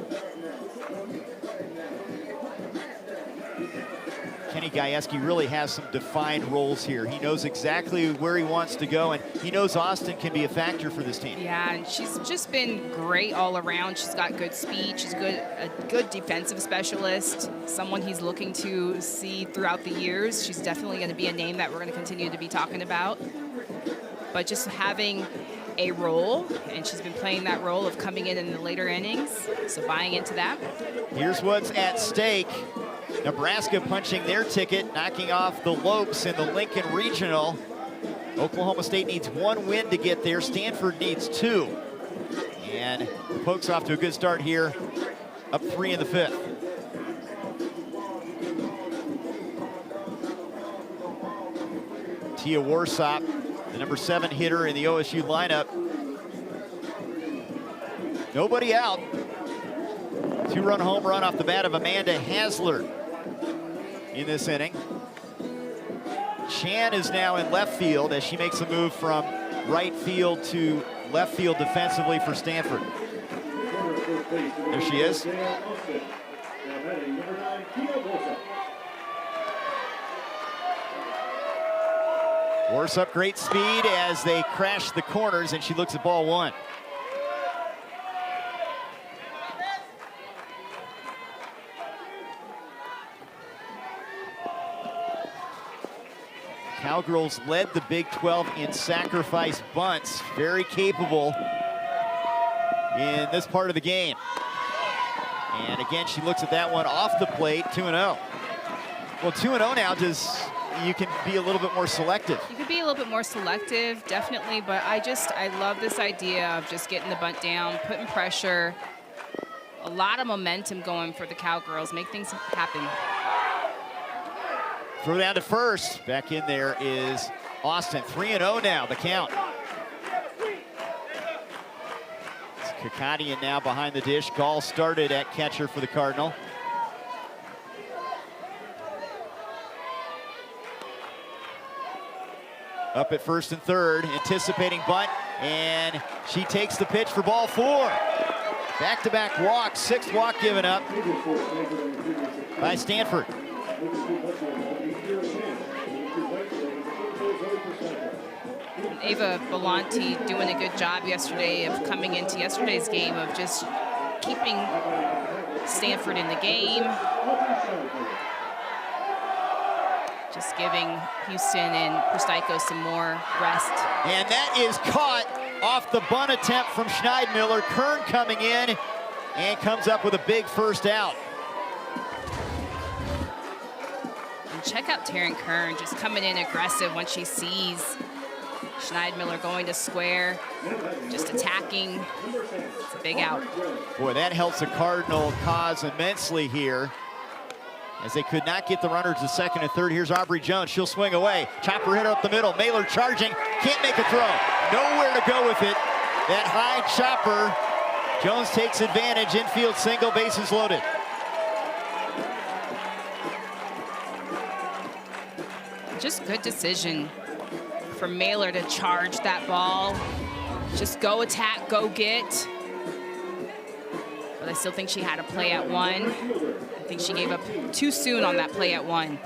Kenny Gajewski really has some defined roles here. He knows exactly where he wants to go, and he knows Austin can be a factor for this team. Yeah, and she's just been great all around. She's got good speed. She's a good defensive specialist, someone he's looking to see throughout the years. She's definitely going to be a name that we're going to continue to be talking about. But just having a role, and she's been playing that role of coming in the later innings, so buying into that. Here's what's at stake. Nebraska punching their ticket, knocking off the Lopes in the Lincoln Regional. Oklahoma State needs 1 win to get there. Stanford needs 2. And the Pokes off to a good start here, up 3 in the 5th. Tia Warsop, the number 7 hitter in the OSU lineup. Nobody out. 2-run home run off the bat of Amanda Hasler in this inning. Chan is now in left field as she makes a move from right field to left field defensively for Stanford. There she is. Worsup, great speed as they crash the corners, and she looks at ball one. Cowgirls led the Big 12 in sacrifice bunts, very capable in this part of the game. And again, she looks at that one off the plate, 2-0. Well, 2-0 now, you can be a little bit more selective. You could be a little bit more selective, definitely, but I love this idea of just getting the bunt down, putting pressure, a lot of momentum going for the Cowgirls, make things happen. Throw down to first. Back in there is Austin. 3-0 now, the count. It's Kakadian now behind the dish. Gall started at catcher for the Cardinal. Up at first and third, anticipating bunt, and she takes the pitch for ball four. Back-to-back walks, sixth walk given up by Stanford. Ava Belanti doing a good job yesterday of coming into yesterday's game of just keeping Stanford in the game. Just giving Houston and Prestico some more rest. And that is caught off the bunt attempt from Schneidmiller. Kern coming in and comes up with a big first out. And check out Taryn Kern just coming in aggressive when she sees Schneidmiller going to square, just attacking. It's a big out. Boy, that helps the Cardinal cause immensely here, as they could not get the runner to second and third. Here's Aubrey Jones. She'll swing away. Chopper hit up the middle. Mailer charging. Can't make a throw. Nowhere to go with it. That high chopper. Jones takes advantage. Infield single, bases loaded. Just good decision for Mailer to charge that ball. Just go attack, go get. But I still think she had a play at one. I think she gave up too soon on that play at one.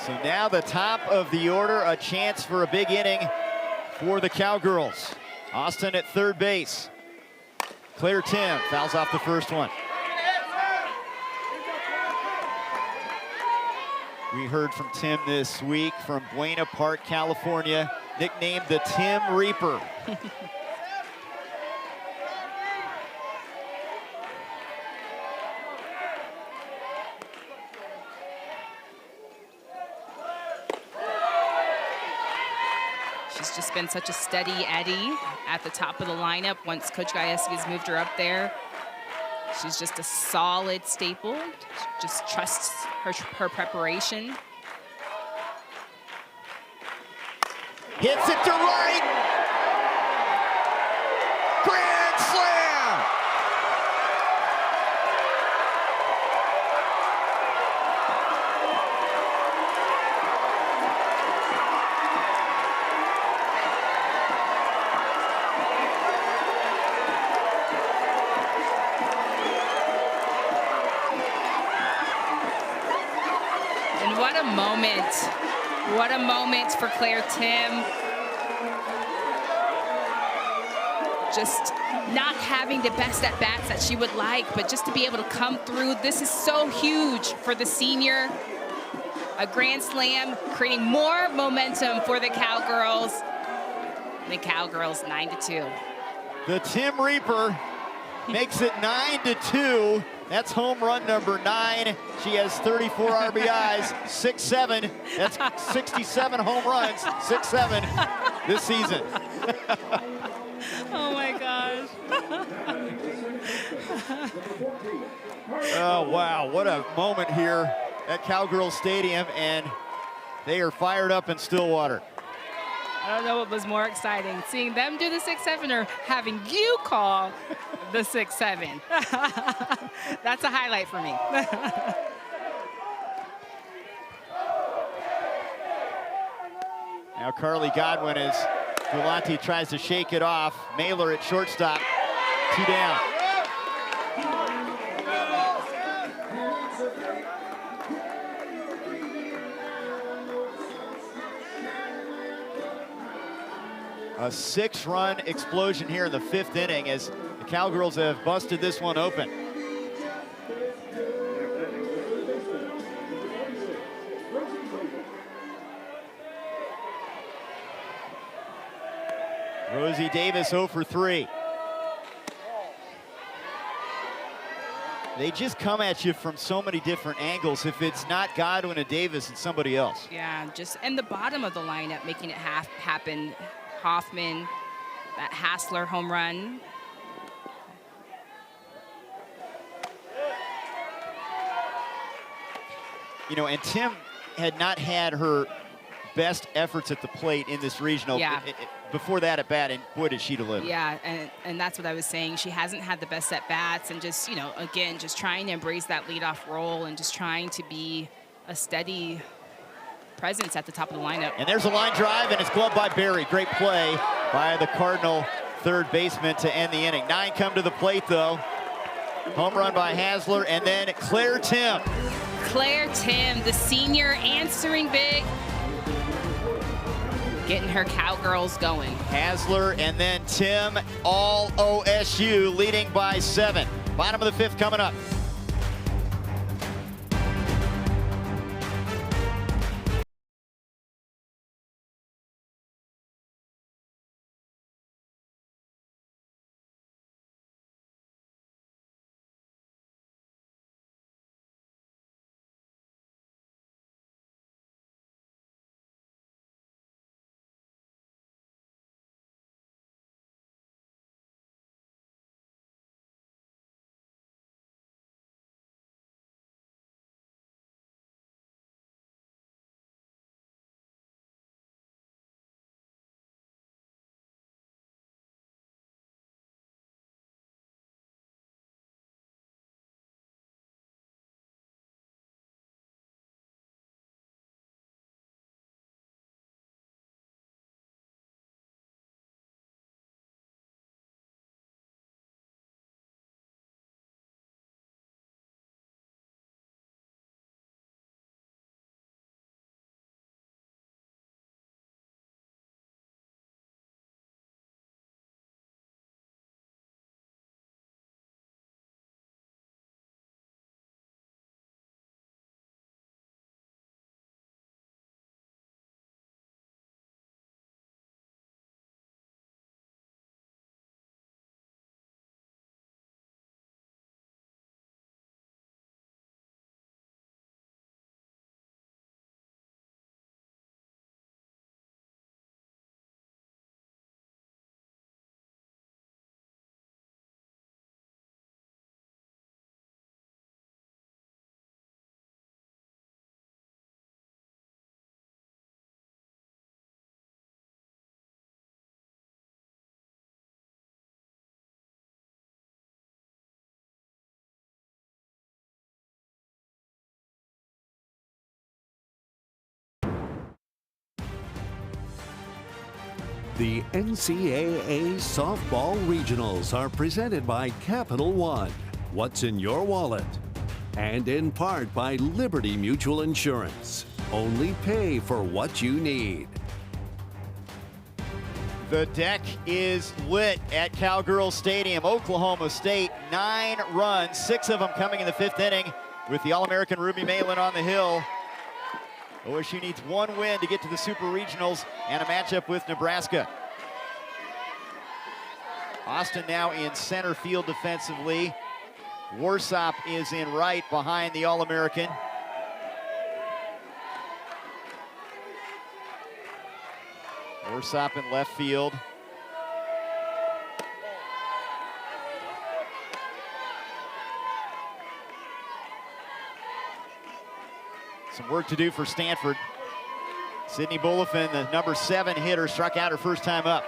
So now the top of the order, a chance for a big inning for the Cowgirls. Austin at third base. Claire Tim fouls off the first one. We heard from Tim this week from Buena Park, California, nicknamed the Tim Reaper. She's just been such a steady Eddie at the top of the lineup once Coach Gajewski's moved her up there. She's just a solid staple, just trusts her preparation. Hits it to right. Grand slam. And what a moment for Claire Tim. Just not having the best at-bats that she would like, but just to be able to come through. This is so huge for the senior. A grand slam, creating more momentum for the Cowgirls. The Cowgirls 9-2. The Tim Reaper makes it 9-2. That's home run number 9. She has 34 RBIs, 6-7. That's 67 home runs, 6-7 this season. Oh my gosh. Oh, wow, what a moment here at Cowgirl Stadium, and they are fired up in Stillwater. I don't know what was more exciting, seeing them do the 6-7 or having you call the 6-7. That's a highlight for me. Now Carly Godwin is Vellante tries to shake it off. Mailer at shortstop, 2 down. A 6-run explosion here in the 5th inning as the Cowgirls have busted this one open. Rosie Davis 0 for 3. They just come at you from so many different angles. If it's not Godwin and Davis, it's somebody else. Yeah, just in the bottom of the lineup, making it happen. Hoffman, that Hassler home run. You know, and Tim had not had her best efforts at the plate in this regional. Yeah. Before that at bat, and boy, did she deliver. Yeah, and that's what I was saying. She hasn't had the best at bats, and just, you know, again, just trying to embrace that leadoff role and just trying to be a steady presence at the top of the lineup. And there's a line drive, and it's gloved by Berry. Great play by the Cardinal third baseman to end the inning. 9 come to the plate, though. Home run by Hasler, and then Claire Tim. Claire Tim, the senior, answering big, getting her Cowgirls going. Hasler and then Tim, all OSU, leading by 7. Bottom of the 5th coming up. The NCAA Softball Regionals are presented by Capital One. What's in your wallet? And in part by Liberty Mutual Insurance. Only pay for what you need. The deck is lit at Cowgirls Stadium. Oklahoma State, 9 runs, 6 of them coming in the 5th inning with the All-American Ruby Malin on the hill. OSU needs 1 win to get to the Super Regionals and a matchup with Nebraska. Austin now in center field defensively. Warsop is in right behind the All-American. Warsop in left field. Some work to do for Stanford. Sydney Bulifin, the number 7 hitter, struck out her first time up.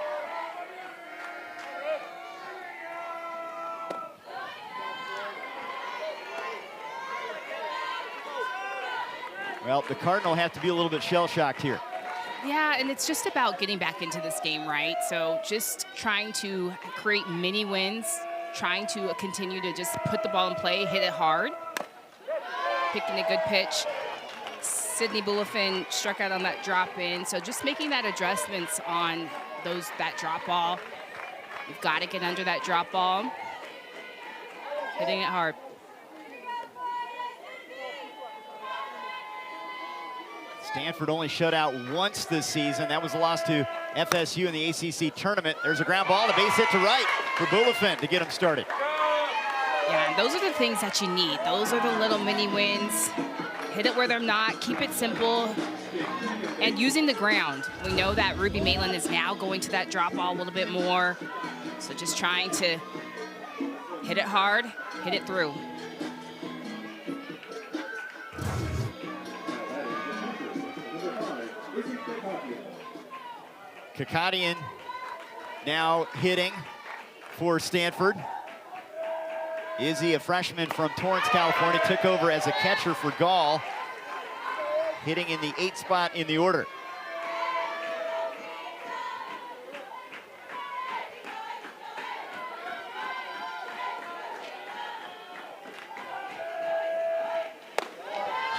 Well, the Cardinal have to be a little bit shell-shocked here. Yeah, and it's just about getting back into this game, right? So just trying to create mini wins, trying to continue to just put the ball in play, hit it hard, picking a good pitch. Sydney Bulifin struck out on that drop in, so just making that adjustments on that drop ball. You've got to get under that drop ball, hitting it hard. Stanford only shut out once this season. That was a loss to FSU in the ACC tournament. There's a ground ball, the base hit to right for Bulifin to get him started. Yeah, and those are the things that you need. Those are the little mini wins. Hit it where they're not, keep it simple, and using the ground. We know that Ruby Malin is now going to that drop ball a little bit more. So just trying to hit it hard, hit it through. Kakadian now hitting for Stanford. Izzy, a freshman from Torrance, California, took over as a catcher for Gall, hitting in the 8th spot in the order.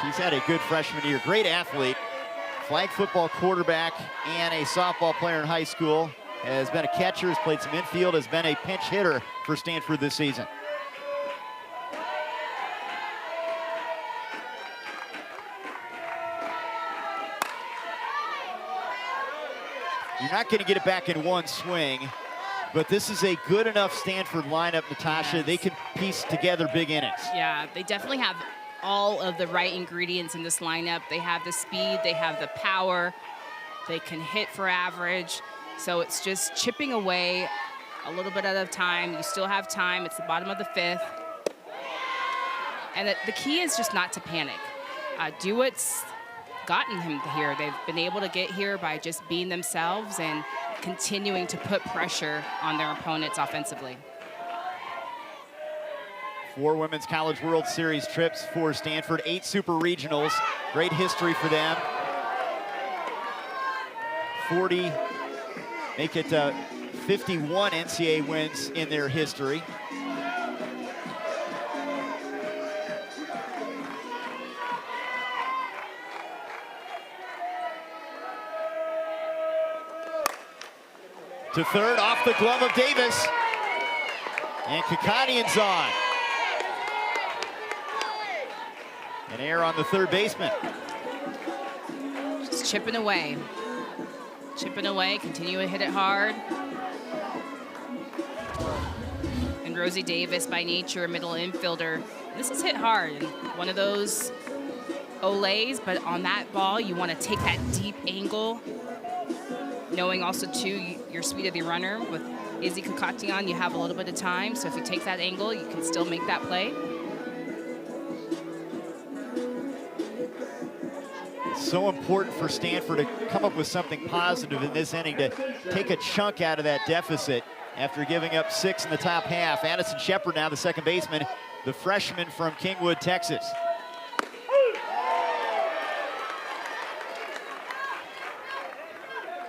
She's had a good freshman year, great athlete. Flag football quarterback and a softball player in high school. Has been a catcher, has played some infield, has been a pinch hitter for Stanford this season. You're not going to get it back in one swing, but this is a good enough Stanford lineup, Natasha. They can piece together big innings. Yeah, they definitely have all of the right ingredients in this lineup. They have the speed, they have the power, they can hit for average. So it's just chipping away a little bit at a time. You still have time. It's the bottom of the 5th. And the key is just not to panic. Do what's gotten him here. They've been able to get here by just being themselves and continuing to put pressure on their opponents offensively. 4 Women's College World Series trips for Stanford, 8 Super Regionals. Great history for them. 40, make it 51 NCAA wins in their history. To third, off the glove of Davis. And Kakadian's on. An error on the third baseman. Just chipping away. Chipping away, continue to hit it hard. And Rosie Davis, by nature, a middle infielder. This is hit hard. And one of those olays, but on that ball, you want to take that deep angle. Knowing also, too, your speed of the runner. With Izzy Kakatian, you have a little bit of time. So if you take that angle, you can still make that play. So important for Stanford to come up with something positive in this inning, to take a chunk out of that deficit after giving up 6 in the top half. Addison Shepard now the second baseman, the freshman from Kingwood, Texas.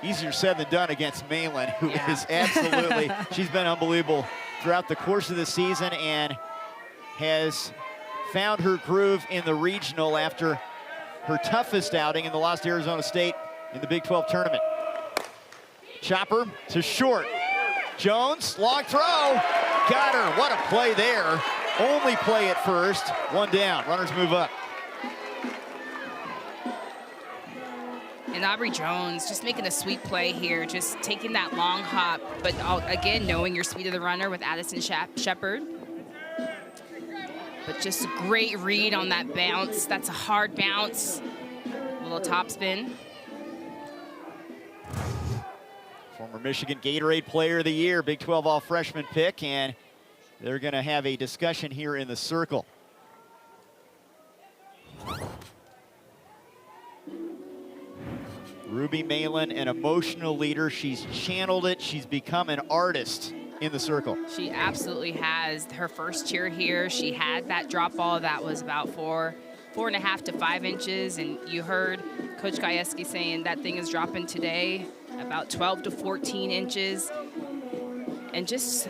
Easier said than done against Malin, who is absolutely, she's been unbelievable throughout the course of the season and has found her groove in the regional after her toughest outing in the loss to Arizona State in the Big 12 tournament. Chopper to short. Jones, long throw. Got her. What a play there. Only play at first. One down. Runners move up. And Aubrey Jones just making a sweet play here, just taking that long hop, but again, knowing your speed of the runner with Addison Shepard. But just a great read on that bounce. That's a hard bounce. A little top spin. Former Michigan Gatorade Player of the Year, Big 12 all-freshman pick, and they're going to have a discussion here in the circle. Ruby Malin, an emotional leader. She's channeled it. She's become an artist in the circle. She absolutely has. Her first cheer here, she had that drop ball that was about 4 4.5 to 5 inches, and you heard Coach Gajewski saying that thing is dropping today about 12 to 14 inches, and just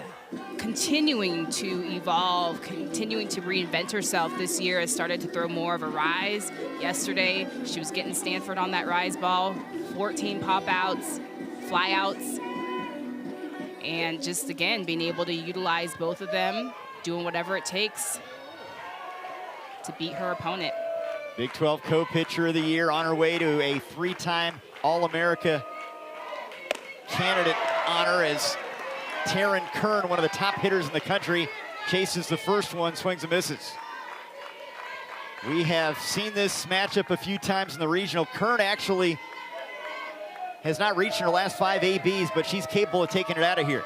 continuing to evolve, continuing to reinvent herself this year, has started to throw more of a rise. Yesterday, she was getting Stanford on that rise ball, 14 pop-outs, fly-outs, and just, again, being able to utilize both of them, doing whatever it takes to beat her opponent. Big 12 co-pitcher of the year, on her way to a 3-time All-America candidate honor as Taryn Kern, one of the top hitters in the country, chases the first one, swings and misses. We have seen this matchup a few times in the regional. Kern actually has not reached in her last 5 ABs, but she's capable of taking it out of here.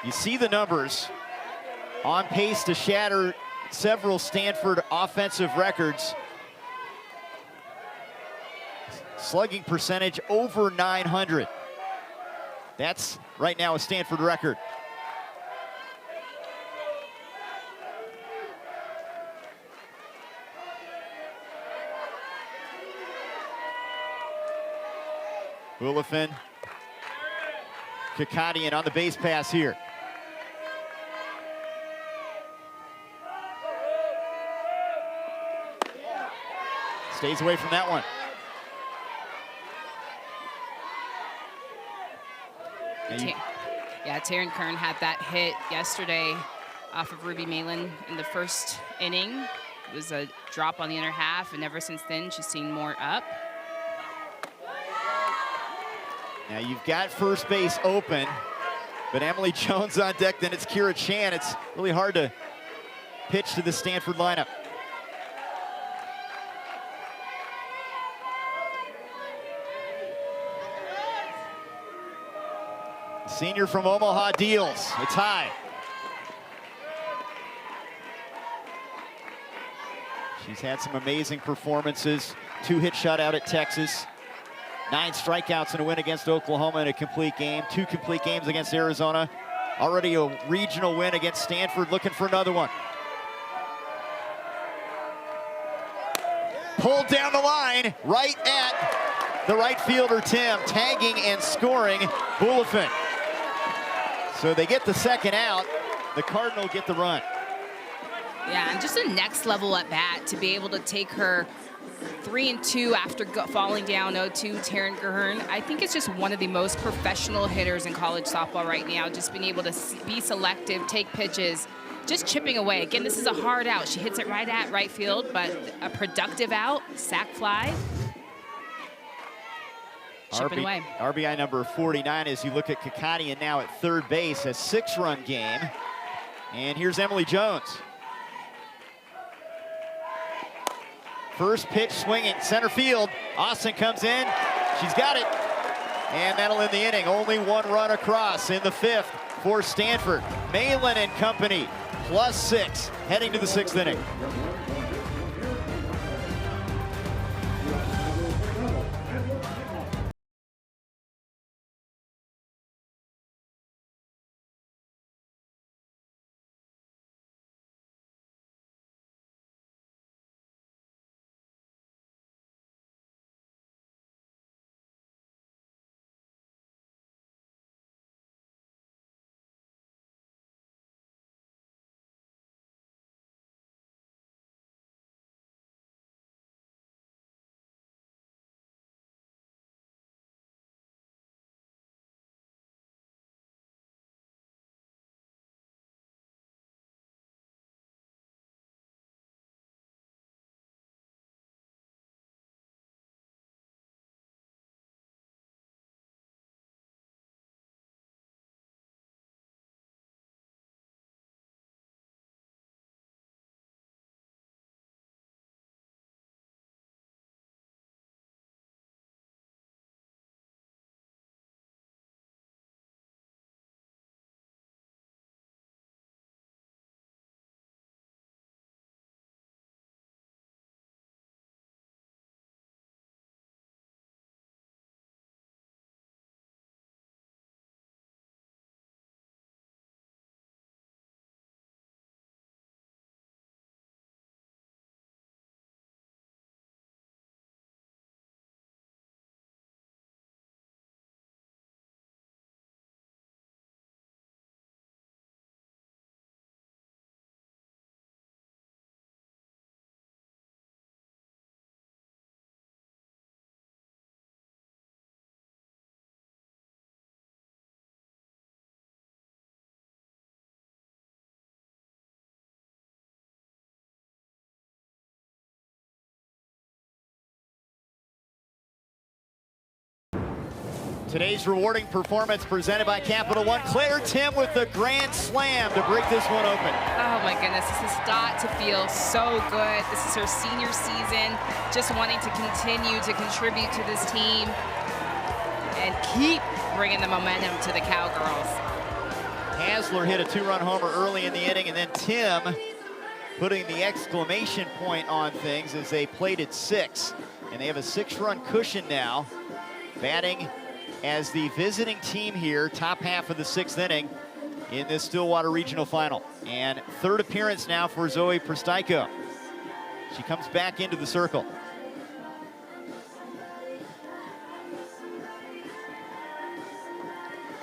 You see the numbers, on pace to shatter several Stanford offensive records. Slugging percentage over 900. That's right now a Stanford record. Bulifin, Kakadian on the base pass here. Stays away from that one. Yeah, Taryn Kern had that hit yesterday off of Ruby Malin in the first inning. It was a drop on the inner half, and ever since then, she's seen more up. Now you've got first base open, but Emily Jones on deck, then it's Kira Chan. It's really hard to pitch to the Stanford lineup. Senior from Omaha deals. It's high. She's had some amazing performances. 2-hit shutout at Texas. 9 strikeouts in a win against Oklahoma in a complete game. 2 complete games against Arizona. Already a regional win against Stanford, looking for another one. Pulled down the line, right at the right fielder, Tim. Tagging and scoring, Bulifin. So they get the second out. The Cardinal get the run. Yeah, and just a next level at bat to be able to take her 3-2 after falling down 0-2, Taryn Kern. I think it's just one of the most professional hitters in college softball right now, just being able to be selective, take pitches, just chipping away. Again, this is a hard out. She hits it right at right field, but a productive out, sac fly. Chipping away. RBI number 49 as you look at Kakadian now at third base, a 6-run game. And here's Emily Jones. First pitch swinging, center field. Austin comes in, she's got it. And that'll end the inning. Only 1 run across in the 5th for Stanford. Malin and company, +6, heading to the 6th inning. Today's rewarding performance presented by Capital One. Claire Tim with the grand slam to break this one open. Oh my goodness, this has got to feel so good. This is her senior season, just wanting to continue to contribute to this team and keep bringing the momentum to the Cowgirls. Hasler hit a 2-run homer early in the inning, and then Tim putting the exclamation point on things as they played at 6. And they have a 6-run cushion now, batting as the visiting team here, top half of the 6th inning in this Stillwater Regional Final. And 3rd appearance now for Zoe Prstyko. She comes back into the circle.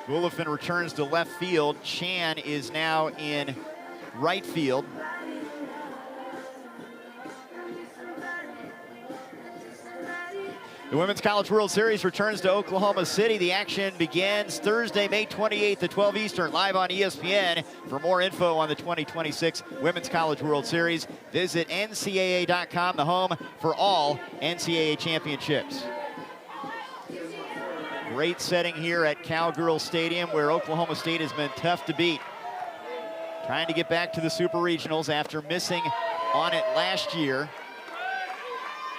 Gullifin returns to left field. Chan is now in right field. The Women's College World Series returns to Oklahoma City. The action begins Thursday, May 28th at 12 Eastern, live on ESPN. For more info on the 2026 Women's College World Series, visit NCAA.com, the home for all NCAA championships. Great setting here at Cowgirl Stadium, where Oklahoma State has been tough to beat. Trying to get back to the Super Regionals after missing on it last year.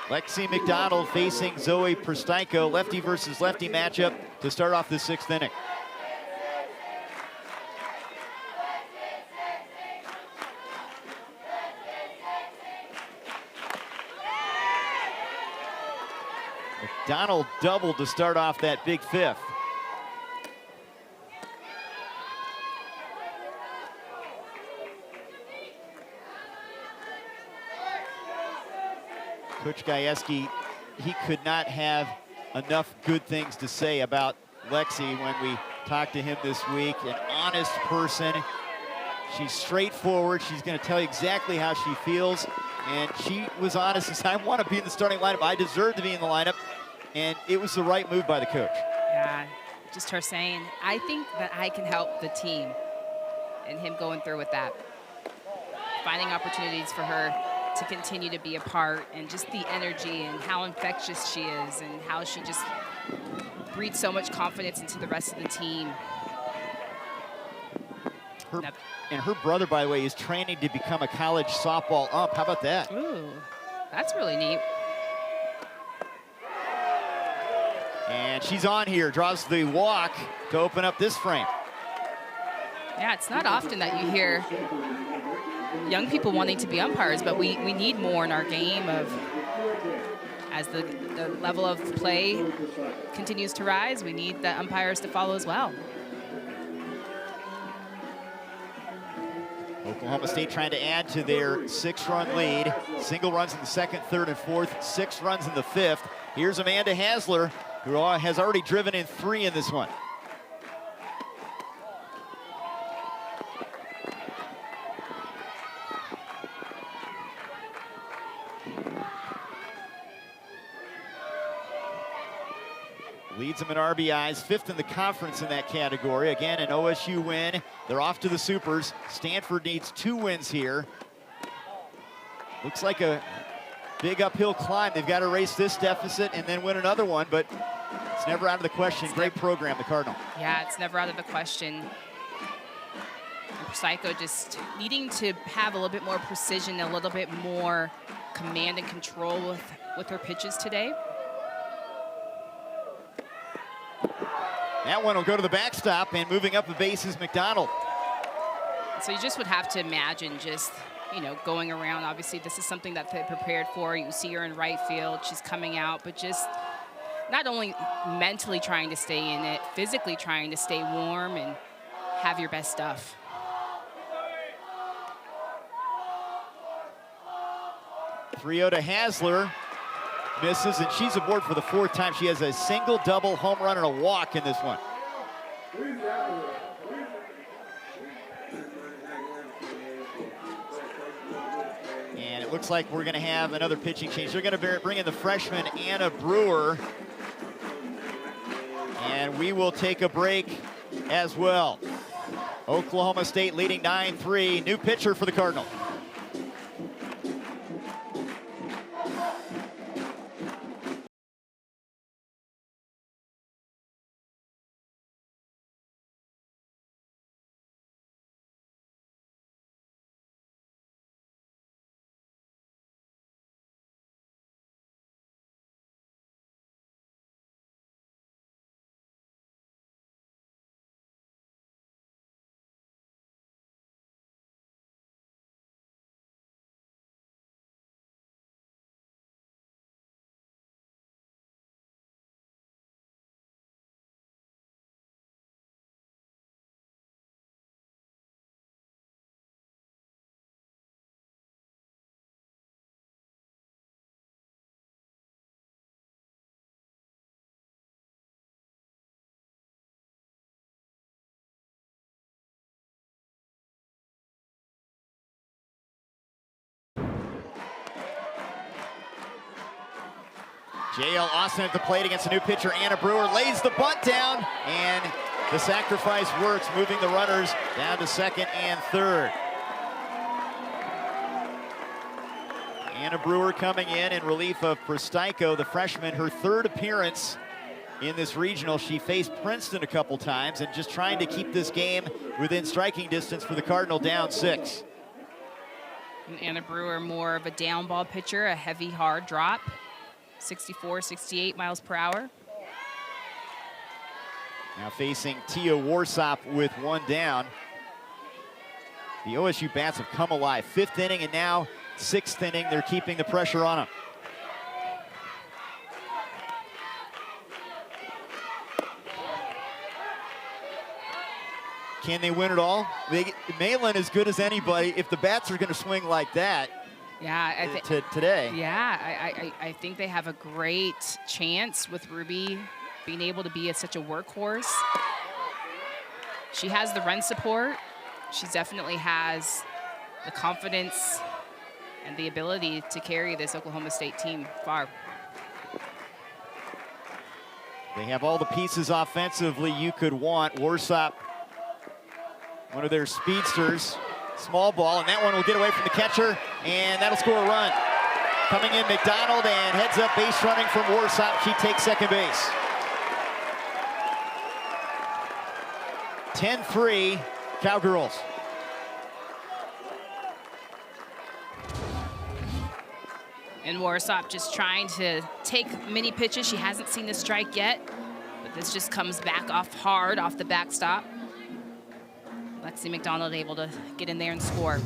Lexi McDonald facing Zoe Prstyko, lefty versus lefty matchup to start off the 6th inning. McDonald doubled to start off that big 5th. Coach Gajewski, he could not have enough good things to say about Lexi when we talked to him this week. An honest person. She's straightforward. She's going to tell you exactly how she feels. And she was honest and said, I want to be in the starting lineup. I deserve to be in the lineup. And it was the right move by the coach. Yeah, just her saying, I think that I can help the team. And him going through with that. Finding opportunities for her to continue to be a part, and just the energy and how infectious she is and how she just breathes so much confidence into the rest of the team. And her brother, by the way, is training to become a college softball ump. How about that? Ooh, that's really neat. And she's on here, draws the walk to open up this frame. Yeah, it's not often that you hear young people wanting to be umpires, but we need more in our game of, as the level of play continues to rise, we need the umpires to follow as well. Oklahoma State trying to add to their 6-run lead. Single runs in the 2nd, 3rd, and 4th, 6 runs in the 5th. Here's Amanda Hasler, who has already driven in 3 in this one. Leads them in RBIs, 5th in the conference in that category. Again, an OSU win. They're off to the Supers. Stanford needs 2 wins here. Looks like a big uphill climb. They've got to erase this deficit and then win another one, but it's never out of the question. Great program, the Cardinal. Yeah, it's never out of the question. And Psycho just needing to have a little bit more precision, a little bit more command and control with her pitches today. That one will go to the backstop, and moving up the base is McDonald. So you just would have to imagine just, you know, going around. Obviously, this is something that they prepared for. You see her in right field. She's coming out, but just not only mentally trying to stay in it, physically trying to stay warm and have your best stuff. Three-0 to Hasler. Misses, and she's aboard for the 4th time. She has a single, double, home run, and a walk in this one. And it looks like we're going to have another pitching change. They're going to bring in the freshman, Anna Brewer. And we will take a break as well. Oklahoma State leading 9-3. New pitcher for the Cardinal. JL Austin at the plate against a new pitcher, Anna Brewer, lays the bunt down, and the sacrifice works, moving the runners down to second and third. Anna Brewer coming in relief of Pristaiko, the freshman, her third appearance in this regional. She faced Princeton a couple times and just trying to keep this game within striking distance for the Cardinal, down 6. And Anna Brewer, more of a down ball pitcher, a heavy, hard drop, 64, 68 miles per hour. Now facing Tia Warsop with one down. The OSU bats have come alive. 5th inning and now 6th inning. They're keeping the pressure on them. Can they win it all? Malin is good as anybody. If the bats are going to swing like that, yeah, today. Yeah, I think they have a great chance with Ruby being able to be such a workhorse. She has the run support. She definitely has the confidence and the ability to carry this Oklahoma State team far. They have all the pieces offensively you could want. Warsop, one of their speedsters, small ball, and that one will get away from the catcher, and that'll score a run. Coming in, McDonald, and heads up base running from Warsop. She takes second base. 10-3, Cowgirls. And Warsop just trying to take many pitches. She hasn't seen the strike yet, but this just comes back off hard off the backstop. Lexi McDonald able to get in there and score.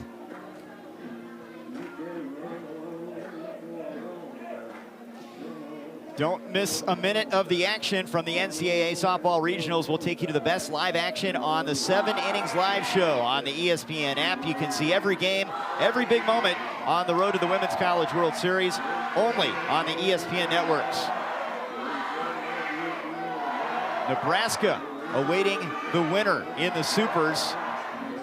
Don't miss a minute of the action from the NCAA Softball Regionals. We'll take you to the best live action on the 7 Innings Live Show on the ESPN app. You can see every game, every big moment on the road to the Women's College World Series, only on the ESPN networks. Nebraska awaiting the winner in the Supers.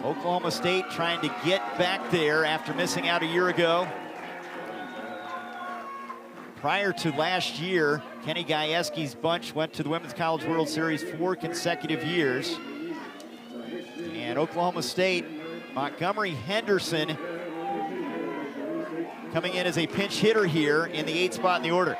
Oklahoma State trying to get back there after missing out a year ago. Prior to last year, Kenny Gajewski's bunch went to the Women's College World Series 4 consecutive years. And Oklahoma State, Montgomery Henderson coming in as a pinch hitter here in the 8th spot in the order.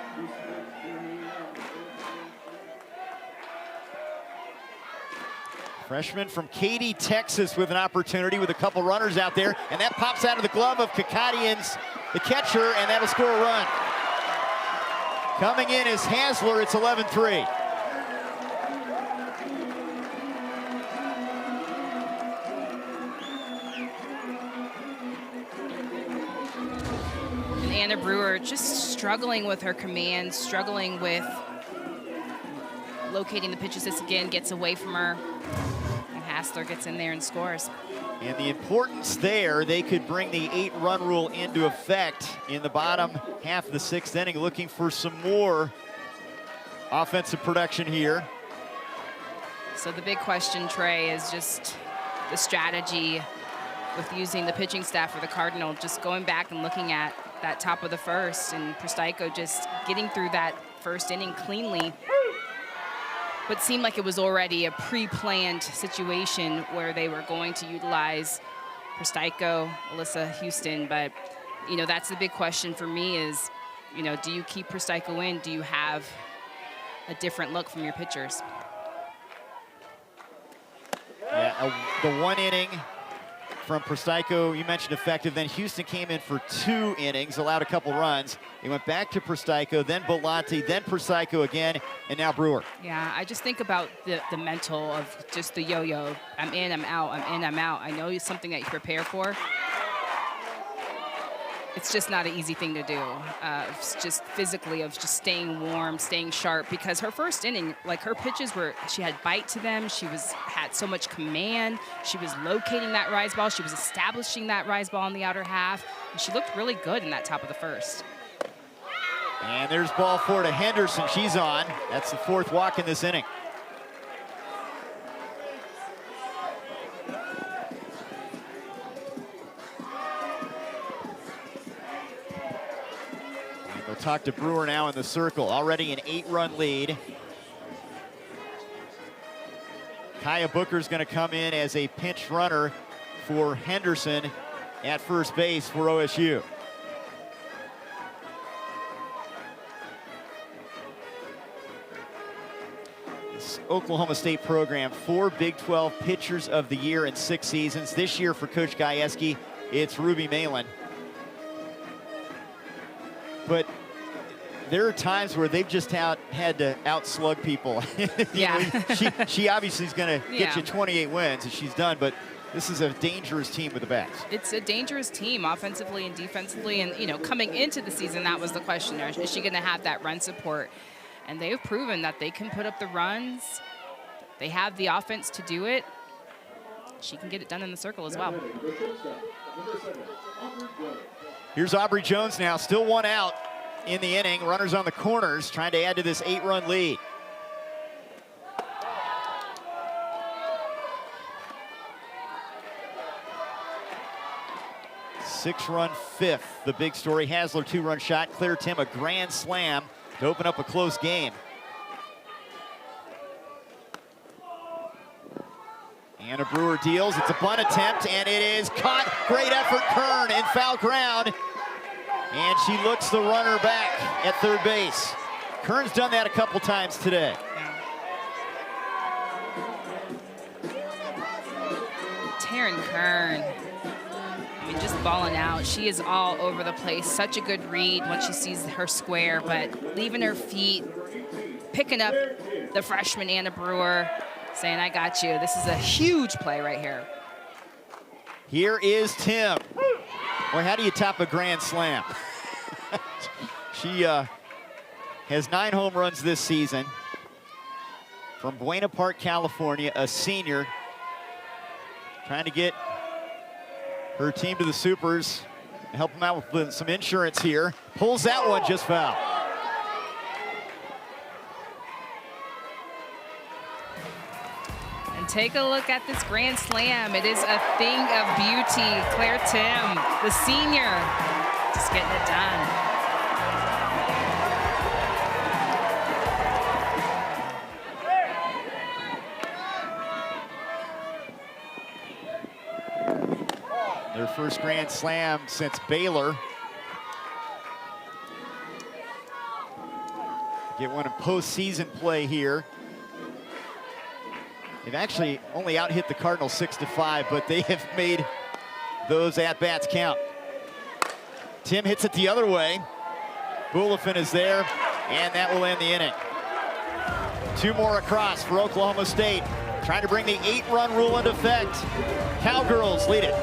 Freshman from Katy, Texas, with an opportunity with a couple runners out there, and that pops out of the glove of Kakadians, the catcher, and that'll score a run. Coming in is Hasler, it's 11-3. And Anna Brewer just struggling with her command, struggling with locating the pitches. This again gets away from her, and Hasler gets in there and scores. And the importance there, they could bring the 8-run rule into effect in the bottom half of the 6th inning, looking for some more offensive production here. So the big question, Trey, is just the strategy with using the pitching staff for the Cardinal, just going back and looking at that top of the first, and Pristaiko just getting through that first inning cleanly. But seemed like it was already a pre-planned situation where they were going to utilize Pristaiko, Alyssa Houston. But, you know, that's the big question for me is, you know, do you keep Pristaiko in? Do you have a different look from your pitchers? Yeah, the 1 inning from Pristaiko, you mentioned effective. Then Houston came in for 2 innings, allowed a couple runs. They went back to Pristaiko, then Bellotti, then Pristaiko again, and now Brewer. Yeah, I just think about the mental of just the yo-yo. I'm in, I'm out, I'm in, I'm out. I know it's something that you prepare for. It's just not an easy thing to do. It's just physically of just staying warm, staying sharp, because her first inning, like her pitches were, she had bite to them. She had so much command. She was locating that rise ball. She was establishing that rise ball in the outer half. And she looked really good in that top of the first. And there's ball 4 to Henderson. She's on. That's the 4th walk in this inning. We'll talk to Brewer now in the circle. Already an 8-run lead. Kaya Booker's going to come in as a pinch runner for Henderson at first base for OSU. This Oklahoma State program, 4 Big 12 Pitchers of the Year in 6 seasons. This year for Coach Gajewski, it's Ruby Malin. But there are times where they've just had to outslug people. Yeah. She obviously is going to get you 28 wins, as she's done, but this is a dangerous team with the bats. It's a dangerous team offensively and defensively. And, you know, coming into the season, that was the question. Is she going to have that run support? And they've proven that they can put up the runs. They have the offense to do it. She can get it done in the circle as well. Here's Aubrey Jones now, still 1 out in the inning. Runners on the corners, trying to add to this 8-run lead. Six-run fifth, the big story. Hasler 2-run shot. Claire Tim a grand slam to open up a close game. Anna Brewer deals. It's a bunt attempt, and it is caught. Great effort, Kern in foul ground. And she looks the runner back at third base. Kern's done that a couple times today. Taryn Kern. I mean, just balling out. She is all over the place. Such a good read once she sees her square, but leaving her feet, picking up the freshman Anna Brewer, saying, I got you. This is a huge play right here. Here is Tim. Boy, how do you top a grand slam? She has 9 home runs this season. From Buena Park, California, a senior. Trying to get her team to the Supers, help them out with some insurance here. Pulls that one just foul. And take a look at this grand slam. It is a thing of beauty. Claire Tim, the senior, just getting it done. Their first grand slam since Baylor. Get one in postseason play here. They've actually only out-hit the Cardinals 6-5, but they have made those at-bats count. Tim hits it the other way. Bulifin is there, and that will end the inning. 2 more across for Oklahoma State, trying to bring the 8-run rule into effect. Cowgirls lead it.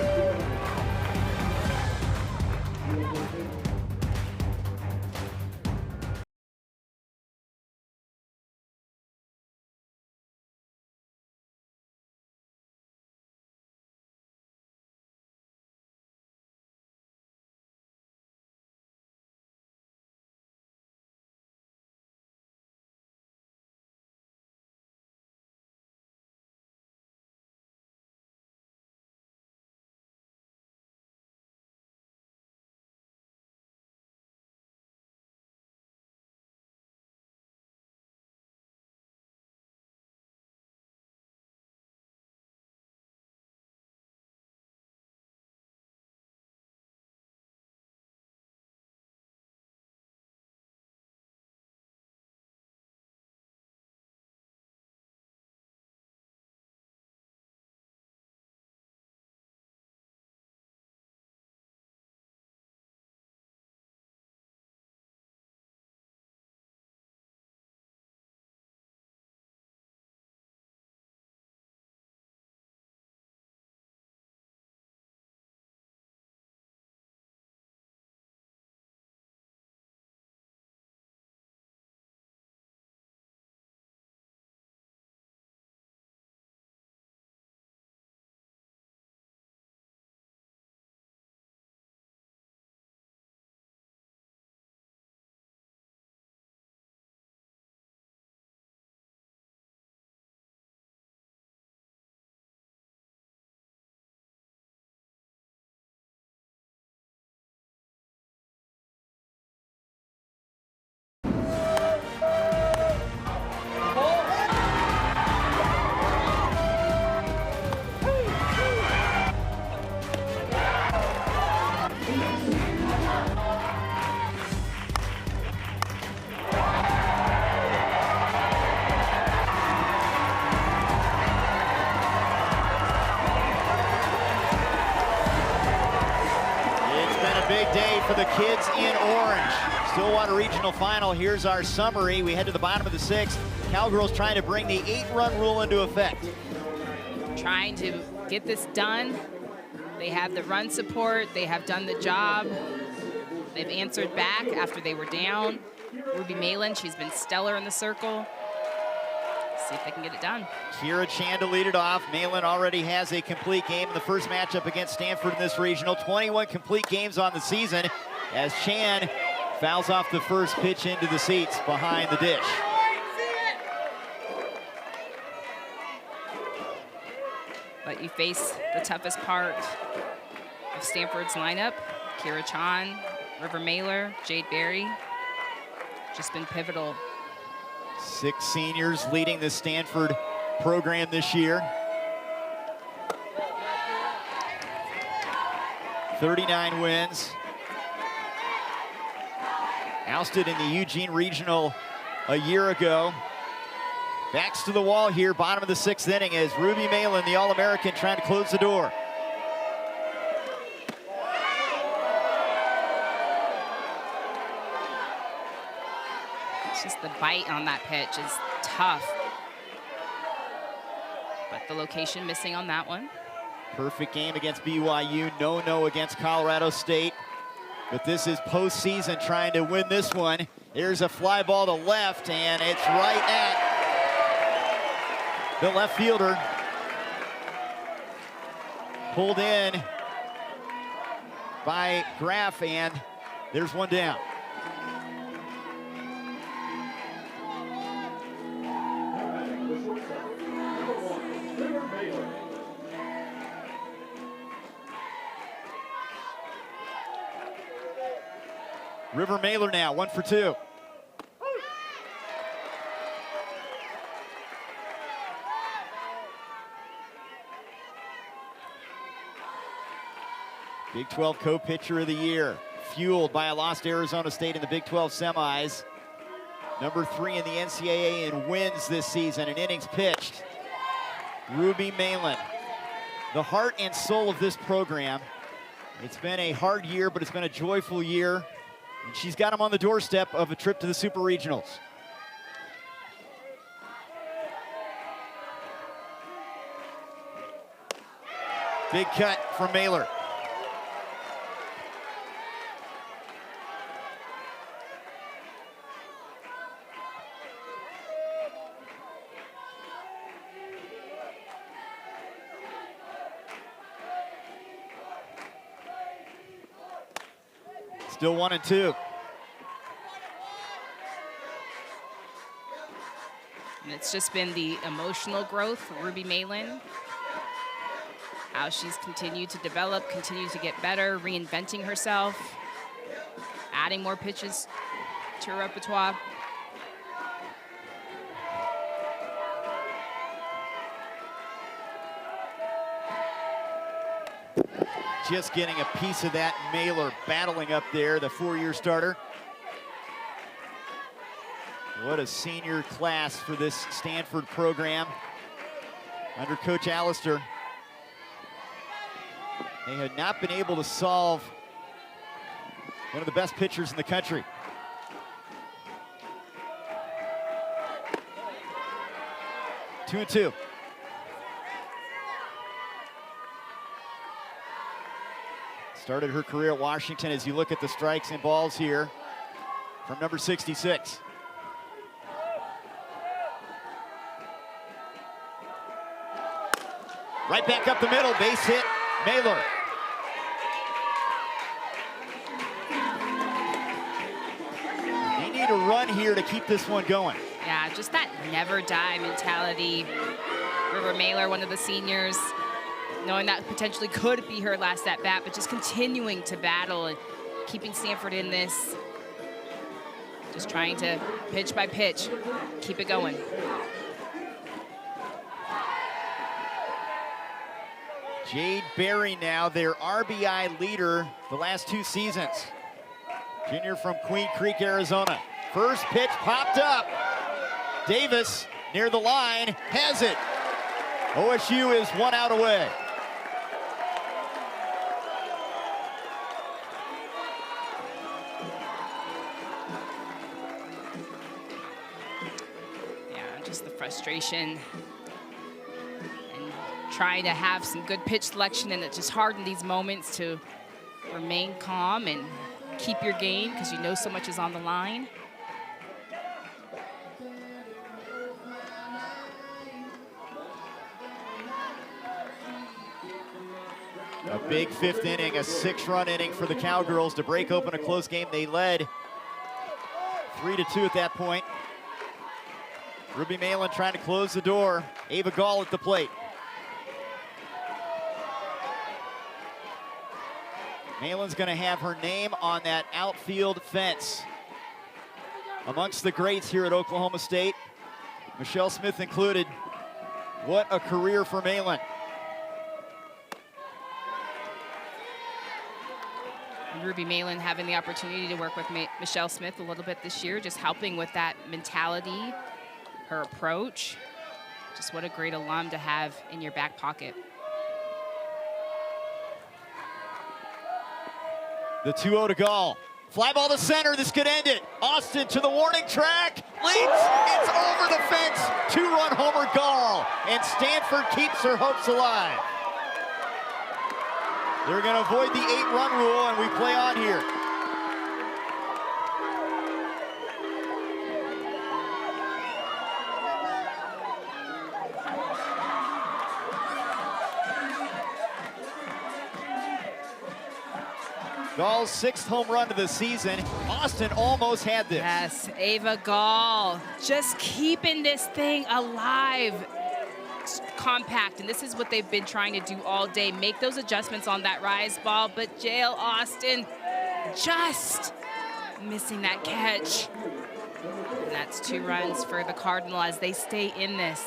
day for the kids in orange. Stillwater Regional Final, here's our summary. We head to the bottom of the 6th. Cowgirls trying to bring the 8-run rule into effect. Trying to get this done. They have the run support. They have done the job. They've answered back after they were down. Ruby Malin, she's been stellar in the circle. See if they can get it done. Kira Chan to lead it off. Malin already has a complete game in the first matchup against Stanford in this regional. 21 complete games on the season as Chan fouls off the first pitch into the seats behind the dish. But you face the toughest part of Stanford's lineup. Kira Chan, River Mailer, Jade Berry. Just been pivotal. 6 seniors leading the Stanford program this year. 39 wins. Ousted in the Eugene Regional a year ago. Backs to the wall here, bottom of the 6th inning as Ruby Malin, the All-American, trying to close the door. Just the bite on that pitch is tough. But the location missing on that one. Perfect game against BYU, no against Colorado State. But this is postseason trying to win this one. Here's a fly ball to left, and it's right at the left fielder. Pulled in by Graff, and there's one down. River Mailer now, 1 for 2. Big 12 co-pitcher of the year, fueled by a loss to Arizona State in the Big 12 semis. Number 3 in the NCAA in wins this season and innings pitched. Ruby Malin, the heart and soul of this program. It's been a hard year, but it's been a joyful year. And she's got them on the doorstep of a trip to the Super Regionals. Big cut from Mailer. Still 1 and 2. And it's just been the emotional growth for Ruby Malin. How she's continued to develop, continued to get better, reinventing herself, adding more pitches to her repertoire. Just getting a piece of that. Mailer battling up there, the 4-year starter. What a senior class for this Stanford program. Under Coach Allister, they had not been able to solve one of the best pitchers in the country. Two and two. Started her career at Washington as you look at the strikes and balls here from number 66. Right back up the middle, base hit, Mailer. They need a run here to keep this one going. Yeah, just that never die mentality. River Mailer, one of the seniors, knowing that potentially could be her last at bat, but just continuing to battle and keeping Stanford in this. Just trying to pitch by pitch, keep it going. Jade Berry now, their RBI leader the last 2 seasons. Junior from Queen Creek, Arizona. First pitch popped up. Davis near the line, has it. OSU is 1 out away. frustration and trying to have some good pitch selection, and it's just hard in these moments to remain calm and keep your game because you know so much is on the line. A big fifth inning, a 6-run inning for the Cowgirls to break open a close game. They led 3-2 at that point. Ruby Malin trying to close the door. Ava Gall at the plate. Malin's going to have her name on that outfield fence. Amongst the greats here at Oklahoma State, Michelle Smith included. What a career for Malin. Ruby Malin having the opportunity to work with Michelle Smith a little bit this year, just helping with that mentality, her approach. Just what a great alum to have in your back pocket. The 2-0 to Gall. Fly ball to center, this could end it. Austin to the warning track, leaps, it's over the fence. 2-run homer Gall, and Stanford keeps her hopes alive. They're going to avoid the 8-run rule, and we play on here. Gall's 6th home run of the season. Austin almost had this. Yes, Ava Gall just keeping this thing alive. Compact, and this is what they've been trying to do all day. Make those adjustments on that rise ball, but Jael Austin just missing that catch. And that's 2 runs for the Cardinal as they stay in this.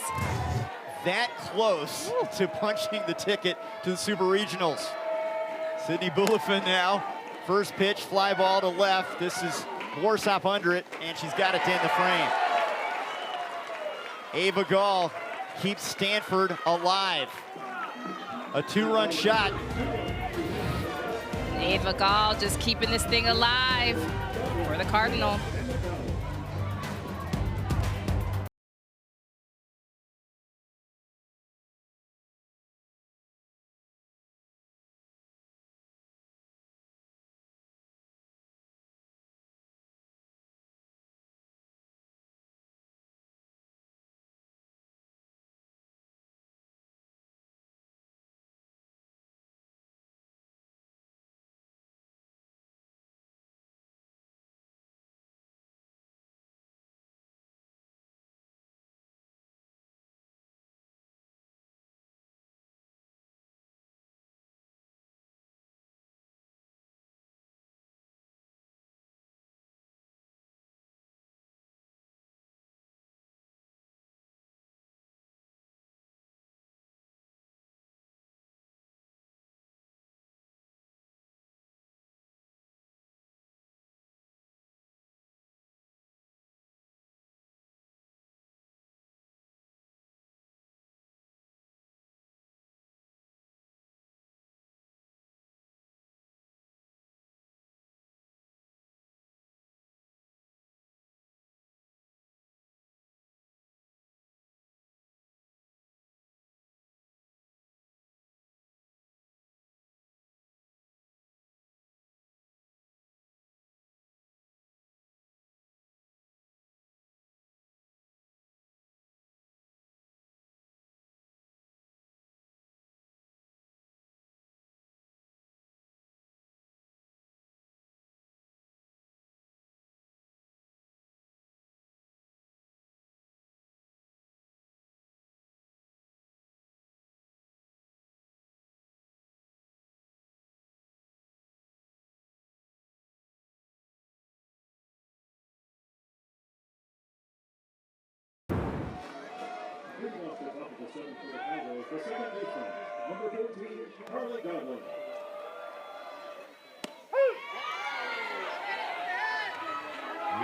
That close to punching the ticket to the Super Regionals. Sydney Bulifin now. First pitch, fly ball to left. This is Warsop under it, and she's got it to end the frame. Ava Gall keeps Stanford alive. A 2-run shot. Ava Gall just keeping this thing alive for the Cardinal.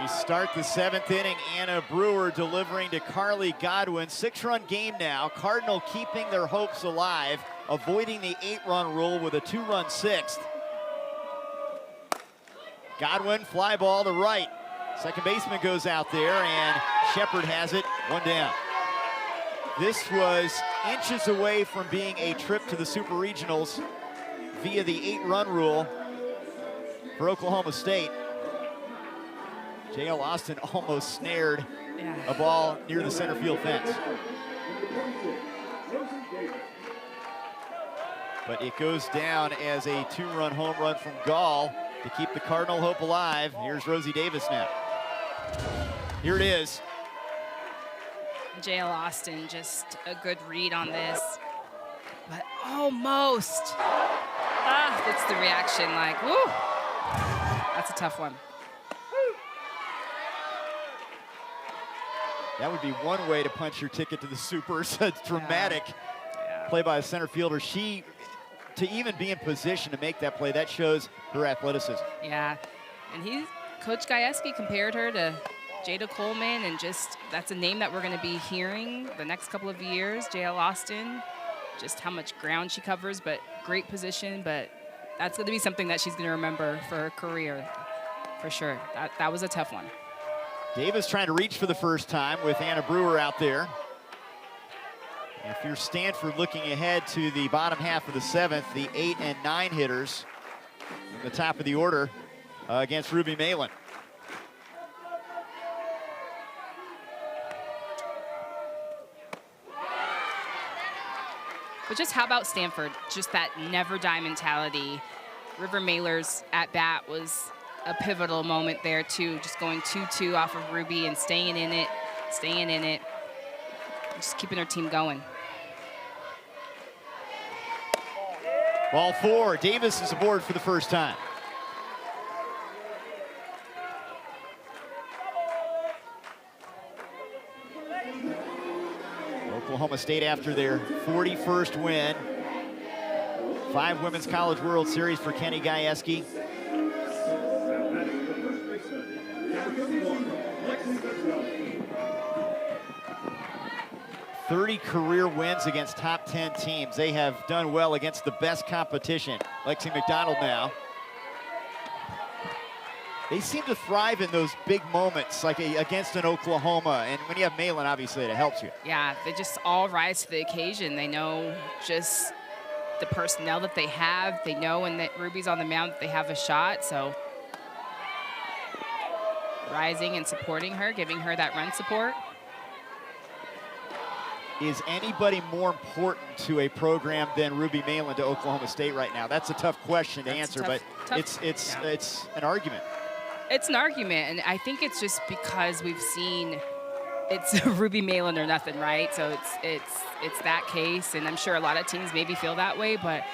We start the 7th inning. Anna Brewer delivering to Carly Godwin. 6-run game now. Cardinal keeping their hopes alive, avoiding the 8-run rule with a 2-run 6th. Godwin, fly ball to right. Second baseman goes out there, and Shepard has it, 1 down. This was inches away from being a trip to the Super Regionals via the 8-run rule for Oklahoma State. J.L. Austin almost snared a ball near the center field fence. But it goes down as a 2-run home run from Gall to keep the Cardinal hope alive. Here's Rosie Davis now. Here it is. J.L. Austin, just a good read on this. But almost. That's the reaction, like, woo. That's a tough one. That would be one way to punch your ticket to the Supers. A dramatic play by a center fielder. She, to even be in position to make that play, that shows her athleticism. Yeah, and Coach Gajewski compared her to Jada Coleman, and just that's a name that we're going to be hearing the next couple of years. J.L. Austin, just how much ground she covers, but great position. But that's going to be something that she's going to remember for her career, for sure. That was a tough one. Davis trying to reach for the first time with Anna Brewer out there. If you're Stanford looking ahead to the bottom half of the 7th, the 8 and 9 hitters in the top of the order against Ruby Malin. But just how about Stanford? Just that never die mentality. River Mailer's at bat was a pivotal moment there too, just going 2-2 off of Ruby and staying in it, just keeping her team going. Ball 4, Davis is aboard for the first time. Oklahoma State after their 41st win. 5 Women's College World Series for Kenny Gajewski. .30 career wins against top 10 teams. They have done well against the best competition. Lexi McDonald now. They seem to thrive in those big moments, like against an Oklahoma. And when you have Malin, obviously, it helps you. Yeah, they just all rise to the occasion. They know just the personnel that they have. They know when that Ruby's on the mound that they have a shot. So rising and supporting her, giving her that run support. Is anybody more important to a program than Ruby Malin to Oklahoma State right now? That's a tough question to answer, but it's an argument. It's an argument, and I think it's just because we've seen it's Ruby Malin or nothing, right? So it's that case, and I'm sure a lot of teams maybe feel that way, but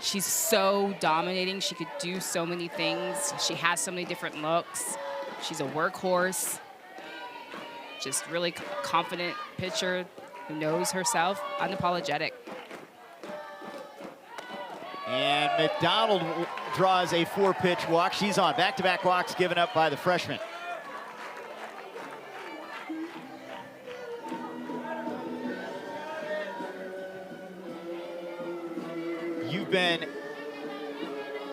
she's so dominating. She could do so many things. She has so many different looks. She's a workhorse, just really confident pitcher who knows herself, unapologetic. And McDonald draws a 4-pitch walk. She's on back-to-back walks given up by the freshman. You've been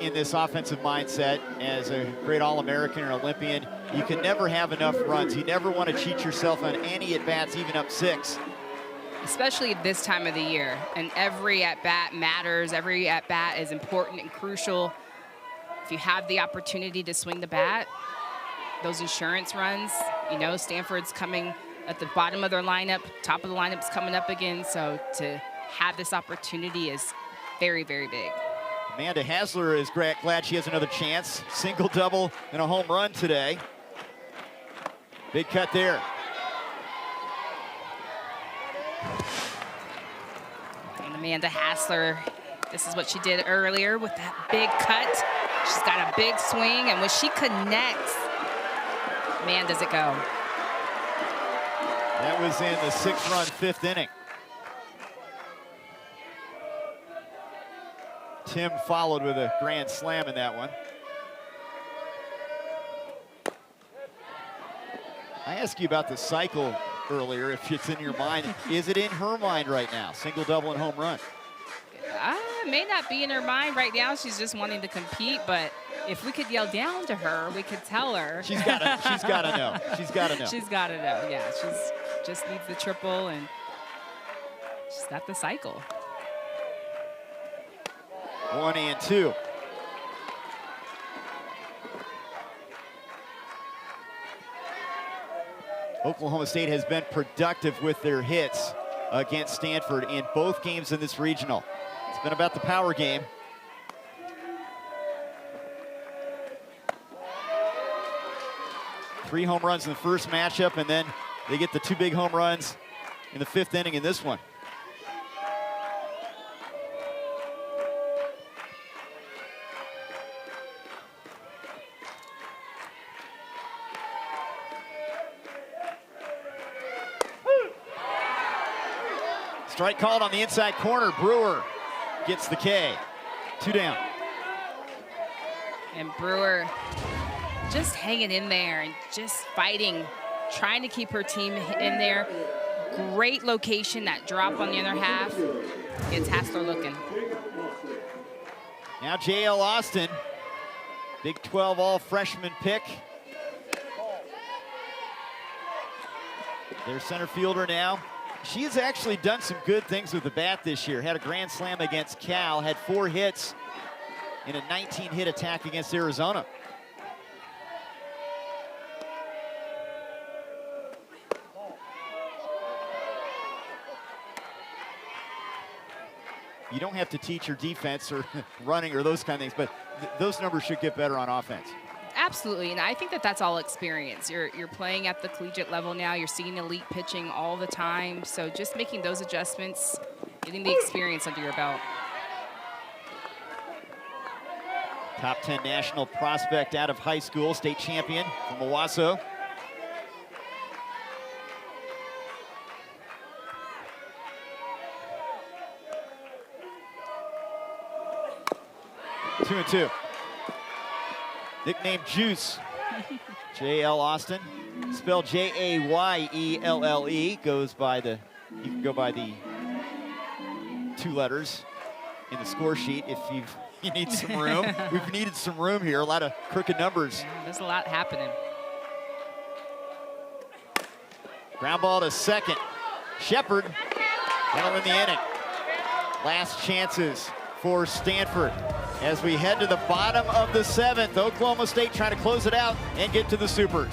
in this offensive mindset as a great All-American or Olympian. You can never have enough runs. You never want to cheat yourself on any at-bats, even up 6. Especially this time of the year. And every at-bat matters. Every at-bat is important and crucial. If you have the opportunity to swing the bat, those insurance runs, you know, Stanford's coming at the bottom of their lineup, top of the lineup's coming up again. So to have this opportunity is very, very big. Amanda Hasler is glad she has another chance. Single, double, and a home run today. Big cut there. And Amanda Hasler, this is what she did earlier with that big cut. She's got a big swing, and when she connects, man, does it go. That was in the 6-run 5th inning. Tim followed with a grand slam in that one. I asked you about the cycle earlier, if it's in your mind. Is it in her mind right now? Single, double, and home run. It may not be in her mind right now. She's just wanting to compete, but if we could yell down to her, we could tell her. She's got to know. She's got to know. She's got to know, yeah. She's just needs the triple, and She's got the cycle. 1 and 2. Oklahoma State has been productive with their hits against Stanford in both games in this regional. It's been about the power game. Three home runs in the first matchup, and then they get the 2 big home runs in the 5th inning in this one. Strike called on the inside corner. Brewer gets the K. 2 down. And Brewer just hanging in there and just fighting, trying to keep her team in there. Great location, that drop on the other half. Gets Hassler looking. Now J.L. Austin, Big 12 all-freshman pick. Their center fielder now. She has actually done some good things with the bat this year. Had a grand slam against Cal, had 4 hits in a 19-hit attack against Arizona. You don't have to teach your defense or running or those kind of things, but those numbers should get better on offense. Absolutely, and I think that that's all experience. You're playing at the collegiate level now. You're seeing elite pitching all the time. So just making those adjustments, getting the experience under your belt. Top 10 national prospect out of high school, state champion from Owasso. Two and 2. Nicknamed Juice. J.L. Austin, spelled J-A-Y-E-L-L-E. Goes by the, you can go by the 2 letters in the score sheet if you need some room. We've needed some room here. A lot of crooked numbers. Yeah, there's a lot happening. Ground ball to second. Shepard, that'll win the inning. Last chances for Stanford. As we head to the bottom of the 7th, Oklahoma State trying to close it out and get to the Supers.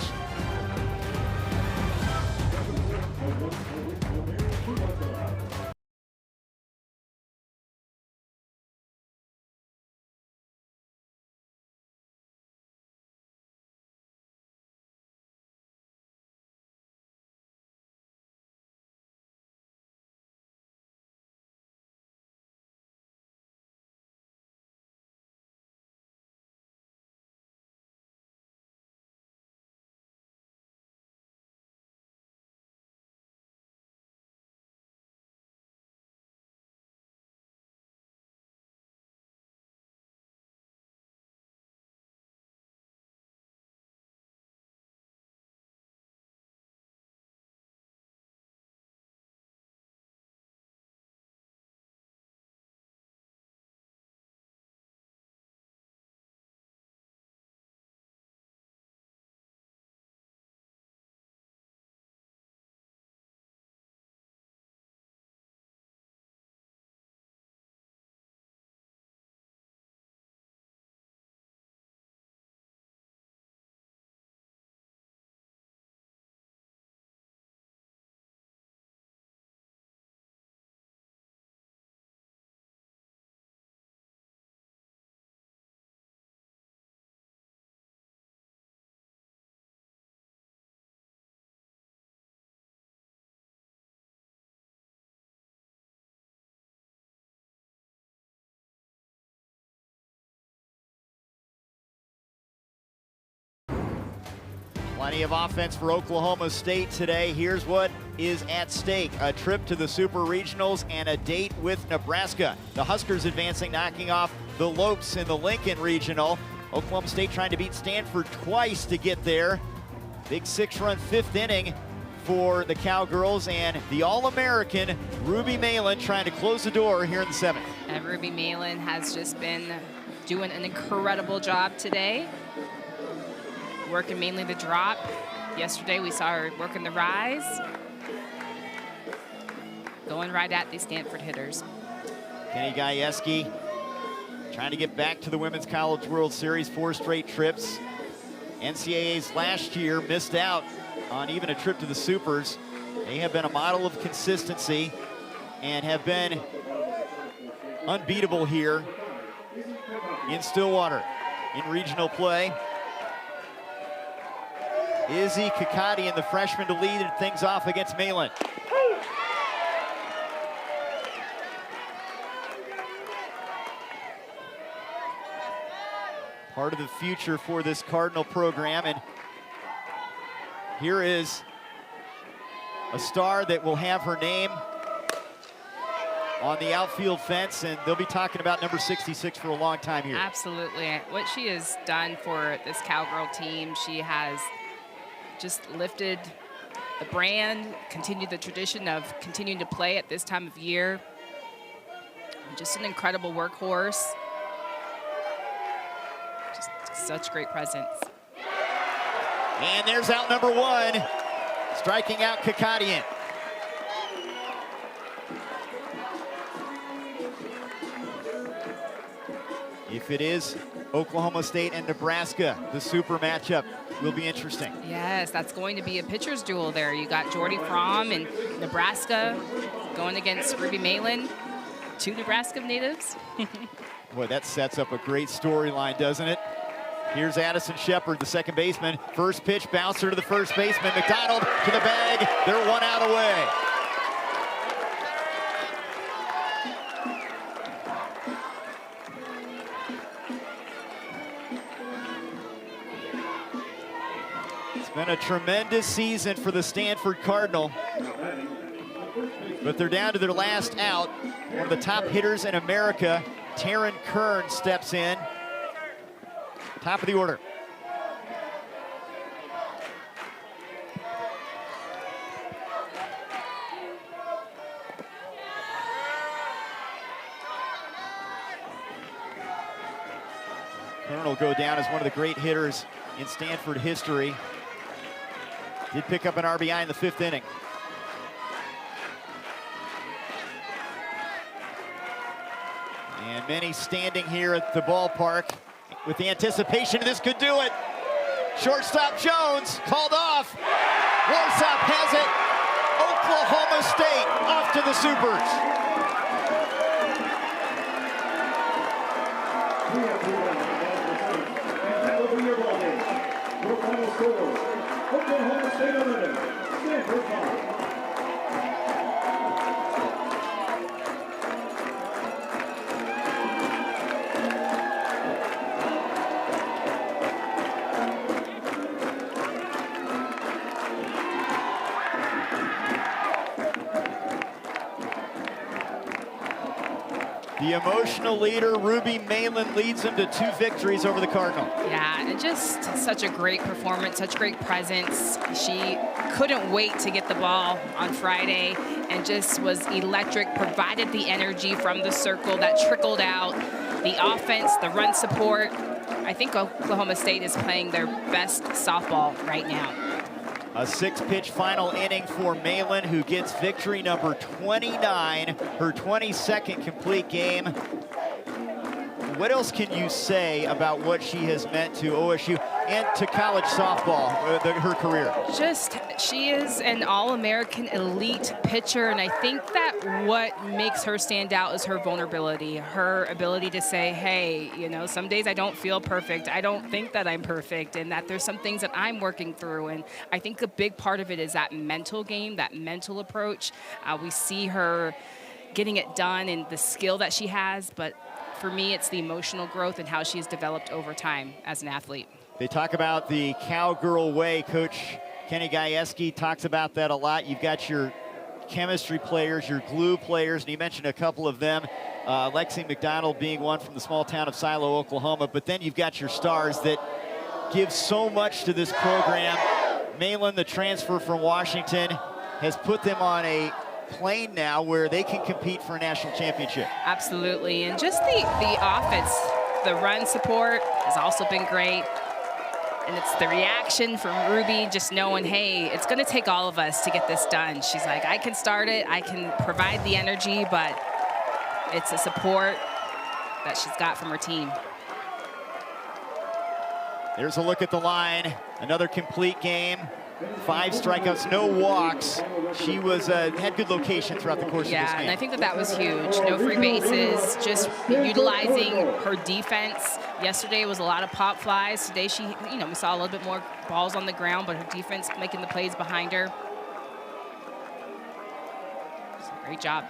Plenty of offense for Oklahoma State today. Here's what is at stake. A trip to the Super Regionals and a date with Nebraska. The Huskers advancing, knocking off the Lopes in the Lincoln Regional. Oklahoma State trying to beat Stanford twice to get there. Big 6-run 5th inning for the Cowgirls, and the All-American Ruby Malin trying to close the door here in the 7th. And Ruby Malin has just been doing an incredible job today. Working mainly the drop. Yesterday we saw her working the rise. going right at these Stanford hitters. Kenny Gajewski trying to get back to the Women's College World Series, 4 straight trips. NCAA's last year missed out on even a trip to the Supers. They have been a model of consistency and have been unbeatable here in Stillwater in regional play. Izzy Kakadian, the freshman, to lead things off against Malin. Part of the future for this Cardinal program, and here is a star that will have her name on the outfield fence, and they'll be talking about number 66 for a long time here. Absolutely. What she has done for this Cowgirl team, she has just lifted the brand, continued the tradition of continuing to play at this time of year. Just an incredible workhorse. Just such great presence. And there's out number 1, striking out Kakadian. If it is Oklahoma State and Nebraska, the super matchup will be interesting. Yes, that's going to be a pitcher's duel there. You got Jordy Fromm and Nebraska going against Ruby Malin, 2 Nebraska natives. Boy, that sets up a great storyline, doesn't it? Here's Addison Shepard, the second baseman. First pitch, bouncer to the first baseman. McDonald to the bag. They're 1 out away. It's been a tremendous season for the Stanford Cardinal, but they're down to their last out. One of the top hitters in America, Taryn Kern, steps in. Top of the order. Kern will go down as one of the great hitters in Stanford history. Did pick up an RBI in the 5th inning. And many standing here at the ballpark with the anticipation this could do it. Shortstop Jones called off. Warsop has it. Oklahoma State off to the Supers. Oklahoma State eliminated. Stanford 5. The emotional leader, Ruby Malin, leads them to 2 victories over the Cardinal. Yeah, and just such a great performance, such great presence. She couldn't wait to get the ball on Friday and just was electric, provided the energy from the circle that trickled out, the offense, the run support. I think Oklahoma State is playing their best softball right now. A 6-pitch final inning for Malin, who gets victory number 29, her 22nd complete game. What else can you say about what she has meant to OSU and to college softball, her career? Just, she is an All-American elite pitcher, and I think that what makes her stand out is her vulnerability, her ability to say, hey, you know, some days I don't feel perfect. I don't think that I'm perfect, and that there's some things that I'm working through. And I think a big part of it is that mental game, that mental approach. We see her getting it done and the skill that she has, but for me, it's the emotional growth and how she's developed over time as an athlete. They talk about the cowgirl way. Coach Kenny Gajewski talks about that a lot. You've got your chemistry players, your glue players, and he mentioned a couple of them. Lexi McDonald being one from the small town of Silo, Oklahoma. But then you've got your stars that give so much to this program. Malin, the transfer from Washington, has put them on a plane now where they can compete for a national championship. Absolutely, and just the offense, the run support has also been great. And it's the reaction from Ruby, just knowing, hey, it's going to take all of us to get this done. She's like, I can start it, I can provide the energy, but it's a support that she's got from her team. There's a look at the line. Another complete game. 5 strikeouts, no walks. She was had good location throughout the course of this game. Yeah, and I think that was huge. No free bases, just utilizing her defense. Yesterday was a lot of pop flies. Today she, we saw a little bit more balls on the ground, but her defense making the plays behind her. Great job.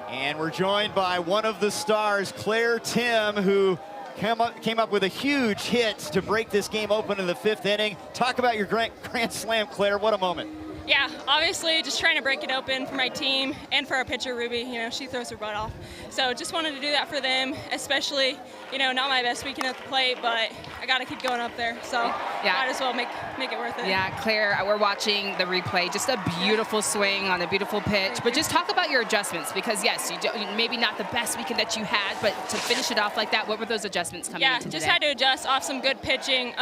And we're joined by one of the stars, Claire Tim, who came up with a huge hit to break this game open in the 5th inning. Talk about your grand slam, Claire. What a moment. Yeah, obviously just trying to break it open for my team and for our pitcher, Ruby. She throws her butt off. So just wanted to do that for them, especially, not my best weekend at the plate, but I got to keep going up there. So might as well make it worth it. Yeah, Claire, we're watching the replay. Just a beautiful swing on a beautiful pitch. But just talk about your adjustments because, yes, maybe not the best weekend that you had, but to finish it off like that, what were those adjustments coming into today? Yeah, just had to adjust off some good pitching.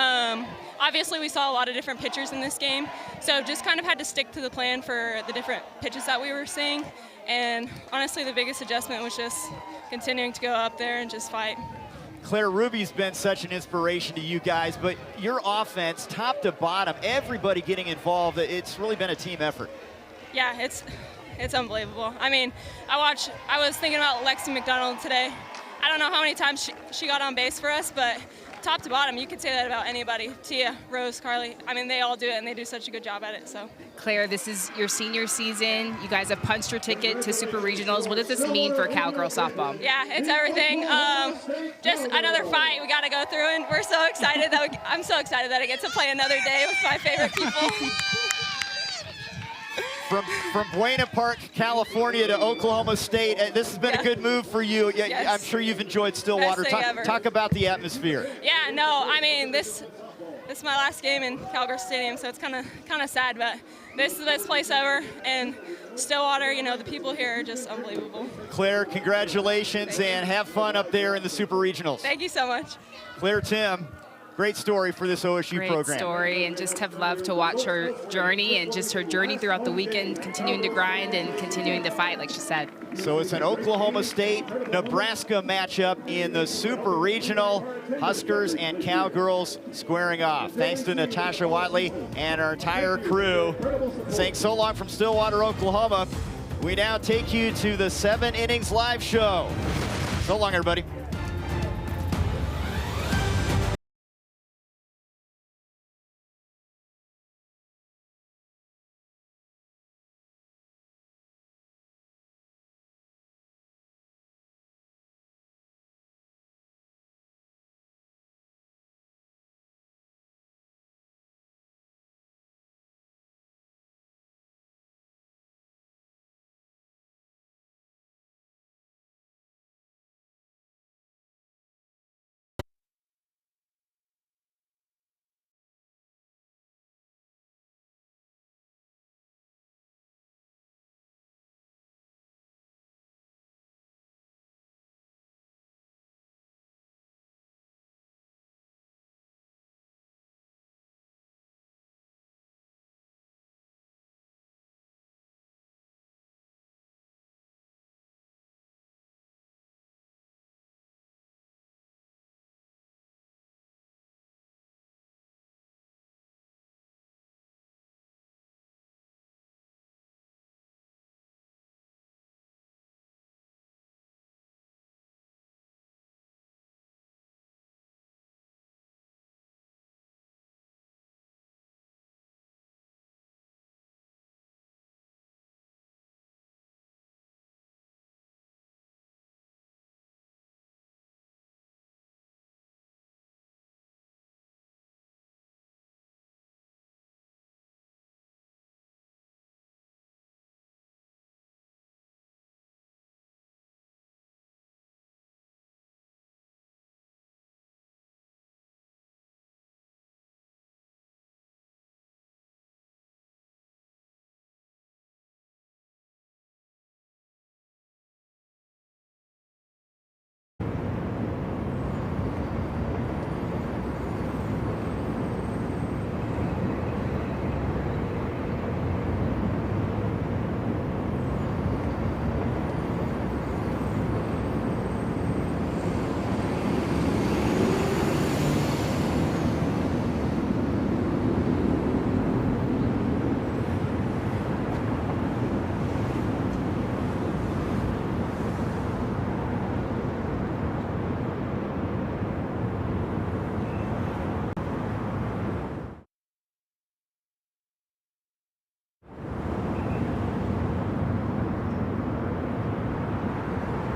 Obviously, we saw a lot of different pitchers in this game, so just kind of had to stick to the plan for the different pitches that we were seeing. And honestly, the biggest adjustment was just continuing to go up there and just fight. Claire, Ruby's been such an inspiration to you guys, but your offense, top to bottom, everybody getting involved, it's really been a team effort. Yeah, it's unbelievable. I mean, I was thinking about Lexi McDonald today. I don't know how many times she got on base for us, but top to bottom, you could say that about anybody. Tia, Rose, Carly. I mean, they all do it, and they do such a good job at it. So, Claire, this is your senior season. You guys have punched your ticket to Super Regionals. What does this mean for Cowgirl softball? Yeah, it's everything. Just another fight we got to go through, and we're so excited I'm so excited that I get to play another day with my favorite people. From Buena Park, California to Oklahoma State, this has been a good move for you. Yes. I'm sure you've enjoyed Stillwater. Talk about the atmosphere. Yeah, no, I mean, this is my last game in Cowgirl Stadium, so it's kind of sad, but this is the best place ever, and Stillwater, the people here are just unbelievable. Claire, congratulations, and have fun up there in the Super Regionals. Thank you so much. Claire Tim, great story for this OSU program. Great story, and just have loved to watch her journey and just her journey throughout the weekend, continuing to grind and continuing to fight, like she said. So it's an Oklahoma State-Nebraska matchup in the Super Regional. Huskers and Cowgirls squaring off. Thanks to Natasha Watley and our entire crew. Saying so long from Stillwater, Oklahoma. We now take you to the 7 Innings Live show. So long, everybody.